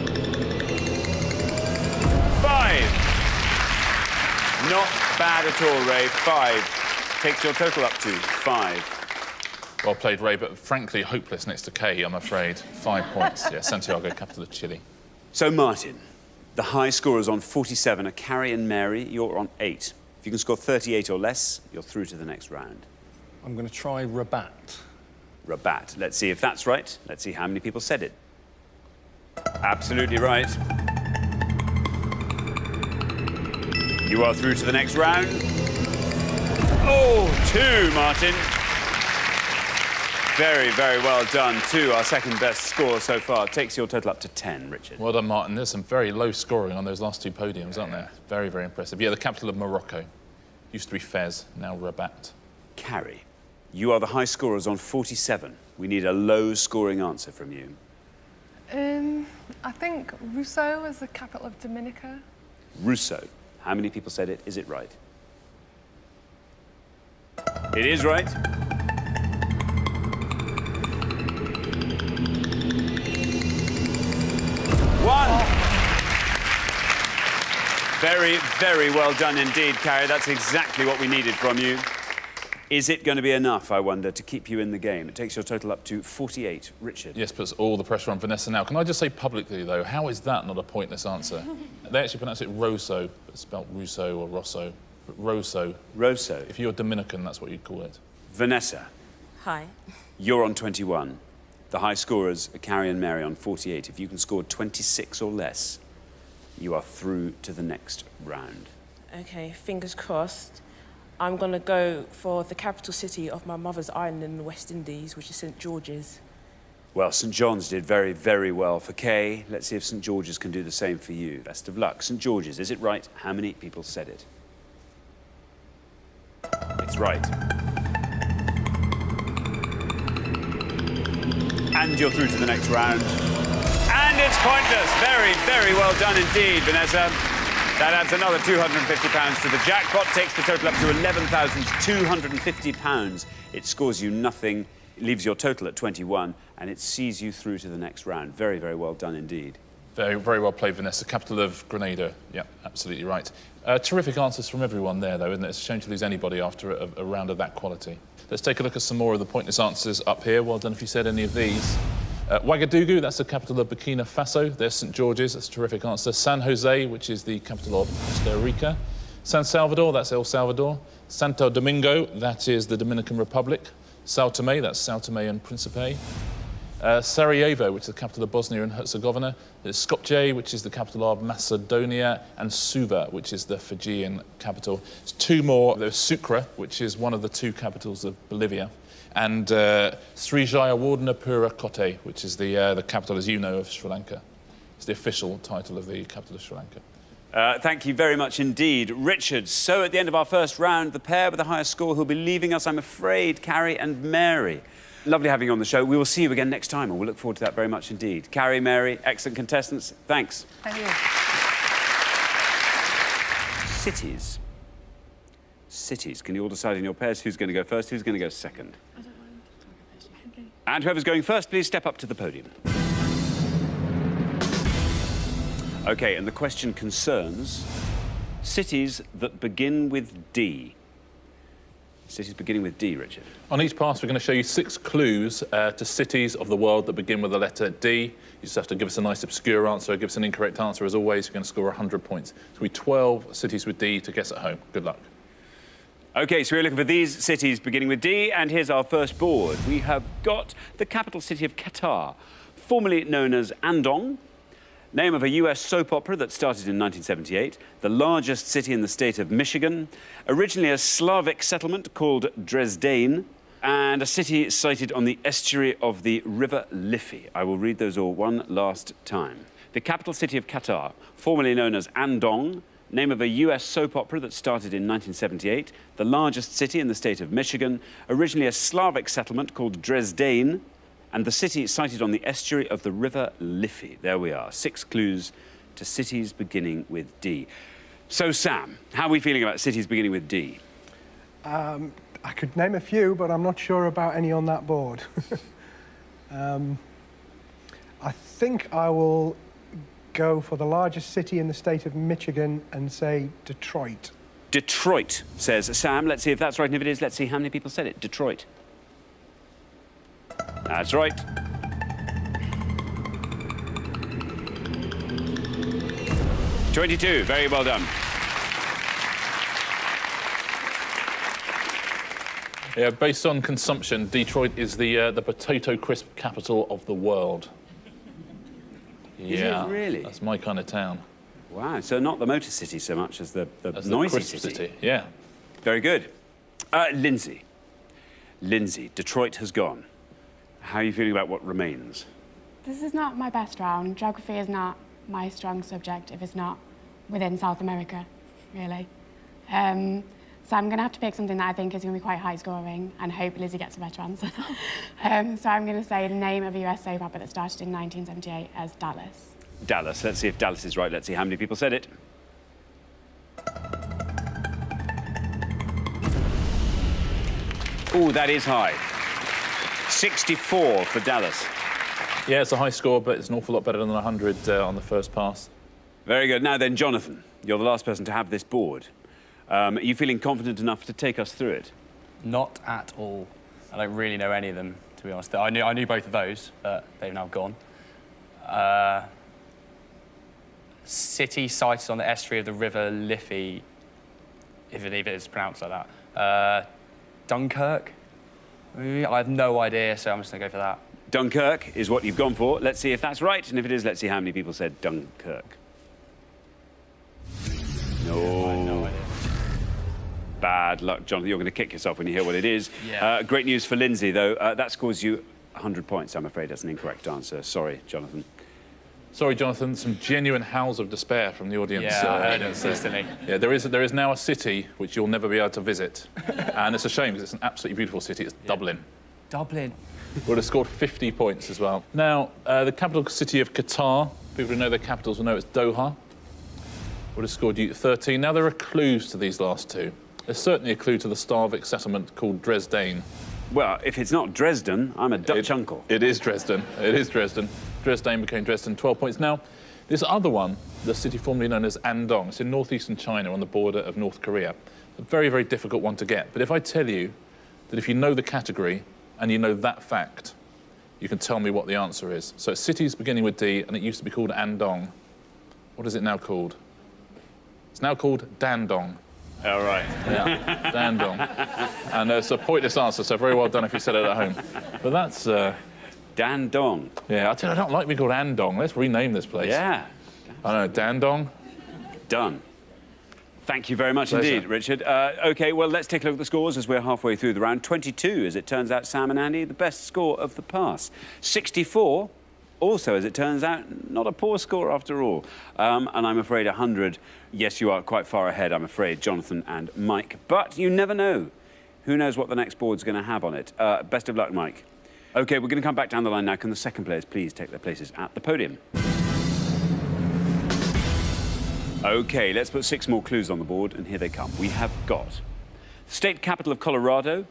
Not bad at all, Ray. 5. Takes your total up to 5. Well played, Ray, but frankly hopeless next to Kay, I'm afraid. 5 points. Yeah, Santiago, capital of Chile. So, Martin, the high scorers on 47 are Carrie and Mary. You're on 8. If you can score 38 or less, you're through to the next round. I'm going to try Rabat. Rabat. Let's see if that's right. Let's see how many people said it. Absolutely right. You are through to the next round. Oh, 2, Martin. Very, very well done. 2, our second best score so far. Takes your total up to 10, Richard. Well done, Martin. There's some very low scoring on those last 2 podiums, aren't there? Very, very impressive. Yeah, the capital of Morocco. Used to be Fez, now Rabat. Carrie, you are the high scorers on 47. We need a low scoring answer from you. I think Rousseau is the capital of Dominica. Rousseau. How many people said it? Is it right? It is right. Very, very well done indeed, Carrie. That's exactly what we needed from you. Is it going to be enough, I wonder, to keep you in the game? It takes your total up to 48. Richard? Yes, puts all the pressure on Vanessa now. Can I just say publicly, though, how is that not a pointless answer? They actually pronounce it Rosso, but it's spelled Rousseau or Rosso. But Rosso. Rosso. If you're Dominican, that's what you'd call it. Vanessa? Hi. You're on 21. The high scorers are Carrie and Mary on 48. If you can score 26 or less, you are through to the next round. Okay, fingers crossed. I'm going to go for the capital city of my mother's island in the West Indies, which is St. George's. Well, St. John's did very, very well for Kay. Let's see if St. George's can do the same for you. Best of luck. St. George's, is it right? How many people said it? It's right. And you're through to the next round. And it's pointless. Very, very well done indeed, Vanessa. That adds another £250 to the jackpot, takes the total up to £11,250. It scores you nothing, it leaves your total at 21, and it sees you through to the next round. Very, very well done indeed. Very, very well played, Vanessa. Capital of Grenada. Yeah, absolutely right. Terrific answers from everyone there, though, isn't it? It's a shame to lose anybody after a round of that quality. Let's take a look at some more of the pointless answers up here. Well done if you said any of these. Ouagadougou, that's the capital of Burkina Faso. There's St. George's, that's a terrific answer. San Jose, which is the capital of Costa Rica. San Salvador, that's El Salvador. Santo Domingo, that is the Dominican Republic. Sao Tome, that's Sao Tome and Principe. Sarajevo, which is the capital of Bosnia and Herzegovina. There's Skopje, which is the capital of Macedonia, and Suva, which is the Fijian capital. There's two more. There's Sucre, which is one of the two capitals of Bolivia, and Srijayawardenapura Kotte, which is the capital, as you know, of Sri Lanka. It's the official title of the capital of Sri Lanka. Thank you very much indeed, Richard. So at the end of our first round, the pair with the highest score who'll be leaving us, I'm afraid, Carrie and Mary. Lovely having you on the show. We will see you again next time, and we'll look forward to that very much indeed. Carrie, Mary, excellent contestants. Thanks. Thank you. Cities. Cities. Can you all decide in your pairs who's going to go first, who's going to go second? I don't mind. Okay. And whoever's going first, please step up to the podium. OK, and the question concerns cities that begin with D. Cities beginning with D, Richard. On each pass, we're going to show you 6 clues to cities of the world that begin with the letter D. You just have to give us a nice obscure answer, give us an incorrect answer. As always, you're going to score 100 points. So we 12 cities with D to guess at home. Good luck. OK, so we're looking for these cities beginning with D, and here's our first board. We have got the capital city of Qatar, formerly known as Andong. Name of a US soap opera that started in 1978, the largest city in the state of Michigan, originally a Slavic settlement called Dresden, and a city sited on the estuary of the River Liffey. I will read those all one last time. The capital city of Qatar, formerly known as Andong, name of a US soap opera that started in 1978, the largest city in the state of Michigan, originally a Slavic settlement called Dresden, and the city sited on the estuary of the River Liffey. There we are, 6 clues to cities beginning with D. So, Sam, how are we feeling about cities beginning with D? I could name a few, but I'm not sure about any on that board. I think I will go for the largest city in the state of Michigan and say Detroit. Detroit, says Sam. Let's see if that's right, and if it is, let's see how many people said it. Detroit. That's right. $22, very well done. Yeah, based on consumption, Detroit is the potato crisp capital of the world. Yeah, is it really? That's my kind of town. Wow, so not the motor city so much as the noisy city. Yeah. Very good. Lindsay. Lindsay, Detroit has gone. How are you feeling about what remains? This is not my best round. Geography is not my strong subject if it's not within South America, really. So I'm going to have to pick something that I think is going to be quite high scoring and hope Lizzie gets a better answer. So I'm going to say the name of a US soap opera that started in 1978 as Dallas. Dallas. Let's see if Dallas is right. Let's see how many people said it. Oh, that is high. 64 for Dallas. Yeah, it's a high score, but it's an awful lot better than 100 on the first pass. Very good. Now then, Jonathan, you're the last person to have this board. Are you feeling confident enough to take us through it? Not at all. I don't really know any of them, to be honest. I knew both of those, but they've now gone. City sited on the estuary of the River Liffey, if it is pronounced like that. Dunkirk? I have no idea, so I'm just going to go for that. Dunkirk is what you've gone for. Let's see if that's right, and if it is, let's see how many people said Dunkirk. No. No idea. Bad luck, Jonathan. You're going to kick yourself when you hear what it is. Yeah. Great news for Lindsay, though. That scores you 100 points, I'm afraid. That's an incorrect answer. Sorry, Jonathan. Sorry, Jonathan. Some genuine howls of despair from the audience. Yeah, I heard it instantly. Yeah, there is now a city which you'll never be able to visit. And it's a shame, because it's an absolutely beautiful city. It's Dublin. Dublin. Would have scored 50 points as well. Now, the capital city of Qatar, people who know their capitals will know it's Doha, would have scored you 13. Now, there are clues to these last two. There's certainly a clue to the Slavic settlement called Dresden. Well, if it's not Dresden, I'm a Dutch uncle. It is Dresden. It is Dresden. Dresden became Dresden, 12 points. Now, this other one, the city formerly known as Andong, it's in northeastern China on the border of North Korea. A very, very difficult one to get. But if I tell you that if you know the category and you know that fact, you can tell me what the answer is. So it's cities beginning with D, and it used to be called Andong. What is it now called? It's now called Dandong. All right. Yeah, Dandong. And it's a pointless answer, so very well done if you said it at home. But that's... Dandong. Yeah, I don't like being called Andong. Let's rename this place. Yeah. I don't know, Dandong. Done. Thank you very much Pleasure. indeed, Richard. OK, well, let's take a look at the scores as we're halfway through the round. 22, as it turns out, Sam and Andy, the best score of the pass. 64, also, as it turns out, not a poor score after all. And I'm afraid 100, yes, you are quite far ahead, I'm afraid, Jonathan and Mike. But you never know. Who knows what the next board's going to have on it. Best of luck, Mike. OK, we're going to come back down the line now. Can the second players please take their places at the podium? OK, let's put 6 more clues on the board, and here they come. We have got state capital of Colorado.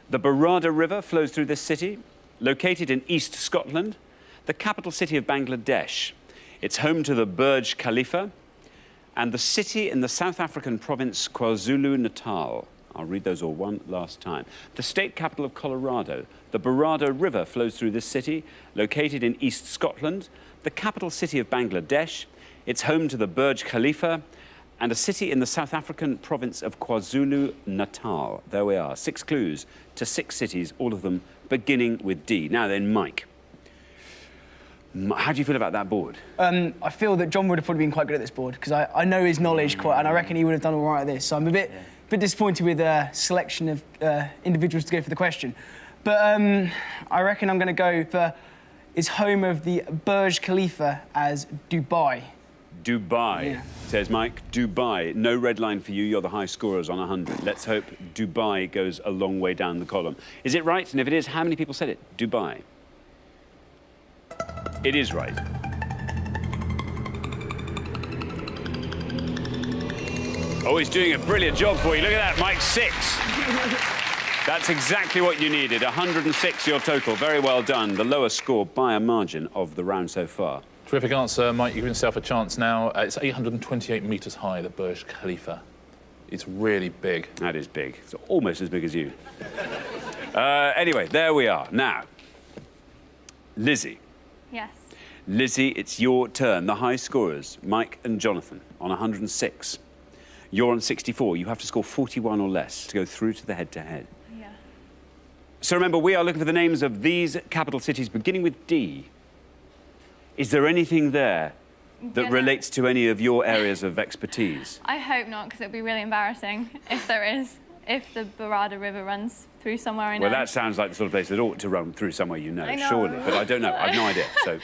The Barada River flows through this city. Located in East Scotland. The capital city of Bangladesh. It's home to the Burj Khalifa. And the city in the South African province KwaZulu-Natal. I'll read those all one last time. The state capital of Colorado. The Barada River flows through this city. Located in East Scotland. The capital city of Bangladesh. It's home to the Burj Khalifa and a city in the South African province of KwaZulu-Natal. There we are, 6 clues to 6 cities, all of them beginning with D. Now then, Mike. How do you feel about that board? I feel that John would have probably been quite good at this board because I know his knowledge quite, and I reckon he would have done all right at this. So I'm a bit disappointed with the selection of individuals to go for the question. But I reckon I'm going to go for is home of the Burj Khalifa as Dubai. Dubai, yeah. Says Mike. Dubai. No red line for you. You're the high scorers on 100. Let's hope Dubai goes a long way down the column. Is it right? And if it is, how many people said it? Dubai. It is right. Oh, he's doing a brilliant job for you. Look at that, Mike. 6. That's exactly what you needed. 106 your total. Very well done. The lowest score by a margin of the round so far. Terrific answer, Mike. You've given yourself a chance now. It's 828 metres high, the Burj Khalifa. It's really big. That is big. It's almost as big as you. Anyway, there we are. Now, Lizzie. Yes. Lizzie, it's your turn. The high scorers, Mike and Jonathan, on 106. You're on 64. You have to score 41 or less to go through to the head-to-head. Yeah. So remember, we are looking for the names of these capital cities beginning with D. Is there anything there that relates to any of your areas of expertise? I hope not, because it would be really embarrassing if there is, if the Barada River runs through somewhere I know. Well, that sounds like the sort of place that ought to run through somewhere you know, I know. surely. But I don't know. I've no idea, so...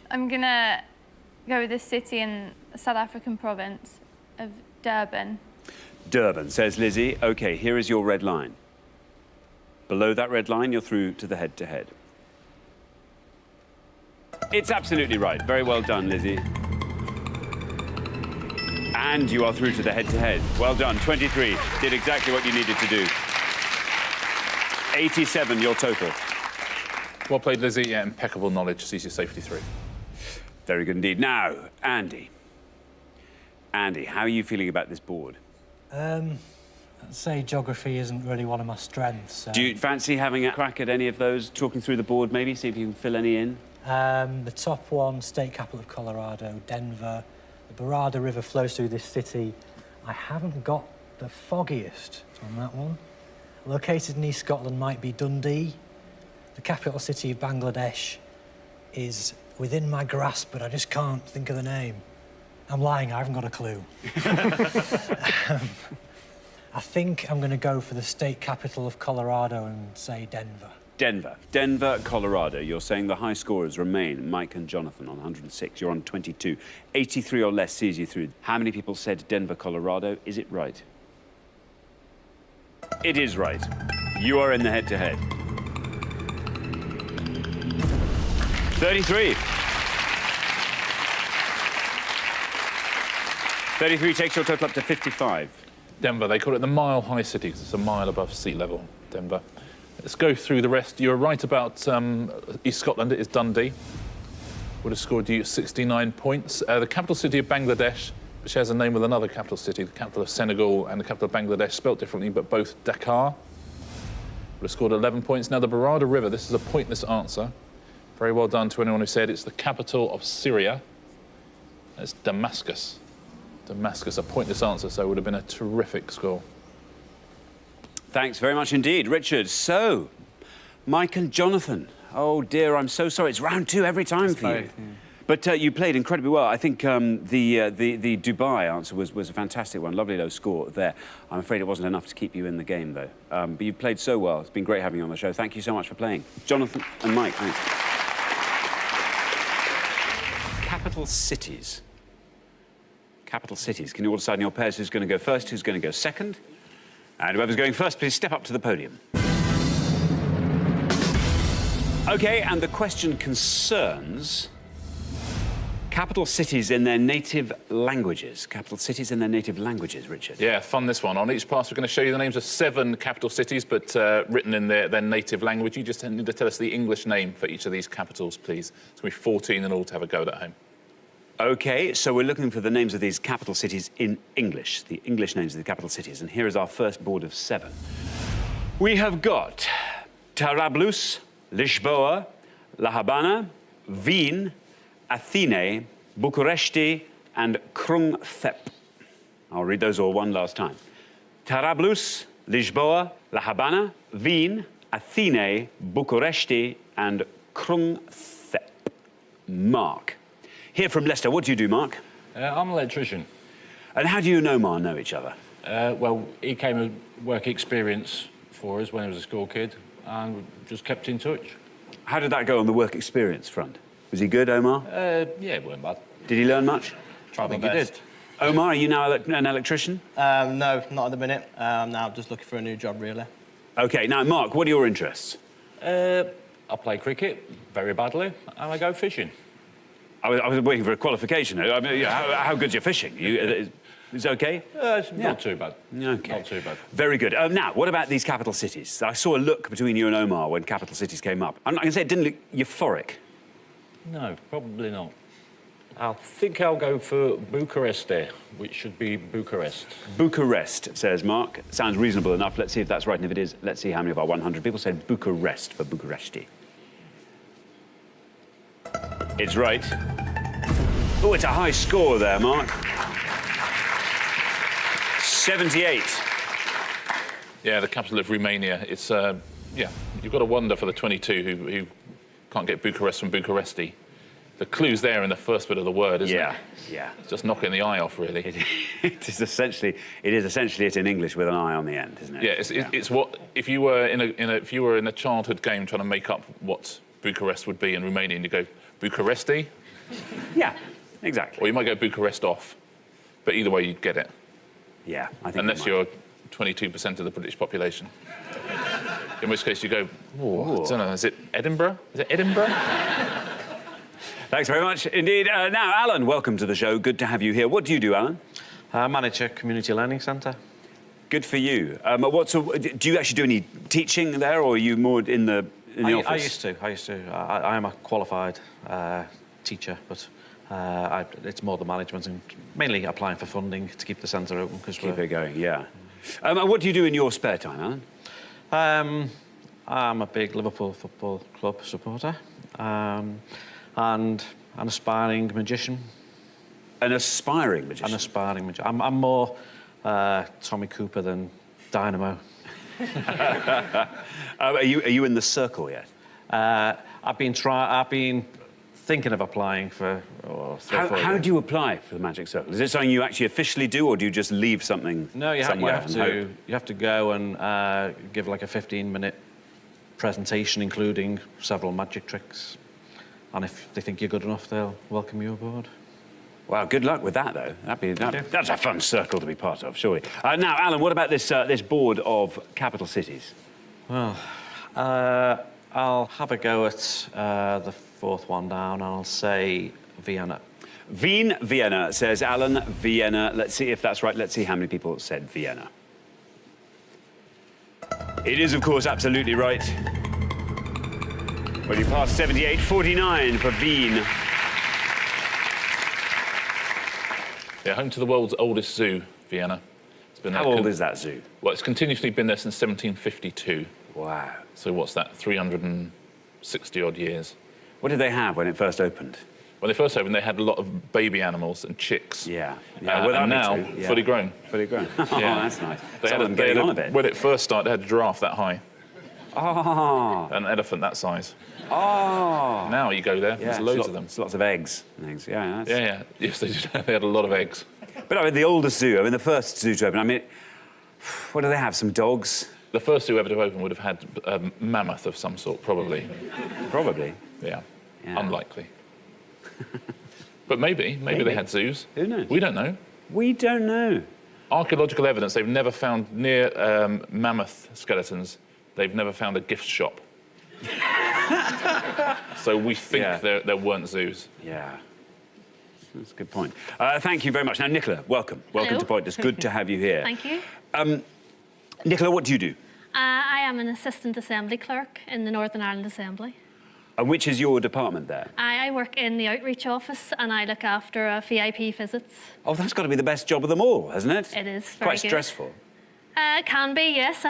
I'm going to go with this city in the South African province of Durban. Durban, says Lizzie. OK, here is your red line. Below that red line, you're through to the head-to-head. It's absolutely right. Very well done, Lizzie. And you are through to the head-to-head. Well done. 23. Did exactly what you needed to do. 87, your total. Well played, Lizzie. Yeah, impeccable knowledge. Sees your safety through. Very good indeed. Now, Andy. Andy, how are you feeling about this board? I'd say geography isn't really one of my strengths. Do you fancy having a crack at any of those, talking through the board maybe, see if you can fill any in? The top one, state capital of Colorado, Denver. The Barada River flows through this city. I haven't got the foggiest on that one. Located in East Scotland might be Dundee. The capital city of Bangladesh is within my grasp, but I just can't think of the name. I'm lying, I haven't got a clue. I think I'm going to go for the state capital of Colorado and say Denver. Denver. Denver, Colorado. You're saying the high scorers remain Mike and Jonathan on 106. You're on 22. 83 or less sees you through. How many people said Denver, Colorado? Is it right? It is right. You are in the head-to-head. 33. 33 takes your total up to 55. Denver, they call it the Mile High City because it's a mile above sea level, Denver. Let's go through the rest. You're right about East Scotland. It is Dundee. Would have scored you 69 points. The capital city of Bangladesh, which shares a name with another capital city, the capital of Senegal and the capital of Bangladesh, spelt differently, but both Dakar. Would have scored 11 points. Now, the Barada River, this is a pointless answer. Very well done to anyone who said it's the capital of Syria. It's Damascus. Damascus, a pointless answer, so it would have been a terrific score. Thanks very much indeed, Richard. So, Mike and Jonathan. Oh dear, I'm so sorry. It's round 2 every time for you. But you played incredibly well. I think the Dubai answer was a fantastic one. Lovely low score there. I'm afraid it wasn't enough to keep you in the game, though. But you played so well. It's been great having you on the show. Thank you so much for playing. Jonathan and Mike, thanks. Capital cities. Capital cities. Can you all decide in your pairs who's going to go first, who's going to go second? And whoever's going first, please step up to the podium. OK, and the question concerns capital cities in their native languages. Capital cities in their native languages, Richard. Yeah, fun this one. On each pass, we're going to show you the names of 7 capital cities, but written in their native language. You just need to tell us the English name for each of these capitals, please. It's going to be 14 in all to have a go at home. OK, so we're looking for the names of these capital cities in English, the English names of the capital cities. And here is our first board of 7. We have got Tarablus, Lisboa, La Habana, Wien, Athene, Bucuresti, and Krungthep. I'll read those all one last time. Tarablus, Lisboa, La Habana, Wien, Athene, Bucuresti, and Krungthep. Mark. Here from Leicester, what do you do, Mark? I'm an electrician. And how do you and Omar know each other? Well, he came as work experience for us when he was a school kid, and just kept in touch. How did that go on the work experience front? Was he good, Omar? Yeah, it weren't bad. Did he learn much? I think he did. Omar, are you now an electrician? No, not at the minute. Now I'm just looking for a new job, really. OK, now, Mark, what are your interests? I play cricket very badly, and I go fishing. I was waiting for a qualification. I mean, how good's your fishing? Is it OK? It's not too bad. OK. Not too bad. Very good. Now, what about these capital cities? I saw a look between you and Omar when capital cities came up. I'm not going to say it didn't look euphoric. No, probably not. I think I'll go for Bucuresti, which should be Bucharest. Bucharest, says Mark. Sounds reasonable enough. Let's see if that's right. And if it is, let's see how many of our 100 people said Bucharest for Bucuresti. It's right. Oh, it's a high score there, Mark. 78. Yeah, the capital of Romania. It's, yeah, you've got to wonder for the 22 who can't get Bucharest from Bucuresti. The clue's there in the first bit of the word, isn't it? Yeah. It's just knocking the eye off, really. It is essentially it in English with an eye on the end, isn't it? Yeah, it's what if you were in a childhood game trying to make up what Bucharest would be in Romanian, you go Bucuresti. Yeah, exactly. Or you might go Bucharest off, but either way you'd get it. Yeah, I think. Unless you're 22% of the British population. In which case you go, oh, I don't know, is it Edinburgh? Is it Edinburgh? Thanks very much indeed. Now, Alan, welcome to the show. Good to have you here. What do you do, Alan? I manage a community learning centre. Good for you. Do you actually do any teaching there, or are you more in the office? I used to. I am a qualified teacher, but it's more the management and mainly applying for funding to keep the centre open. Keep it going, yeah. What do you do in your spare time, Alan? I'm a big Liverpool Football Club supporter. And an aspiring magician. An aspiring magician? An aspiring magician. I'm more Tommy Cooper than Dynamo. Are you in the circle yet? I've been thinking of applying for 3 or 4 years. How do you apply for the Magic Circle? Is it something you actually officially do, or do you just leave something somewhere? No, you have to go and give like a 15-minute presentation, including several magic tricks. And if they think you're good enough, they'll welcome you aboard. Wow, good luck with that, though. That's a fun circle to be part of, surely. Now, Alan, what about this board of capital cities? Well, I'll have a go at the 4th one down, and I'll say Vienna. Vienna, says Alan. Vienna. Let's see if that's right. Let's see how many people said Vienna. It is, of course, absolutely right. Well, you passed 78, 49 for Wien. Yeah, home to the world's oldest zoo, Vienna. It's been How old is that zoo? Well, it's continuously been there since 1752. Wow. So what's that, 360-odd years? What did they have when it first opened? When they first opened, they had a lot of baby animals and chicks. Yeah. And now, fully grown. Fully grown. Oh, that's nice. They had getting on a bit. When it first started, they had a giraffe that high. Oh. An elephant that size. Oh. Now you go there, there's loads of them. Lots of eggs and things. Yeah. Yeah. Yes, they did. They had a lot of eggs. But I mean, the oldest zoo, the first zoo to open, I mean, what do they have? Some dogs? The first zoo ever to open would have had a mammoth of some sort, probably. Probably? Yeah. Unlikely. But maybe they had zoos. Who knows? We don't know. We don't know. Archaeological evidence, they've never found near mammoth skeletons, they've never found a gift shop. So we think there weren't zoos. Yeah. That's a good point. Thank you very much. Now, Nicola, welcome. Welcome to Point. It's good to have you here. Thank you. Nicola, what do you do? I am an assistant assembly clerk in the Northern Ireland Assembly. And which is your department there? I work in the outreach office and I look after VIP visits. Oh, that's got to be the best job of them all, hasn't it? It is very Quite good. stressful. It can be, yes.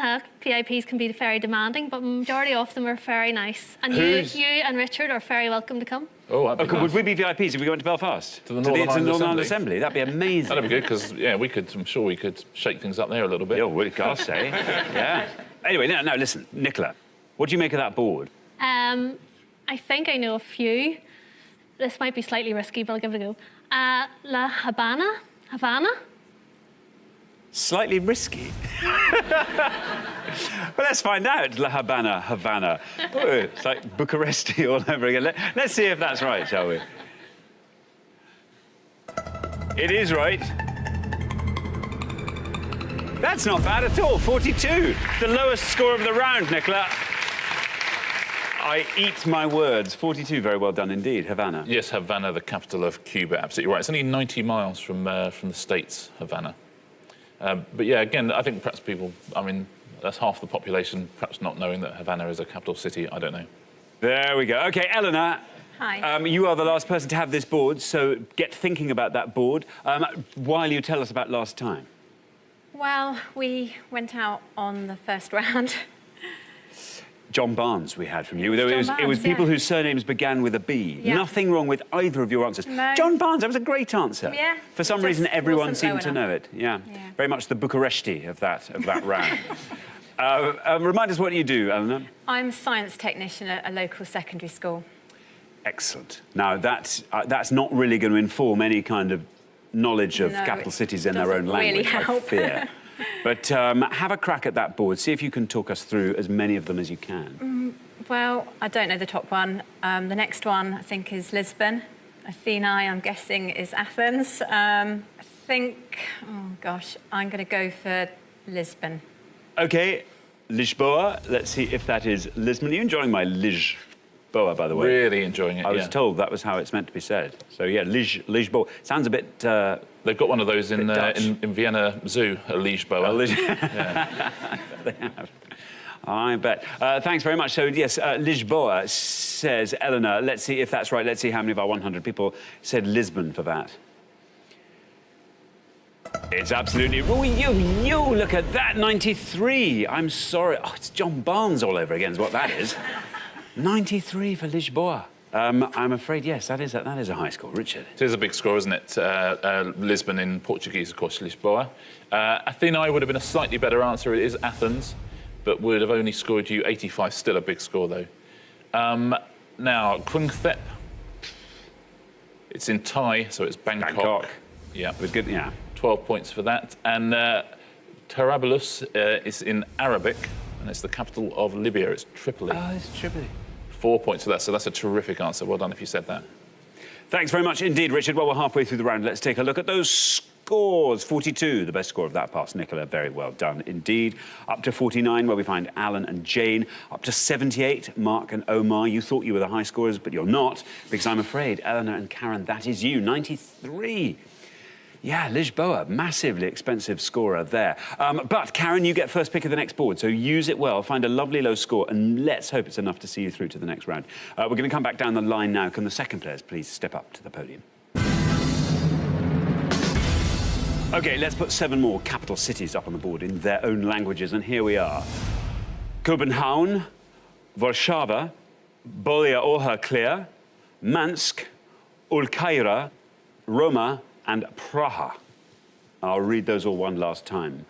VIPs can be very demanding, but the majority of them are very nice. And you and Richard are very welcome to come. Oh, that'd be nice. Would we be VIPs if we went to Belfast? To the Northern Ireland Assembly? That'd be amazing. That'd be good, because, I'm sure we could shake things up there a little bit. Yeah, well, I'll say. Yeah. Anyway, now, listen, Nicola, what do you make of that board? I think I know a few. This might be slightly risky, but I'll give it a go. La Habana? Havana? Slightly risky. Well, let's find out. La Habana, Havana. Oh, it's like Bucharesti all over again. Let's see if that's right, shall we? It is right. That's not bad at all. 42. The lowest score of the round, Nicola. I eat my words. 42, very well done indeed. Havana. Yes, Havana, the capital of Cuba. Absolutely right. It's only 90 miles from the States, Havana. But yeah, again, I think perhaps people, that's half the population perhaps not knowing that Havana is a capital city. I don't know. There we go. OK, Eleanor. Hi. You are the last person to have this board, so get thinking about that board while you tell us about last time. Well, we went out on the first round. John Barnes we had from you. It was people whose surnames began with a B. Yeah. Nothing wrong with either of your answers. No. John Barnes, that was a great answer. Yeah. For some reason, everyone seemed to know it. Yeah. Very much the Bucharesti of that round. Remind us what you do, Eleanor. I'm a science technician at a local secondary school. Excellent. Now, that's not really going to inform any kind of knowledge of capital cities in their own language, I fear. But have a crack at that board. See if you can talk us through as many of them as you can. Well, I don't know the top one. The next one, I think, is Lisbon. Athena, I'm guessing, is Athens. I think, I'm going to go for Lisbon. OK, Lisboa. Let's see if that is Lisbon. Are you enjoying my Lisboa, by the way? Really enjoying it, I was told that was how it's meant to be said. So, yeah, Lisboa. Sounds a bit... They've got one of those in Vienna Zoo, a Lisboa. Yeah. They have. I bet. Thanks very much. So, yes, Lisboa says, Eleanor, let's see if that's right. Let's see how many of our 100 people said Lisbon for that. It's absolutely... Oh, you, look at that, 93. I'm sorry. Oh, it's John Barnes all over again is what that is. 93 for Lisboa. I'm afraid, yes, that is a high score. Richard? It is a big score, isn't it? Lisbon in Portuguese, of course, Lisboa. Athena would have been a slightly better answer. It is Athens, but would have only scored you 85. Still a big score, though. Now, Krungthep. It's in Thai, so it's Bangkok. Yeah. It was good, yeah. 12 points for that. And Tarabulus is in Arabic, and it's the capital of Libya. It's Tripoli. Oh, it's Tripoli. 4 points for that, so that's a terrific answer. Well done if you said that. Thanks very much indeed, Richard. Well, we're halfway through the round. Let's take a look at those scores. 42, the best score of that pass. Nicola, very well done indeed. Up to 49, where we find Alan and Jane. Up to 78, Mark and Omar. You thought you were the high scorers, but you're not, because I'm afraid, Eleanor and Karen, that is you. 93. Yeah, Lisboa, massively expensive scorer there. But, Karen, you get first pick of the next board, so use it well, find a lovely low score, and let's hope it's enough to see you through to the next round. We're going to come back down the line now. Can the second players please step up to the podium? OK, let's put 7 more capital cities up on the board in their own languages, and here we are. Copenhagen, Warszawa, Bolia Orcha Clear, Mansk, Ulkaira, Roma, and Praha. I'll read those all one last time.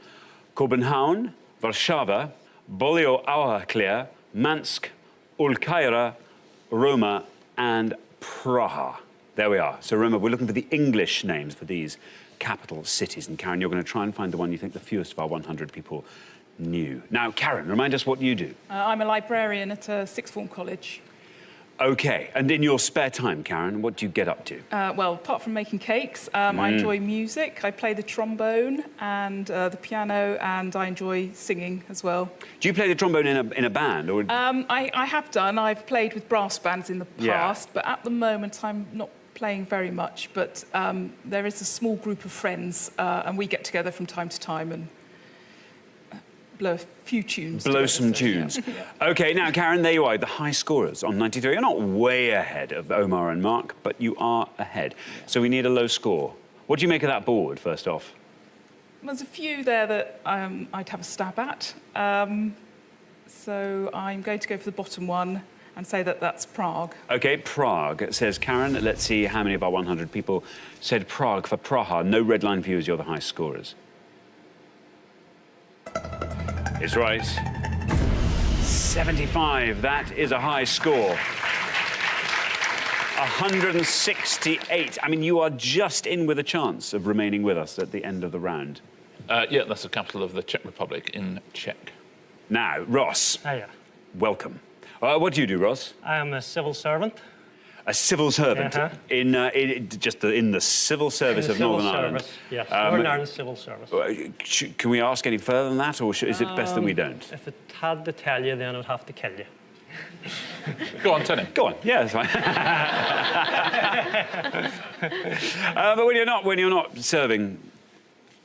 Copenhagen, Warszawa, Bolio-Auerkleer, Mansk, Ulkaira, Roma, and Praha. There we are. So remember, we're looking for the English names for these capital cities. And Karen, you're going to try and find the one you think the fewest of our 100 people knew. Now, Karen, remind us what you do. I'm a librarian at a sixth form college. OK, and in your spare time, Karen, what do you get up to? Well, apart from making cakes, I enjoy music. I play the trombone and the piano, and I enjoy singing as well. Do you play the trombone in a band? Or... I have done. I've played with brass bands in the past, but at the moment I'm not playing very much. But there is a small group of friends, and we get together from time to time and blow a few tunes. Blow some tunes. Yeah. OK, now, Karen, there you are, the high scorers on 93. You're not way ahead of Omar and Mark, but you are ahead. Yeah. So we need a low score. What do you make of that board, first off? There's a few there that I'd have a stab at. So I'm going to go for the bottom one and say that that's Prague. OK, Prague, says Karen. Let's see how many of our 100 people said Prague for Praha. No red line for you as you're the high scorers. It's right. 75. That is a high score. 168. I mean, you are just in with a chance of remaining with us at the end of the round. Yeah, that's the capital of the Czech Republic, in Czech. Now, Ross. Hiya. Welcome. What do you do, Ross? I am a civil servant. A civil servant in the civil service of Northern Ireland. Yes, Northern Ireland Civil Service. Can we ask any further than that, or is it best that we don't? If it had to tell you, then I'd have to kill you. Go on, tell him. Go on. Yeah, that's fine. But when you're not serving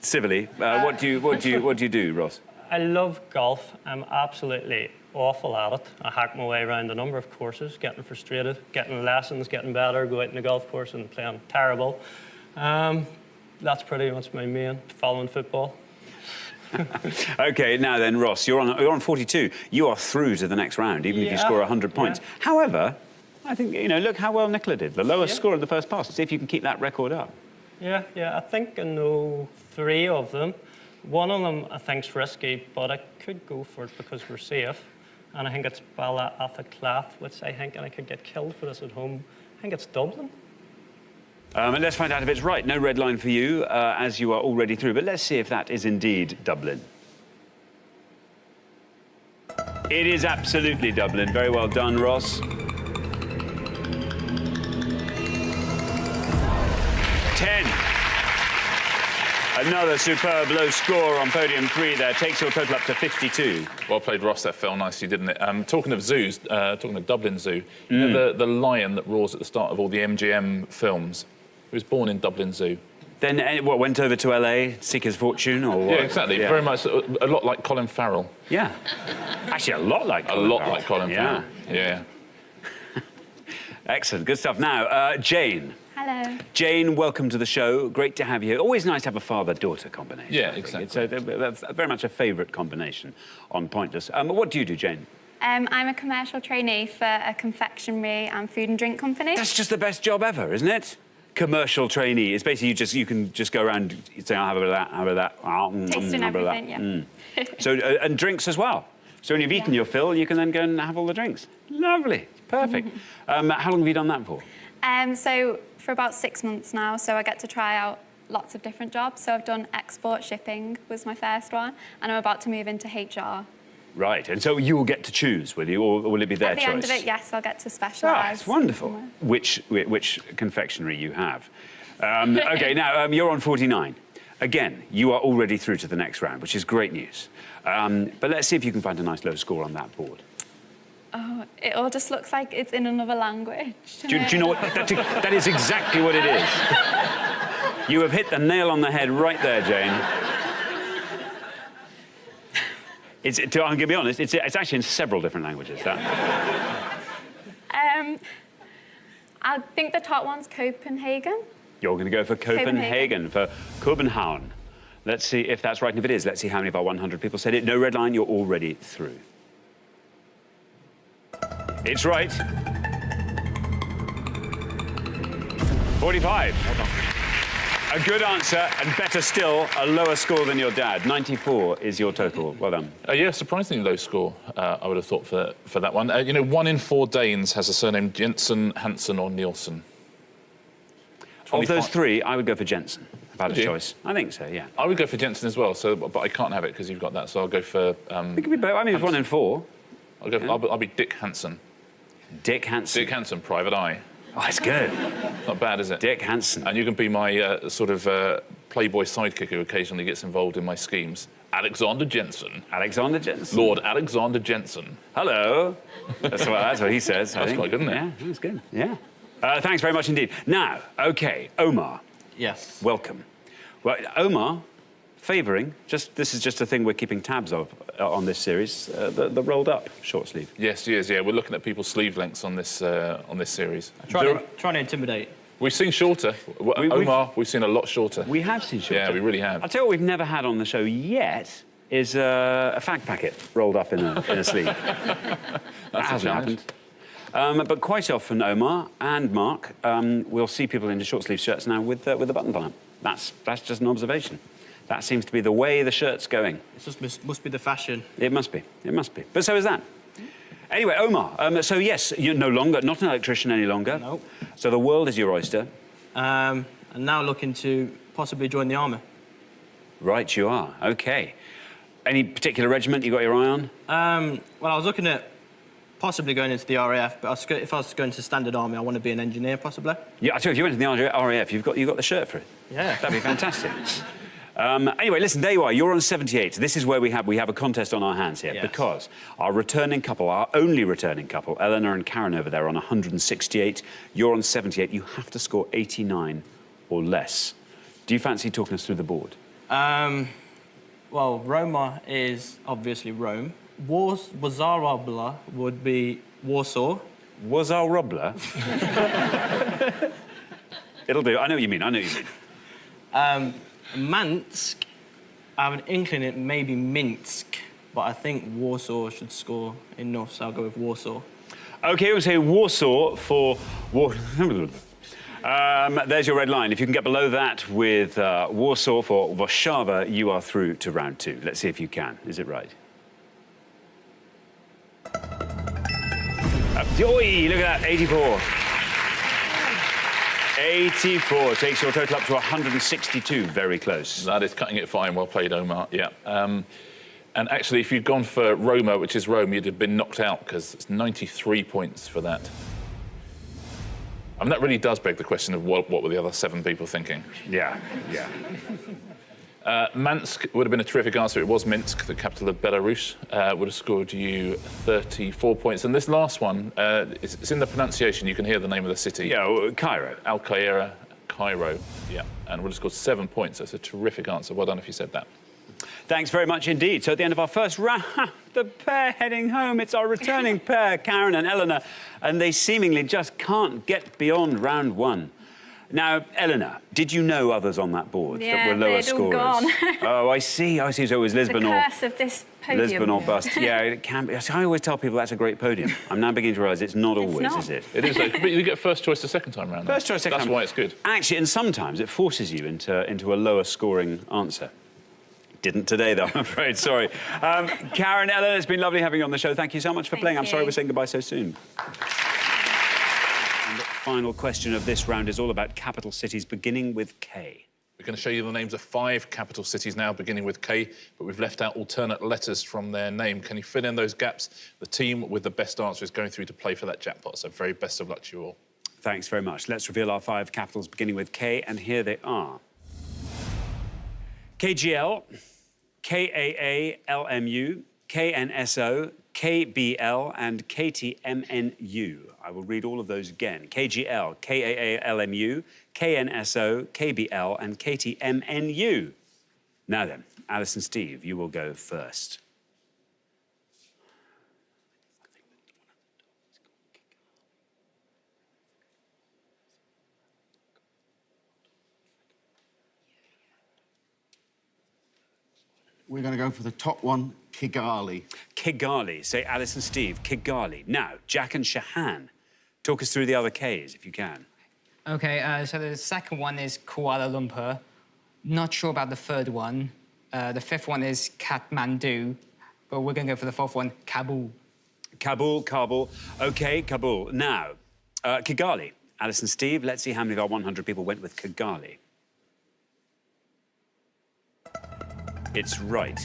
civilly, what do you do, Ross? I love golf. I'm absolutely awful at it. I hack my way around a number of courses, getting frustrated, getting lessons, getting better, go out on the golf course and play. I'm terrible. That's pretty much my main, following football. OK, now then, Ross, you're on 42. You are through to the next round, even if you score 100 points. Yeah. However, I think, look how well Nicola did. The lowest score in the first pass. See if you can keep that record up. Yeah, I think I know 3 of them. One of them I think's risky, but I could go for it because we're safe. And I think it's Bala Atha-Clath, which I think, and I could get killed for this at home. I think it's Dublin. And let's find out if it's right. No red line for you, as you are already through. But let's see if that is indeed Dublin. It is absolutely Dublin. Very well done, Ross. 10. Another superb low score on podium 3 there. Takes your total up to 52. Well played, Ross. That fell nicely, didn't it? Talking of zoos, talking of Dublin Zoo, you know the lion that roars at the start of all the MGM films? He was born in Dublin Zoo. Then, what, went over to LA, seek his fortune, or what? Yeah, exactly. Yeah. Very much, a lot like Colin Farrell. Yeah. Actually, a lot like Colin Farrell. Like Colin Farrell. Yeah. Excellent. Good stuff. Now, Jane. Hello. Jane, welcome to the show. Great to have you here. Always nice to have a father-daughter combination. Yeah, exactly. It's very much a favourite combination on Pointless. What do you do, Jane? I'm a commercial trainee for a confectionery and food and drink company. That's just the best job ever, isn't it? Commercial trainee. It's basically you can just go around saying, I'll have a bit of that, have a bit of that. Tasting everything, yeah. So, and drinks as well. So when you've eaten your fill, you can then go and have all the drinks. Lovely. Perfect. How long have you done that for? So for about 6 months now, so I get to try out lots of different jobs. So I've done export shipping was my first one, and I'm about to move into HR. Right, and so you will get to choose, will you, or will it be their choice? At the end of it, yes, I'll get to specialise. Oh, it's wonderful. Which confectionery you have. OK, now, you're on 49. Again, you are already through to the next round, which is great news. But let's see if you can find a nice low score on that board. Oh, it all just looks like it's in another language. Do you know what? That is exactly what it is. You have hit the nail on the head right there, Jane. I'm going to be honest, it's actually in several different languages. I think the top one's Copenhagen. You're going to go for Copenhagen, for Copenhagen. Let's see if that's right, and if it is, let's see how many of our 100 people said it. No red line, you're already through. It's right. 45. A good answer, and better still, a lower score than your dad. 94 is your total. Well done. Yeah, surprisingly low score, I would have thought, for that one. You know, 1 in 4 Danes has a surname Jensen, Hansen or Nielsen. Of those 3, I would go for Jensen. About a choice. I think so, yeah. I would go for Jensen as well, but I can't have it because you've got that, so I'll go for... It could be both. I mean, it's 1 in 4. I'll be Dick Hansen. Dick Hansen? Dick Hansen, Private Eye. Oh, it's good. Not bad, is it? Dick Hansen. And you can be my sort of playboy sidekick who occasionally gets involved in my schemes. Alexander Jensen. Alexander Jensen. Lord Alexander Jensen. Hello. That's what he says, That's quite good, isn't it? Yeah, that's good. Yeah. Thanks very much indeed. Now, OK, Omar. Yes. Welcome. Well, Omar, favouring, this is just a thing we're keeping tabs of on this series, the rolled-up short sleeve. Yes, he is, yeah. We're looking at people's sleeve lengths on this series. Trying to intimidate. We've seen shorter. Omar, we've seen a lot shorter. We have seen shorter. Yeah, we really have. I'll tell you what we've never had on the show yet is a fag packet rolled up in a sleeve. That hasn't happened. But quite often, Omar and Mark, we'll see people in short sleeve shirts now with the buttons on them. That's just an observation. That seems to be the way the shirt's going. It just must be the fashion. It must be. It must be. But so is that. Anyway, Omar, so yes, you're no longer, not an electrician any longer. No. So the world is your oyster. And now looking to possibly join the army. Right, you are. OK. Any particular regiment you got your eye on? Well, I was looking at possibly going into the RAF, but if I was going to standard army, I want to be an engineer, possibly. Yeah, I tell you, if you went to the RAF, you've got the shirt for it. Yeah. That'd be fantastic. Anyway, listen, there you are. You're on 78. This is where we have a contest on our hands here, because our returning couple, our only returning couple, Eleanor and Karen over there, on 168. You're on 78. You have to score 89 or less. Do you fancy talking us through the board? Well, Roma is obviously Rome. Warsaw would be Warsaw. Warsaw? It'll do. I know what you mean. Mansk, I have an inkling it may be Minsk, but I think Warsaw should score enough, so I'll go with Warsaw. OK, we'll say Warsaw for... there's your red line. If you can get below that with Warsaw for Warszawa, you are through to round 2. Let's see if you can. Is it right? Oi, look at that, 84. 84 takes your total up to 162. Very close. That is cutting it fine. Well played, Omar. Yeah. And actually, if you'd gone for Roma, which is Rome, you'd have been knocked out because it's 93 points for that. I mean, that really does beg the question of what were the other 7 people thinking? Yeah. Mansk would have been a terrific answer. It was Minsk, the capital of Belarus. Would have scored you 34 points. And this last one, it's in the pronunciation. You can hear the name of the city. Yeah, Cairo. Al-Qaeda, Cairo. Yeah, and would have scored 7 points. That's a terrific answer. Well done if you said that. Thanks very much indeed. So at the end of our first round, the pair heading home. It's our returning pair, Karen and Eleanor, and they seemingly just can't get beyond round 1. Now, Eleanor, did you know others on that board that were lower scorers? All gone. Oh, I see. So it was Lisbon the curse of this podium. Lisbon or bust. Yeah, it can be. I always tell people that's a great podium. I'm now beginning to realise it's not always, is it? It is. But you get first choice the second time round. First choice, second time. That's why it's good. Actually, and sometimes it forces you into a lower scoring answer. Didn't today, though, I'm afraid. Sorry. Karen, Eleanor, it's been lovely having you on the show. Thank you so much for playing. I'm sorry we're saying goodbye so soon. And the final question of this round is all about capital cities beginning with K. We're going to show you the names of 5 capital cities now beginning with K, but we've left out alternate letters from their name. Can you fill in those gaps? The team with the best answer is going through to play for that jackpot, so very best of luck to you all. Thanks very much. Let's reveal our 5 capitals beginning with K, and here they are. KGL, KAALMU, KNSO, KBL and KTMNU. I will read all of those again. KGL, KAALMU, KNSO, KBL and KTMNU. Now then, Alice and Steve, you will go first. We're going to go for the top one, Kigali. Kigali. Say Alice and Steve, Kigali. Now, Jack and Shahan, talk us through the other Ks, if you can. OK, so the second one is Kuala Lumpur. Not sure about the third one. The fifth one is Kathmandu, but we're going to go for the fourth one, Kabul. Kabul. OK, Kabul. Now, Kigali. Alice and Steve, let's see how many of our 100 people went with Kigali. It's right.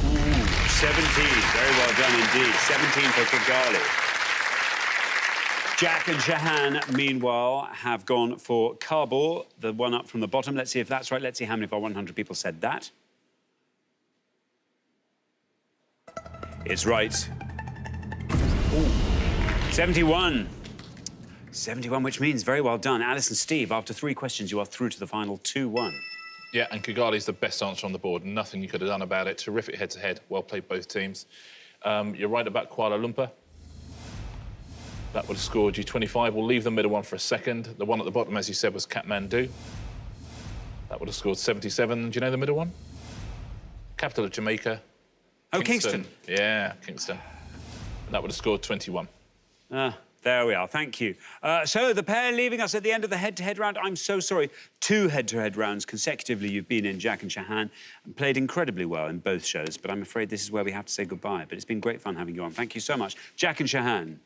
Ooh, 17. Very well done indeed. 17 for Kigali. Jack and Shahan, meanwhile, have gone for Kabul, the one up from the bottom. Let's see if that's right. Let's see how many of our 100 people said that. It's right. Ooh. 71. 71, which means very well done. Alice and Steve, after 3 questions, you are through to the final 2-1. Yeah, and Kigali's the best answer on the board. Nothing you could have done about it. Terrific head-to-head. Well played, both teams. You're right about Kuala Lumpur. That would have scored you 25. We'll leave the middle one for a second. The one at the bottom, as you said, was Kathmandu. That would have scored 77. Do you know the middle one? Capital of Jamaica. Oh, Kingston. Yeah, Kingston. That would have scored 21. There we are, thank you. So the pair leaving us at the end of the head-to-head round. I'm so sorry. 2 head-to-head rounds consecutively you've been in, Jack and Shahan, and played incredibly well in both shows, but I'm afraid this is where we have to say goodbye. But it's been great fun having you on. Thank you so much. Jack and Shahan.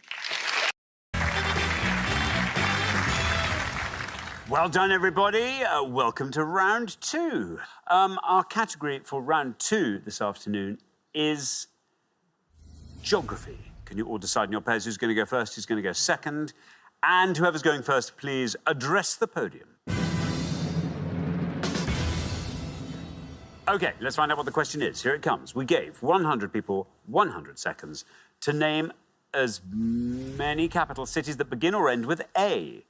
Well done, everybody. Welcome to round 2. Our category for round 2 this afternoon is geography. Can you all decide in your pairs who's going to go first, who's going to go second? And whoever's going first, please address the podium. OK, let's find out what the question is. Here it comes. We gave 100 people 100 seconds to name as many capital cities that begin or end with A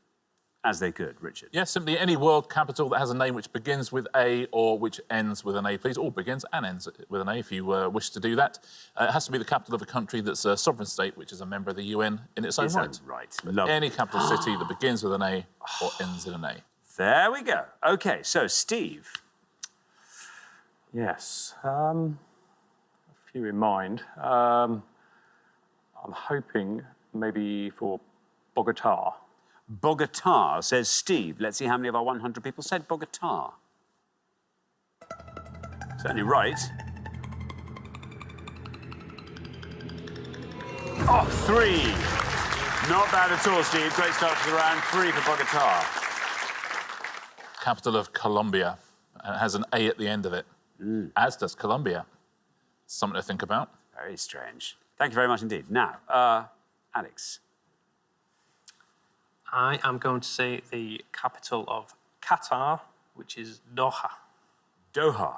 as they could. Richard? Yeah, simply any world capital that has a name which begins with A or which ends with an A, please. Or begins and ends with an A, if you wish to do that. It has to be the capital of a country that's a sovereign state, which is a member of the UN in its own right. Lovely. Any capital city that begins with an A or ends in an A. There we go. OK, so, Steve. Yes. A few in mind. I'm hoping maybe for Bogota. Bogota, says Steve. Let's see how many of our 100 people said Bogota. Certainly right. Oh, 3. Not bad at all, Steve. Great start to the round. 3 for Bogota. Capital of Colombia. And it has an A at the end of it. As does Colombia. Something to think about. Very strange. Thank you very much indeed. Now, Alex. I am going to say the capital of Qatar, which is Doha. Doha,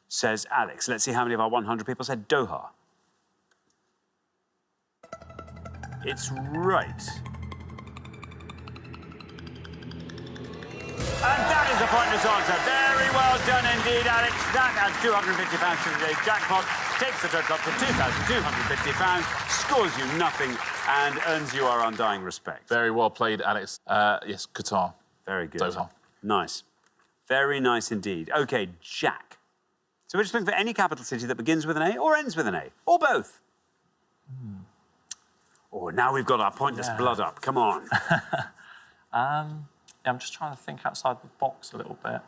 says Alex. Let's see how many of our 100 people said Doha. It's right. And that is a pointless answer. Very well done indeed, Alex. That adds £250 to today's jackpot, takes the total up to £2,250, scores you nothing, and earns you our undying respect. Very well played, Alex. Yes, Qatar. Very good. Doha. Nice. Very nice indeed. OK, Jack. So we're just looking for any capital city that begins with an A or ends with an A, or both. Oh, now we've got our pointless blood up. Come on. I'm just trying to think outside the box a little bit.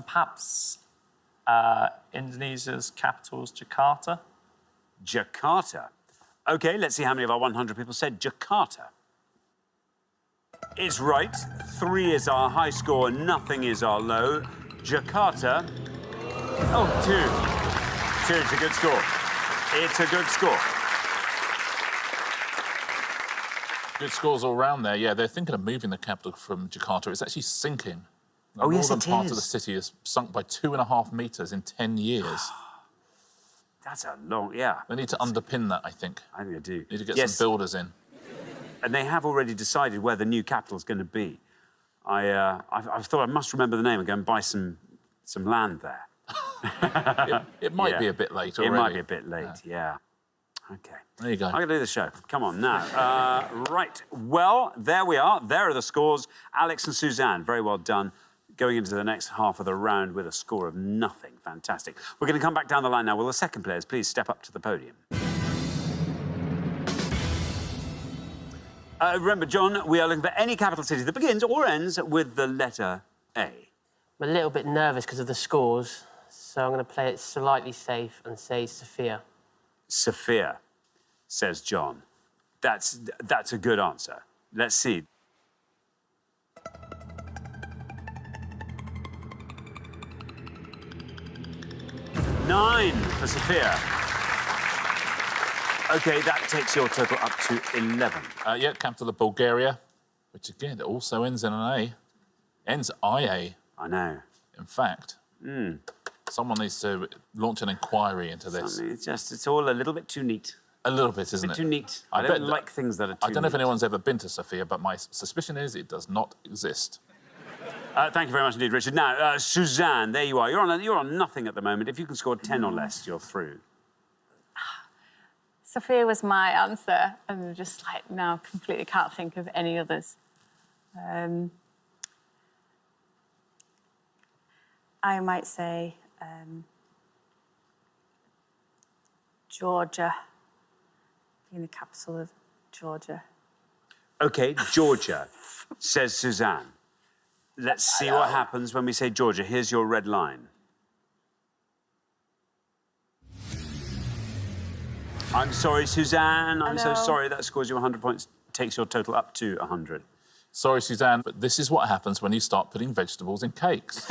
Perhaps Indonesia's capital is Jakarta. Jakarta. OK, let's see how many of our 100 people said Jakarta. It's right. 3 is our high score, nothing is our low. Jakarta. Oh, 2. 2, it's a good score. It's a good score. Good scores all round there. Yeah, they're thinking of moving the capital from Jakarta. It's actually sinking. The northern part of the city has sunk by 2.5 metres in 10 years. That's a long, yeah. They need to underpin that, I think. I think they do. Need to get some builders in. And they have already decided where the new capital is going to be. I thought I must remember the name and go and buy some land there. It might be a bit late already. It might be a bit late, yeah. OK. There you go. I'm going to do the show. Come on, now. Right. Well, there we are. There are the scores. Alex and Suzanne, very well done. going into the next half of the round with a score of nothing. Fantastic. We're going to come back down the line now. Will the second players please step up to the podium? Remember, John, we are looking for any capital city that begins or ends with the letter A. I'm a little bit nervous because of the scores, so I'm going to play it slightly safe and say Sofia. Sofia, says John. That's a good answer. Let's see. Nine for Sofia. OK, that takes your total up to 11. Yeah, capital of Bulgaria, which, again, also ends in an A. Ends IA. I know. In fact, someone needs to launch an inquiry into this. It's all a little bit too neat. A little bit, isn't it? A bit too neat. I don't like things that are too I don't know if neat. anyone's ever been to Sofia, but my suspicion is it does not exist. Thank you very much indeed, Richard. Now, Suzanne, there you are. You're on nothing at the moment. If you can score 10 or less, you're through. Sofia was my answer, and I'm just like, no, completely can't think of any others. I might say Georgia, being the capital of Georgia. OK, Georgia, says Suzanne. Let's see what happens when we say Georgia. Here's your red line. I'm sorry, Suzanne. I'm so sorry. That scores you 100 points, takes your total up to 100. Sorry, Suzanne, but this is what happens when you start putting vegetables in cakes.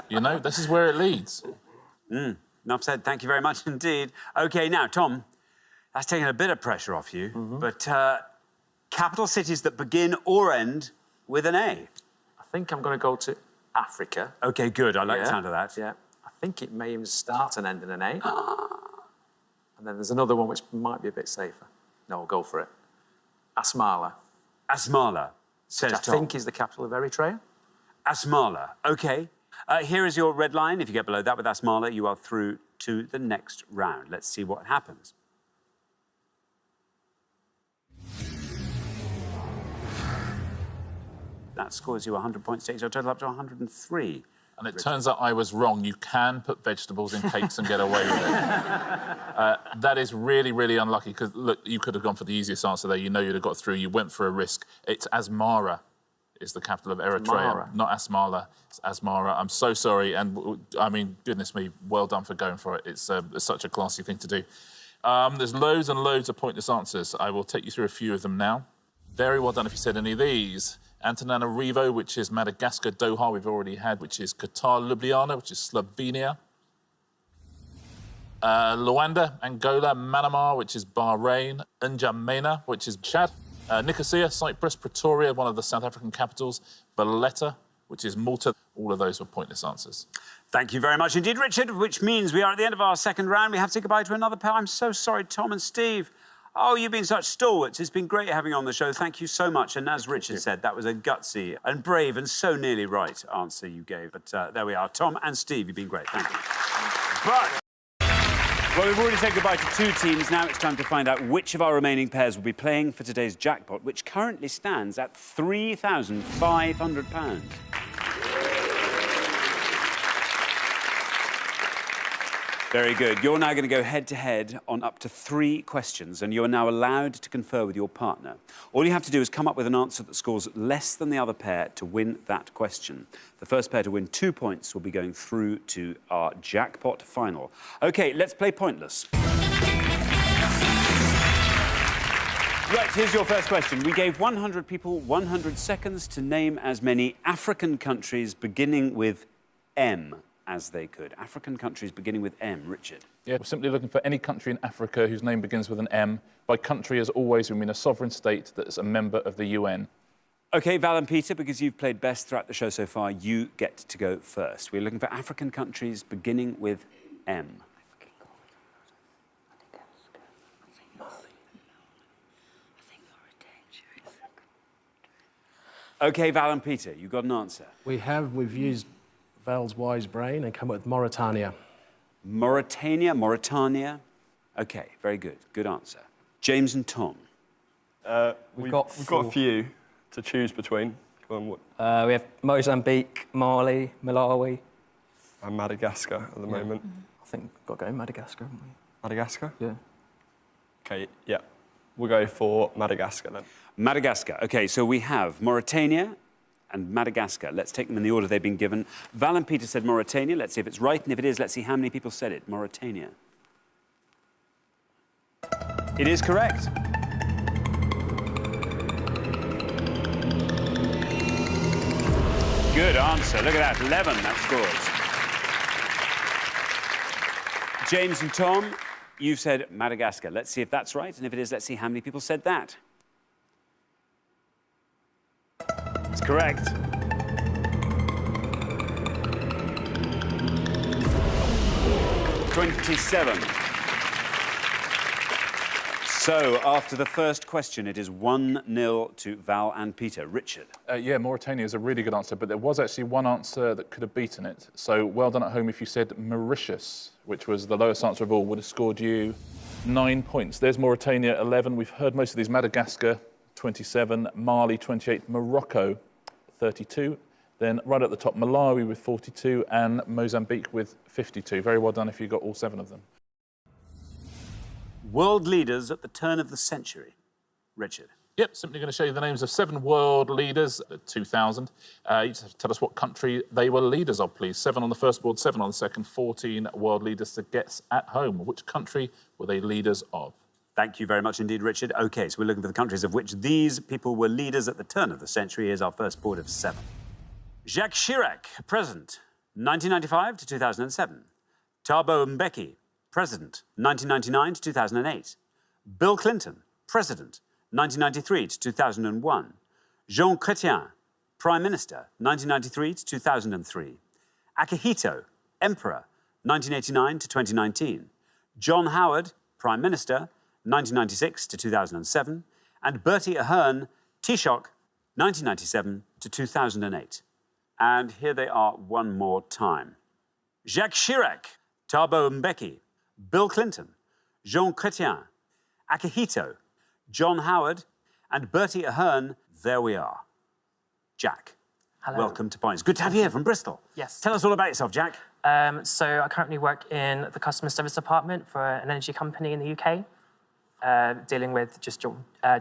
You know, this is where it leads. Enough said. Thank you very much indeed. OK, now, Tom, that's taken a bit of pressure off you, but capital cities that begin or end with an A. I think I'm going to go to Africa. OK, good. I like the sound of that. Yeah. I think it may even start and end in an A. And then there's another one which might be a bit safer. No, I'll go for it. Asmara. Asmara, says Tom. I think is the capital of Eritrea. Asmara, OK. Here is your red line. If you get below that with Asmara, you are through to the next round. Let's see what happens. That scores you 100 points, takes your total up to 103. And it turns out I was wrong. You can put vegetables in cakes and get away with it. That is really, really unlucky, because, look, you could have gone for the easiest answer there. You know you'd have got through. You went for a risk. It's Asmara is the capital of Eritrea, not Asmara. It's Asmara. I'm so sorry. And, I mean, goodness me, well done for going for it. It's such a classy thing to do. There's loads and loads of pointless answers. I will take you through a few of them now. Very well done if you said any of these. Antananarivo, which is Madagascar. Doha, we've already had, which is Qatar. Ljubljana, which is Slovenia. Luanda, Angola. Manama, which is Bahrain. N'Djamena, which is Chad. Nicosia, Cyprus. Pretoria, one of the South African capitals. Valletta, which is Malta. All of those were pointless answers. Thank you very much indeed, Richard, which means we are at the end of our second round. We have to say goodbye to another pair. I'm so sorry, Tom and Steve. Oh, you've been such stalwarts. It's been great having you on the show. Thank you so much. And as Richard said, that was a gutsy and brave and so nearly right answer you gave. But there we are. Tom and Steve, you've been great. Thank you. But, well, we've already said goodbye to two teams. Now it's time to find out which of our remaining pairs will be playing for today's jackpot, which currently stands at £3,500. Very good. You're now going to go head-to-head on up to 3 questions, and you're now allowed to confer with your partner. All you have to do is come up with an answer that scores less than the other pair to win that question. The first pair to win 2 points will be going through to our jackpot final. OK, let's play Pointless. Right, here's your first question. We gave 100 people 100 seconds to name as many African countries beginning with M as they could. African countries beginning with M. Richard. Yeah, we're simply looking for any country in Africa whose name begins with an M. By country, as always, we mean a sovereign state that is a member of the UN. OK, Val and Peter, because you've played best throughout the show so far, you get to go first. We're looking for African countries beginning with M. OK, Val and Peter, you got an answer. We've used Val's wise brain and come up with Mauritania. Mauritania. OK, very good. Good answer. James and Tom. We've got a few to choose between. Go on, We have Mozambique, Mali, Malawi. And Madagascar at the moment. I think we've got to go Madagascar, haven't we? Madagascar? Yeah. Okay, yeah. We'll go for Madagascar then. Madagascar. OK, so we have Mauritania and Madagascar. Let's take them in the order they've been given. Val and Peter said Mauritania. Let's see if it's right, and if it is, let's see how many people said it. Mauritania. It is correct. Good answer. Look at that. 11, that scores. James and Tom, you've said Madagascar. Let's see if that's right, and if it is, let's see how many people said that. It's correct. '27. So, after the first question, it is 1-0 to Val and Peter. Richard. Yeah, Mauritania is a really good answer, but there was actually one answer that could have beaten it. So, well done at home if you said Mauritius, which was the lowest answer of all, would have scored you 9 points. There's Mauritania, 11. We've heard most of these. Madagascar, 27. Mali, 28. Morocco, 32. Then right at the top, Malawi with 42 and Mozambique with 52. Very well done if you got all 7 of them. World leaders at the turn of the century. Richard. Yep, simply going to show you the names of 7 world leaders at 2000. You just have to tell us what country they were leaders of, please. 7 on the first board, 7 on the second, 14 world leaders to guess at home. Which country were they leaders of? Thank you very much indeed, Richard. OK, so we're looking for the countries of which these people were leaders at the turn of the century. Here's our first board of 7. Jacques Chirac, President, 1995 to 2007. Thabo Mbeki, President, 1999 to 2008. Bill Clinton, President, 1993 to 2001. Jean Chrétien, Prime Minister, 1993 to 2003. Akihito, Emperor, 1989 to 2019. John Howard, Prime Minister, 1996 to 2007. And Bertie Ahern, Taoiseach, 1997 to 2008. And here they are one more time. Jacques Chirac, Thabo Mbeki, Bill Clinton, Jean Chrétien, Akihito, John Howard, and Bertie Ahern. There we are. Jack, hello. Welcome to Points. Good to have you here from Bristol. Yes. Tell us all about yourself, Jack. So I currently work in the customer service department for an energy company in the UK, dealing with just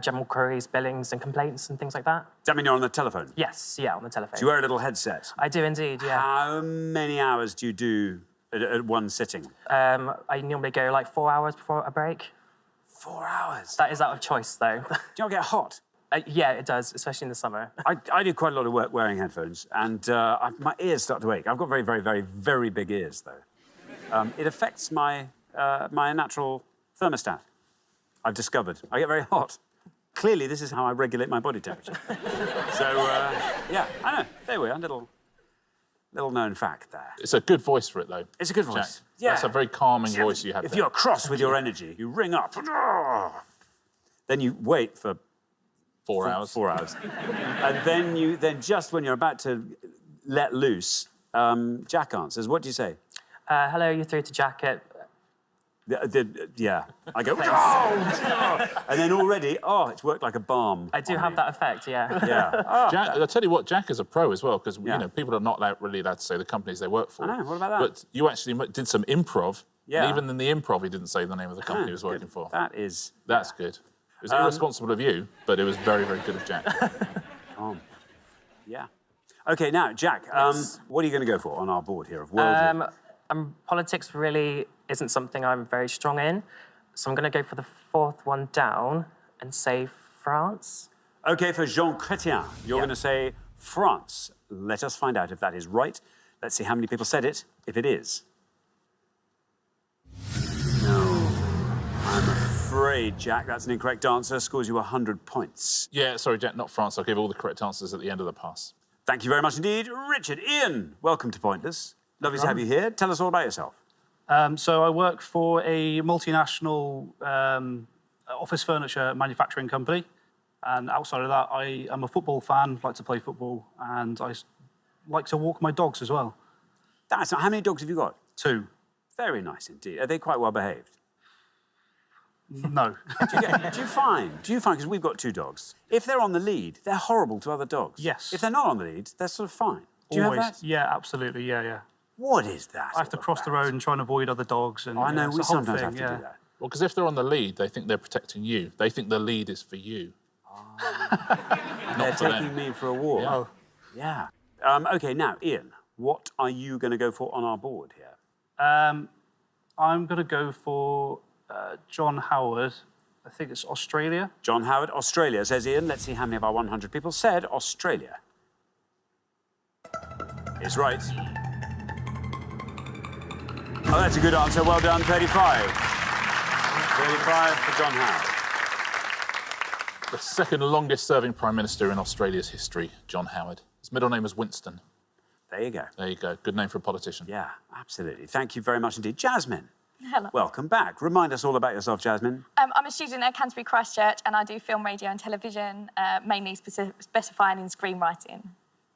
general queries, billings and complaints and things like that. Does that mean you're on the telephone? Yes, yeah, on the telephone. Do you wear a little headset? I do indeed, yeah. How many hours do you do at one sitting? I normally go like 4 hours before a break. 4 hours? That is out of choice, though. Do you not get hot? Yeah, it does, especially in the summer. I do quite a lot of work wearing headphones, and my ears start to ache. I've got very, very, very, very big ears, though. It affects my natural thermostat, I've discovered. I get very hot. Clearly, this is how I regulate my body temperature. So, yeah, I know. There we are, little known fact there. It's a good voice for it, though. It's a good voice. Jack. Yeah. That's a very calming voice you have If there. you're cross with your energy, you ring up. Then you wait for 4 hours. 4 hours. And then just when you're about to let loose, Jack answers. What do you say? Hello, you're through to Jack at... Yeah. I go, oh! And then already, it's worked like a balm. I do have that effect, yeah. Yeah. Jack, I'll tell you what, Jack is a pro as well, because you know people are not really allowed to say the companies they work for. I know, what about that? But you actually did some improv. Yeah. And even in the improv, he didn't say the name of the company he was working for. That's good. It was irresponsible of you, but it was very, very good of Jack. Yeah. OK, now, Jack, what are you going to go for on our board here of world? Politics really isn't something I'm very strong in, so I'm going to go for the 4th one down and say France. OK, for Jean Chrétien, you're going to say France. Let us find out if that is right. Let's see how many people said it, if it is. No. I'm afraid, Jack, that's an incorrect answer. Scores you 100 points. Yeah, sorry, Jack, not France. I'll give all the correct answers at the end of the pass. Thank you very much indeed. Richard, Ian, welcome to Pointless. Lovely to have you here. Tell us all about yourself. So I work for a multinational office furniture manufacturing company. And outside of that, I am a football fan, like to play football, and I like to walk my dogs as well. How many dogs have you got? 2. Very nice indeed. Are they quite well behaved? No. Do you find, because we've got 2 dogs, if they're on the lead, they're horrible to other dogs? Yes. If they're not on the lead, they're sort of fine. Do you Always. have that? Yeah, absolutely. Yeah. What is that? I have to cross the road and try and avoid other dogs. And, I know, it's we a whole sometimes thing, have to do that. Well, because if they're on the lead, they think they're protecting you. They think the lead is for you. They're for taking them. me for a walk. Yeah. Yeah. OK, now, Ian, what are you going to go for on our board here? I'm going to go for John Howard. I think it's Australia. John Howard, Australia, says Ian. Let's see how many of our 100 people said Australia. It's right. Oh, that's a good answer. Well done, 35. 35 for John Howard. The second longest-serving Prime Minister in Australia's history, John Howard. His middle name was Winston. There you go. There you go. Good name for a politician. Yeah, absolutely. Thank you very much indeed. Jasmine. Hello. Welcome back. Remind us all about yourself, Jasmine. I'm a student at Canterbury Christchurch and I do film, radio and television, mainly specifying in screenwriting.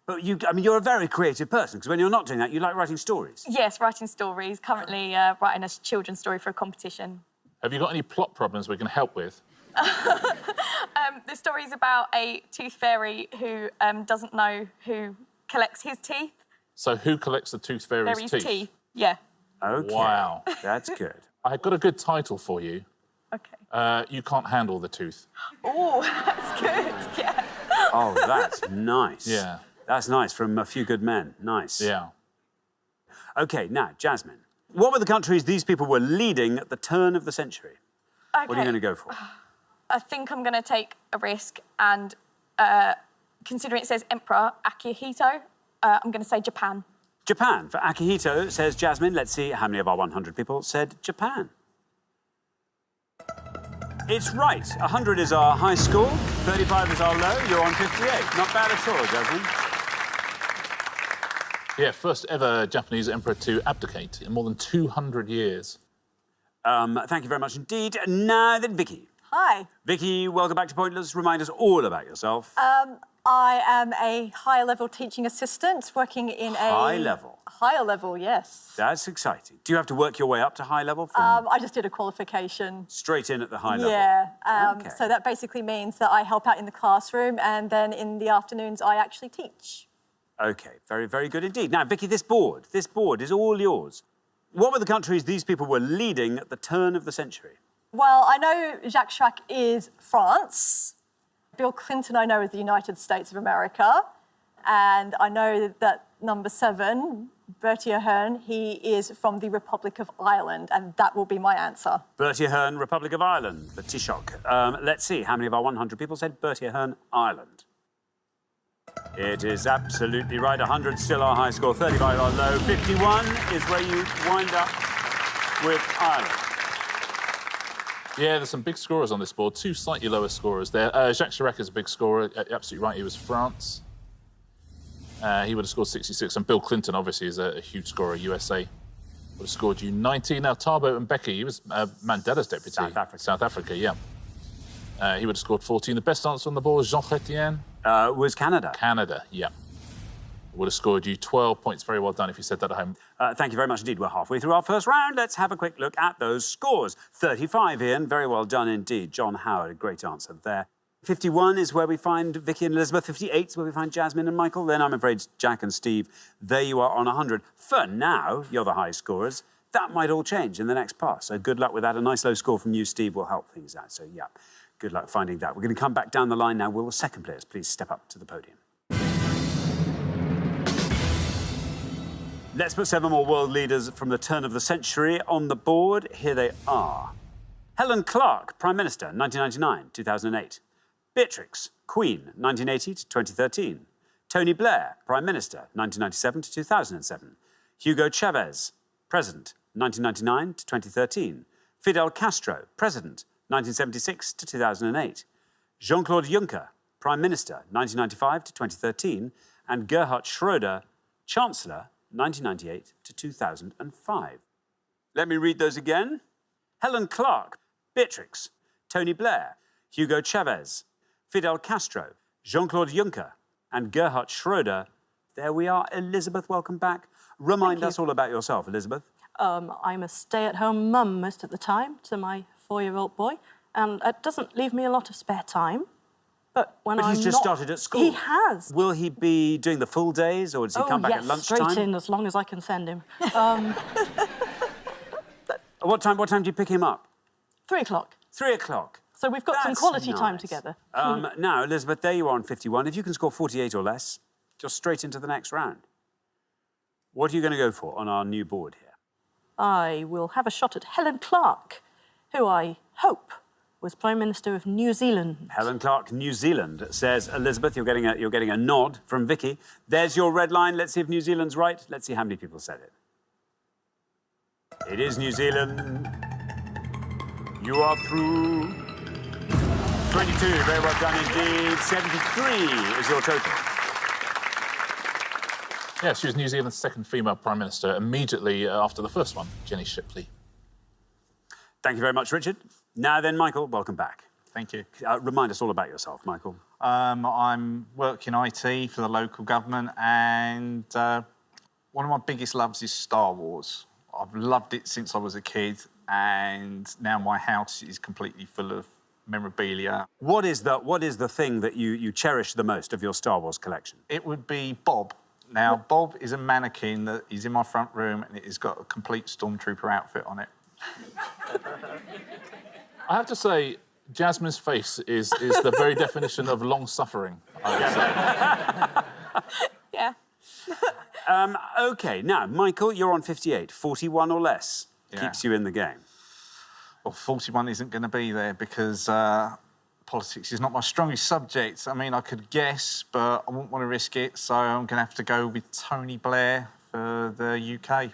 But you're a very creative person, because when you're not doing that, you like writing stories. Yes, writing stories. Currently writing a children's story for a competition. Have you got any plot problems we can help with? The story's about a tooth fairy who doesn't know who collects his teeth. So who collects the tooth fairy's teeth? Yeah. OK. Wow. That's good. I've got a good title for you. OK. You can't handle the tooth. Oh, that's good, yeah. Oh, that's nice. Yeah. That's nice, from A Few Good Men. Nice. Yeah. OK, now, Jasmine, what were the countries these people were leading at the turn of the century? Okay. What are you going to go for? I think I'm going to take a risk and, considering it says Emperor Akihito, I'm going to say Japan. Japan. For Akihito, says Jasmine. Let's see how many of our 100 people said Japan. It's right. 100 is our high score, 35 is our low. You're on 58. Not bad at all, Jasmine. Yeah, first ever Japanese emperor to abdicate in more than 200 years. Thank you very much indeed. Now then, Vicky. Hi. Vicky, welcome back to Pointless. Remind us all about yourself. I am a higher-level teaching assistant working in a... High level? Higher level, yes. That's exciting. Do you have to work your way up to high level? From I just did a qualification. straight in at the high level? Yeah. Okay. So that basically means that I help out in the classroom and then in the afternoons I actually teach. OK, very, very good indeed. Now, Vicky, this board is all yours. What were the countries these people were leading at the turn of the century? Well, I know Jacques Chirac is France. Bill Clinton, I know, is the United States of America. And I know that number 7, Bertie Ahern, he is from the Republic of Ireland, and that will be my answer. Bertie Ahern, Republic of Ireland, the Taoiseach. Let's see, how many of our 100 people said Bertie Ahern, Ireland? It is absolutely right. 100 still our high score, 35 our low. 51 is where you wind up with Ireland. Yeah, there's some big scorers on this board. 2 slightly lower scorers there. Jacques Chirac is a big scorer. Absolutely right, he was France. He would have scored 66. And Bill Clinton, obviously, is a huge scorer. USA would have scored you 90. Now, Thabo Mbeki, he was Mandela's deputy. South Africa, yeah. He would have scored 14. The best answer on the board, Jean Chrétien? Was Canada. Canada, yeah. Would have scored you 12 points. Very well done if you said that at home. Thank you very much indeed. We're halfway through our first round. Let's have a quick look at those scores. 35, Ian. Very well done indeed. John Howard, a great answer there. 51 is where we find Vicky and Elizabeth. 58 is where we find Jasmine and Michael. Then I'm afraid Jack and Steve. There you are on 100. For now, you're the high scorers. That might all change in the next pass. So good luck with that. A nice low score from you, Steve, will help things out. So, yeah, good luck finding that. We're going to come back down the line now. Will the second players please step up to the podium? Let's put 7 more world leaders from the turn of the century on the board. Here they are. Helen Clark, Prime Minister, 1999, 2008. Beatrix, Queen, 1980 to 2013. Tony Blair, Prime Minister, 1997 to 2007. Hugo Chavez, President, 1999 to 2013. Fidel Castro, President, 1976 to 2008. Jean-Claude Juncker, Prime Minister, 1995 to 2013. And Gerhard Schröder, Chancellor, 1998 to 2005. Let me read those again. Helen Clark, Beatrix, Tony Blair, Hugo Chavez, Fidel Castro, Jean-Claude Juncker, and Gerhard Schröder. There we are. Elizabeth, welcome back. Remind us all about yourself, Elizabeth. I'm a stay-at-home mum most of the time to my 4-year-old boy, and it doesn't leave me a lot of spare time. But he's just started at school. He has. Will he be doing the full days, or does he come back at lunchtime? Straight in, as long as I can send him. What time do you pick him up? 3 o'clock. 3 o'clock. So we've got some quality time together. Now, Elizabeth, there you are on 51. If you can score 48 or less, just straight into the next round. What are you going to go for on our new board here? I will have a shot at Helen Clark, who I hope was Prime Minister of New Zealand. Helen Clark, New Zealand, says Elizabeth. You're getting a nod from Vicky. There's your red line. Let's see if New Zealand's right. Let's see how many people said it. It is New Zealand. You are through. 22, very well done indeed. 73 is your total. Yeah, she was New Zealand's second female Prime Minister immediately after the first one, Jenny Shipley. Thank you very much, Richard. Now then, Michael, welcome back. Thank you. Remind us all about yourself, Michael. I'm working IT for the local government, and one of my biggest loves is Star Wars. I've loved it since I was a kid, and now my house is completely full of memorabilia. What is the thing that you cherish the most of your Star Wars collection? It would be Bob. Now, Bob is a mannequin that is in my front room, and it has got a complete Stormtrooper outfit on it. I have to say, Jasmine's face is the very definition of long-suffering, I would say. Yeah. OK, now, Michael, you're on 58. 41 or less keeps you in the game. Well, 41 isn't going to be there because politics is not my strongest subject. I mean, I could guess, but I wouldn't want to risk it, so I'm going to have to go with Tony Blair for the UK.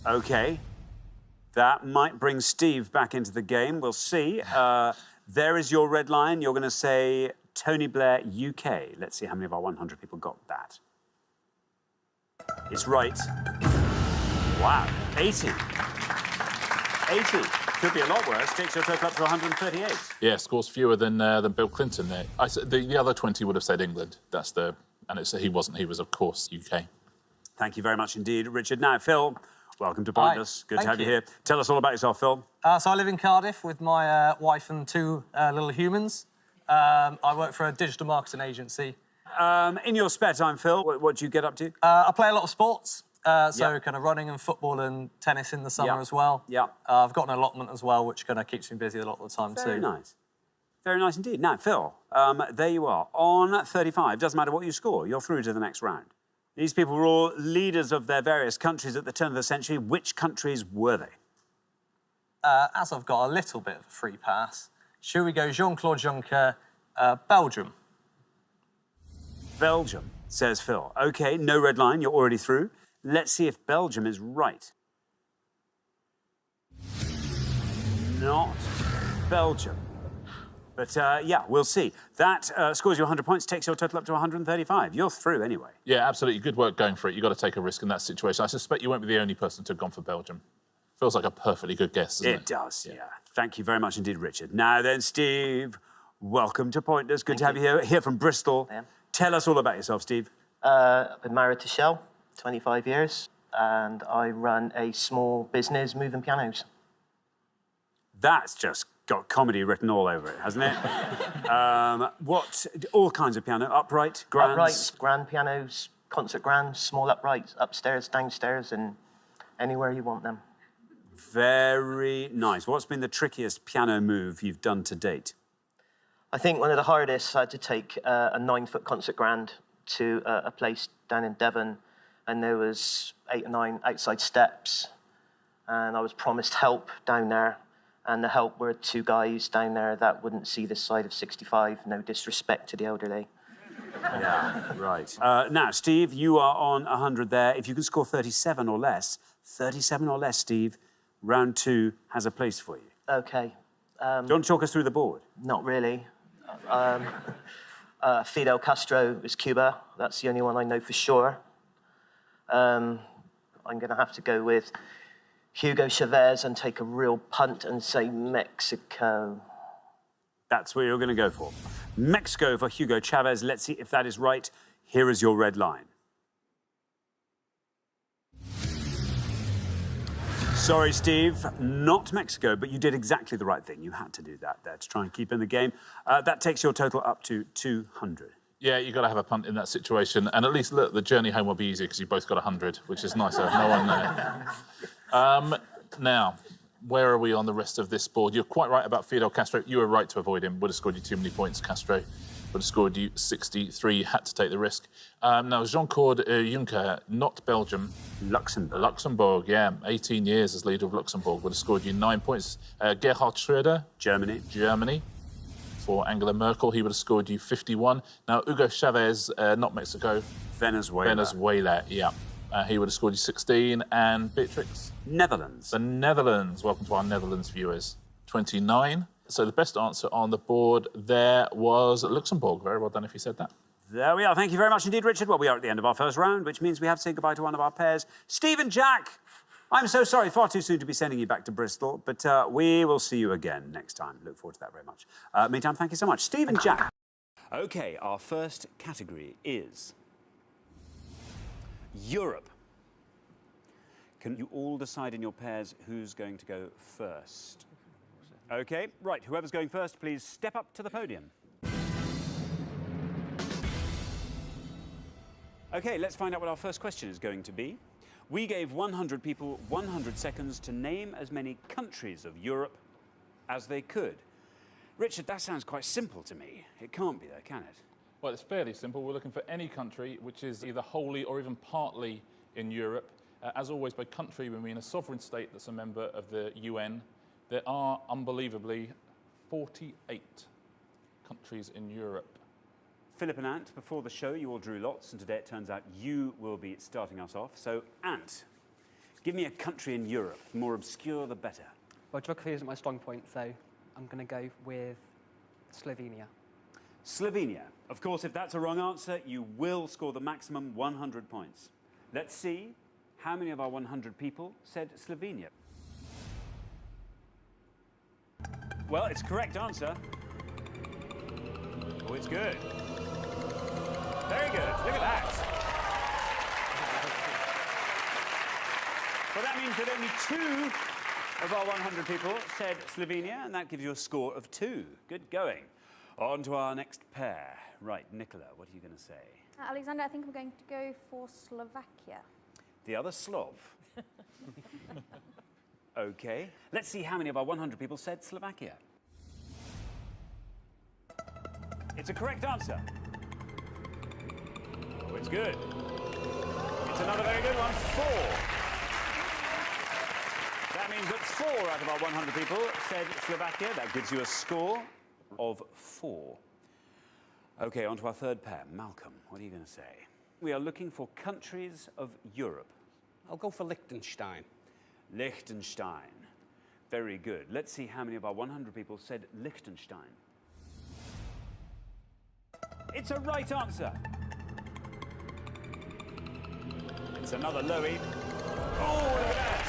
OK. That might bring Steve back into the game. We'll see. There is your red line. You're going to say Tony Blair, UK. Let's see how many of our 100 people got that. It's right. Wow, 80. 80. Could be a lot worse. Takes your total up to 138. Yeah, scores fewer than Bill Clinton there. The other 20 would have said England. He wasn't. He was, of course, UK. Thank you very much indeed, Richard. Now, Phil, welcome to Pointless. Good to have you here. Tell us all about yourself, Phil. So I live in Cardiff with my wife and 2 little humans. I work for a digital marketing agency. In your spare time, Phil, what do you get up to? I play a lot of sports. So kind of running and football and tennis in the summer as well. Yeah. I've got an allotment as well, which kind of keeps me busy a lot of the time too. Very nice. Very nice indeed. Now, Phil, there you are. On 35, doesn't matter what you score, you're through to the next round. These people were all leaders of their various countries at the turn of the century. Which countries were they? As I've got a little bit of a free pass, should we go Jean-Claude Juncker, Belgium? Belgium, says Phil. OK, no red line, you're already through. Let's see if Belgium is right. Not Belgium. But, yeah, we'll see. That scores you 100 points, takes your total up to 135. You're through anyway. Yeah, absolutely. Good work going for it. You've got to take a risk in that situation. I suspect you won't be the only person to have gone for Belgium. Feels like a perfectly good guess, doesn't it? It does, yeah. Thank you very much indeed, Richard. Now then, Steve, welcome to Pointless. Good to have you here from Bristol. Yeah. Tell us all about yourself, Steve. I've been married to Shell, 25 years, and I run a small business moving pianos. That's just got comedy written all over it, hasn't it? All kinds of piano, upright, grands? Uprights, grand pianos, concert grands, small uprights, upstairs, downstairs, and anywhere you want them. Very nice. What's been the trickiest piano move you've done to date? I think one of the hardest, I had to take a 9-foot concert grand to a place down in Devon, and there was 8 or 9 outside steps, and I was promised help down there, and the help were 2 guys down there that wouldn't see this side of 65, no disrespect to the elderly. Yeah, right. Now, Steve, you are on 100 there. If you can score 37 or less, Steve, round 2 has a place for you. OK. Do you want to talk us through the board? Not really. Fidel Castro is Cuba. That's the only one I know for sure. I'm going to have to go with Hugo Chavez and take a real punt and say Mexico. That's what you're going to go for. Mexico for Hugo Chavez. Let's see if that is right. Here is your red line. Sorry, Steve, not Mexico, but you did exactly the right thing. You had to do that there to try and keep in the game. That takes your total up to 200. Yeah, you've got to have a punt in that situation. And at least, look, the journey home will be easier because you both got 100, which is nicer. No one there. Now, where are we on the rest of this board? You're quite right about Fidel Castro. You were right to avoid him. Would have scored you too many points, Castro. Would have scored you 63. You had to take the risk. Now, Jean-Claude Juncker, not Belgium. Luxembourg. Luxembourg, yeah. 18 years as leader of Luxembourg. Would have scored you 9 points. Gerhard Schröder. Germany. Germany. For Angela Merkel, he would have scored you 51. Now, Hugo Chavez, not Mexico. Venezuela. Venezuela, yeah. He would have scored you 16. And Beatrix? Netherlands. The Netherlands. Welcome to our Netherlands viewers. 29. So the best answer on the board there was Luxembourg. Very well done if you said that. There we are. Thank you very much indeed, Richard. Well, we are at the end of our first round, which means we have to say goodbye to one of our pairs. Steve and Jack, I'm so sorry, far too soon to be sending you back to Bristol, but we will see you again next time. Look forward to that very much. Meantime, thank you so much. Steve and Jack. OK, our first category is Europe. Can you all decide in your pairs who's going to go first? OK, right, whoever's going first, please step up to the podium. OK, let's find out what our first question is going to be. We gave 100 people 100 seconds to name as many countries of Europe as they could. Richard, that sounds quite simple to me. It can't be, though, can it? Well, it's fairly simple. We're looking for any country which is either wholly or even partly in Europe. As always, by country, we mean a sovereign state that's a member of the UN. There are, unbelievably, 48 countries in Europe. Philip and Ant, before the show, you all drew lots, and today it turns out you will be starting us off. So, Ant, give me a country in Europe. The more obscure, the better. Well, geography isn't my strong point, so I'm going to go with Slovenia. Slovenia. Of course, if that's a wrong answer, you will score the maximum 100 points. Let's see how many of our 100 people said Slovenia. Well, it's a correct answer. Oh, it's good. Very good. Look at that. Well, that means that only 2 of our 100 people said Slovenia, and that gives you a score of 2. Good going. On to our next pair. Right, Nicola, what are you going to say? Alexander, I think I'm going to go for Slovakia. The other Slav. OK. Let's see how many of our 100 people said Slovakia. It's a correct answer. Oh, it's good. It's another very good one. 4. That means that 4 out of our 100 people said Slovakia. That gives you a score of 4. OK, on to our third pair. Malcolm, what are you going to say? We are looking for countries of Europe. I'll go for Liechtenstein. Liechtenstein. Very good. Let's see how many of our 100 people said Liechtenstein. It's a right answer. It's another Lowy. Oh, look at that.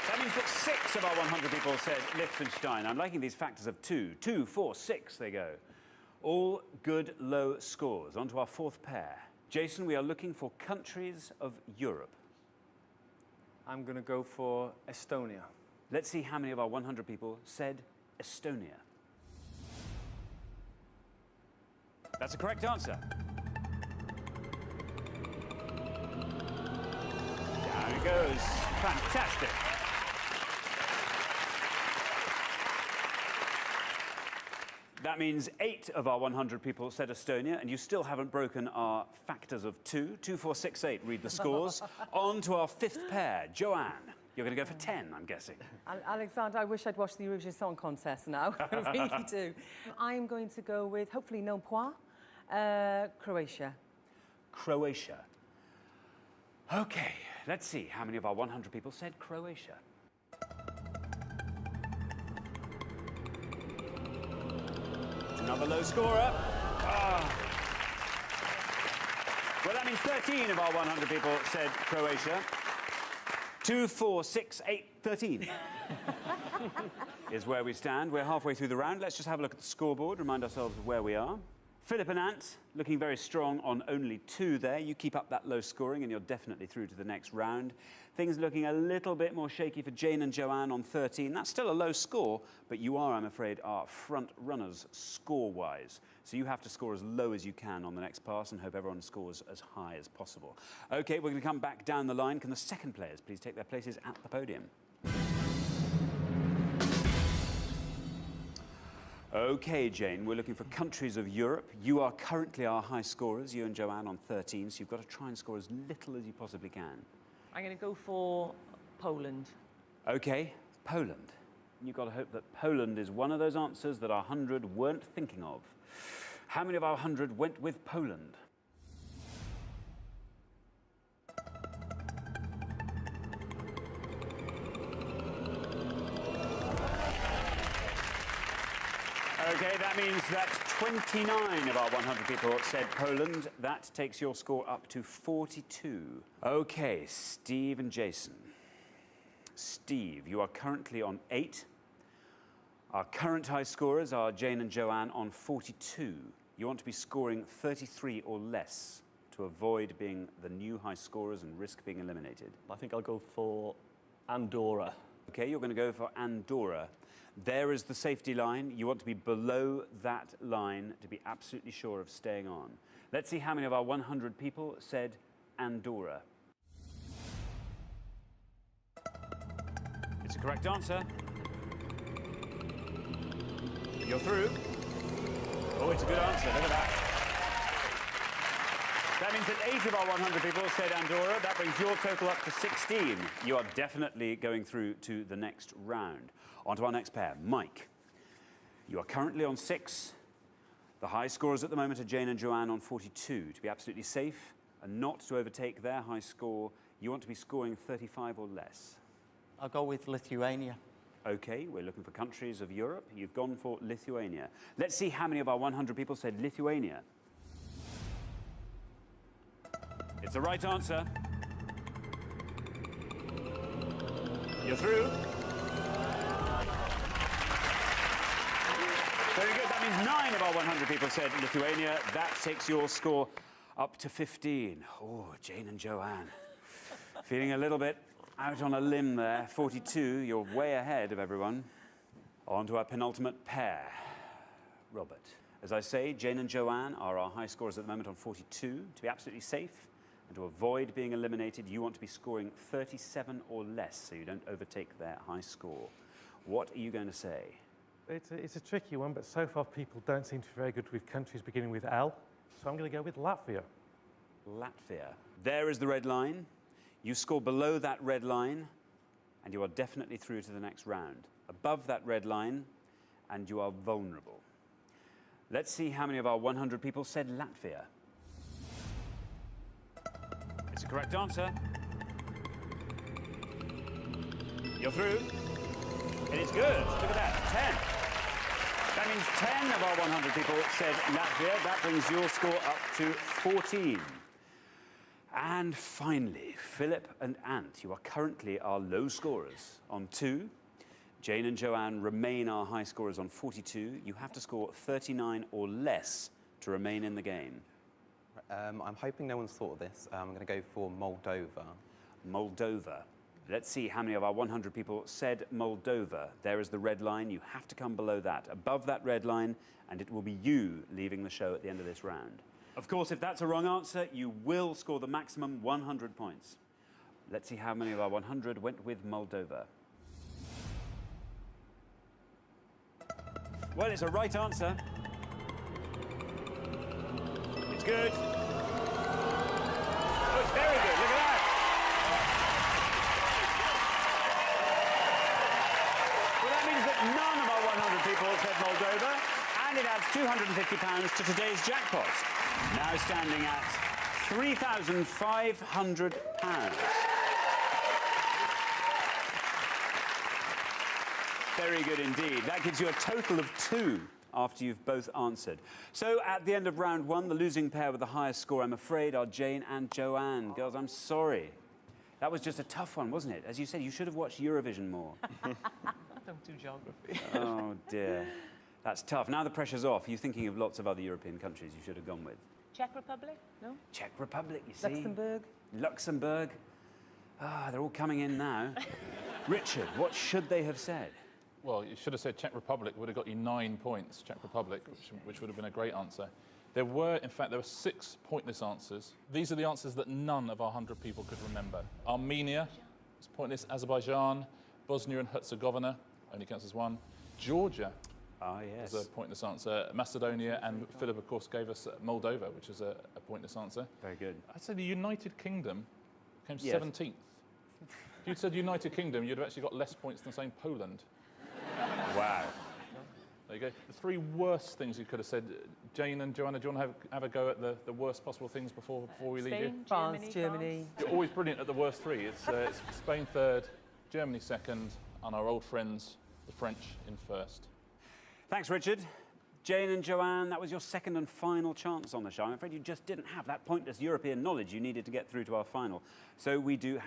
That means that 6 of our 100 people said Liechtenstein. I'm liking these factors of 2. 2, 4, 6, they go. All good low scores. On to our fourth pair. Jason, we are looking for countries of Europe. I'm going to go for Estonia. Let's see how many of our 100 people said Estonia. That's a correct answer. Down it goes. Fantastic. That means 8 of our 100 people said Estonia, and you still haven't broken our factors of 2. 2, 4, 6, 8, read the scores. On to our fifth pair. Joanne, you're going to go for 10, I'm guessing. Alexander, I wish I'd watched the Eurovision Song Contest now. I really do. I'm going to go with, hopefully no point, Croatia. Croatia. OK, let's see how many of our 100 people said Croatia. Another low scorer. Well, that means 13 of our 100 people said Croatia. 2, 4, 6, 8, 13 is where we stand. We're halfway through the round. Let's just have a look at the scoreboard, remind ourselves of where we are. Philip and Ant looking very strong on only 2 there. You keep up that low scoring and you're definitely through to the next round. Things looking a little bit more shaky for Jane and Joanne on 13. That's still a low score, but you are, I'm afraid, our front runners score-wise. So you have to score as low as you can on the next pass and hope everyone scores as high as possible. OK, we're going to come back down the line. Can the second players please take their places at the podium? OK, Jane, we're looking for countries of Europe. You are currently our high scorers, you and Joanne on 13, so you've got to try and score as little as you possibly can. I'm going to go for Poland. OK, Poland. You've got to hope that Poland is one of those answers that our 100 weren't thinking of. How many of our 100 went with Poland? OK, that means that 29 of our 100 people said Poland. That takes your score up to 42. OK, Steve and Jason. Steve, you are currently on 8. Our current high scorers are Jane and Joanne on 42. You want to be scoring 33 or less to avoid being the new high scorers and risk being eliminated. I think I'll go for Andorra. OK, you're going to go for Andorra. There is the safety line. You want to be below that line to be absolutely sure of staying on. Let's see how many of our 100 people said Andorra. It's a correct answer. You're through. Oh, it's a good answer. Look at that. That means that 8 of our 100 people said Andorra. That brings your total up to 16. You are definitely going through to the next round. On to our next pair. Mike, you are currently on 6. The high scorers at the moment are Jane and Joanne on 42. To be absolutely safe and not to overtake their high score, you want to be scoring 35 or less. I'll go with Lithuania. OK, we're looking for countries of Europe. You've gone for Lithuania. Let's see how many of our 100 people said Lithuania. It's the right answer. You're through. Very good. That means 9 of our 100 people said Lithuania. That takes your score up to 15. Oh, Jane and Joanne. Feeling a little bit out on a limb there. 42, you're way ahead of everyone. On to our penultimate pair. Robert. As I say, Jane and Joanne are our high scorers at the moment on 42. To be absolutely safe and to avoid being eliminated, you want to be scoring 37 or less so you don't overtake their high score. What are you going to say? It's a tricky one, but so far people don't seem to be very good with countries beginning with L. So I'm going to go with Latvia. Latvia. There is the red line. You score below that red line, and you are definitely through to the next round. Above that red line, and you are vulnerable. Let's see how many of our 100 people said Latvia. It's a correct answer. You're through. It is good. Look at that, 10. That means 10 of our 100 people said Latvia. That brings your score up to 14. And finally, Philip and Ant, you are currently our low scorers on 2. Jane and Joanne remain our high scorers on 42. You have to score 39 or less to remain in the game. I'm hoping no one's thought of this. I'm going to go for Moldova. Moldova. Let's see how many of our 100 people said Moldova. There is the red line. You have to come below that, above that red line, and it will be you leaving the show at the end of this round. Of course, if that's a wrong answer, you will score the maximum 100 points. Let's see how many of our 100 went with Moldova. Well, it's a right answer. It's good. Oh, it's very good. Look at that. Well, that means that none of our 100 people said Moldova, and it adds £250 to today's jackpot. Now standing at £3,500. Very good indeed. That gives you a total of 2 after you've both answered. So at the end of round 1, the losing pair with the highest score, I'm afraid, are Jane and Joanne. Girls, I'm sorry. That was just a tough one, wasn't it? As you said, you should have watched Eurovision more. Don't do geography. Oh, dear. That's tough. Now the pressure's off. You're thinking of lots of other European countries you should have gone with. Czech Republic? No? Czech Republic, you see? Luxembourg. Luxembourg. Ah, they're all coming in now. Richard, what should they have said? Well, you should have said Czech Republic. Would have got you 9 points, Czech Republic, which would have been a great answer. There were 6 pointless answers. These are the answers that none of our 100 people could remember. Armenia is pointless. Azerbaijan, Bosnia and Herzegovina only counts as 1. Georgia is a pointless answer. Macedonia, and Philip, of course, gave us Moldova, which is a pointless answer. Very good. I'd say the United Kingdom came 17th. If you'd said United Kingdom, you'd have actually got less points than saying Poland. Wow. There you go. The 3 worst things you could have said. Jane and Joanna, do you want to have a go at the worst possible things before we leave you? France, Germany. You're always brilliant at the worst 3. It's Spain 3rd, Germany 2nd, and our old friends, the French, in 1st. Thanks, Richard. Jane and Joanne, that was your second and final chance on the show. I'm afraid you just didn't have that pointless European knowledge you needed to get through to our final. So we do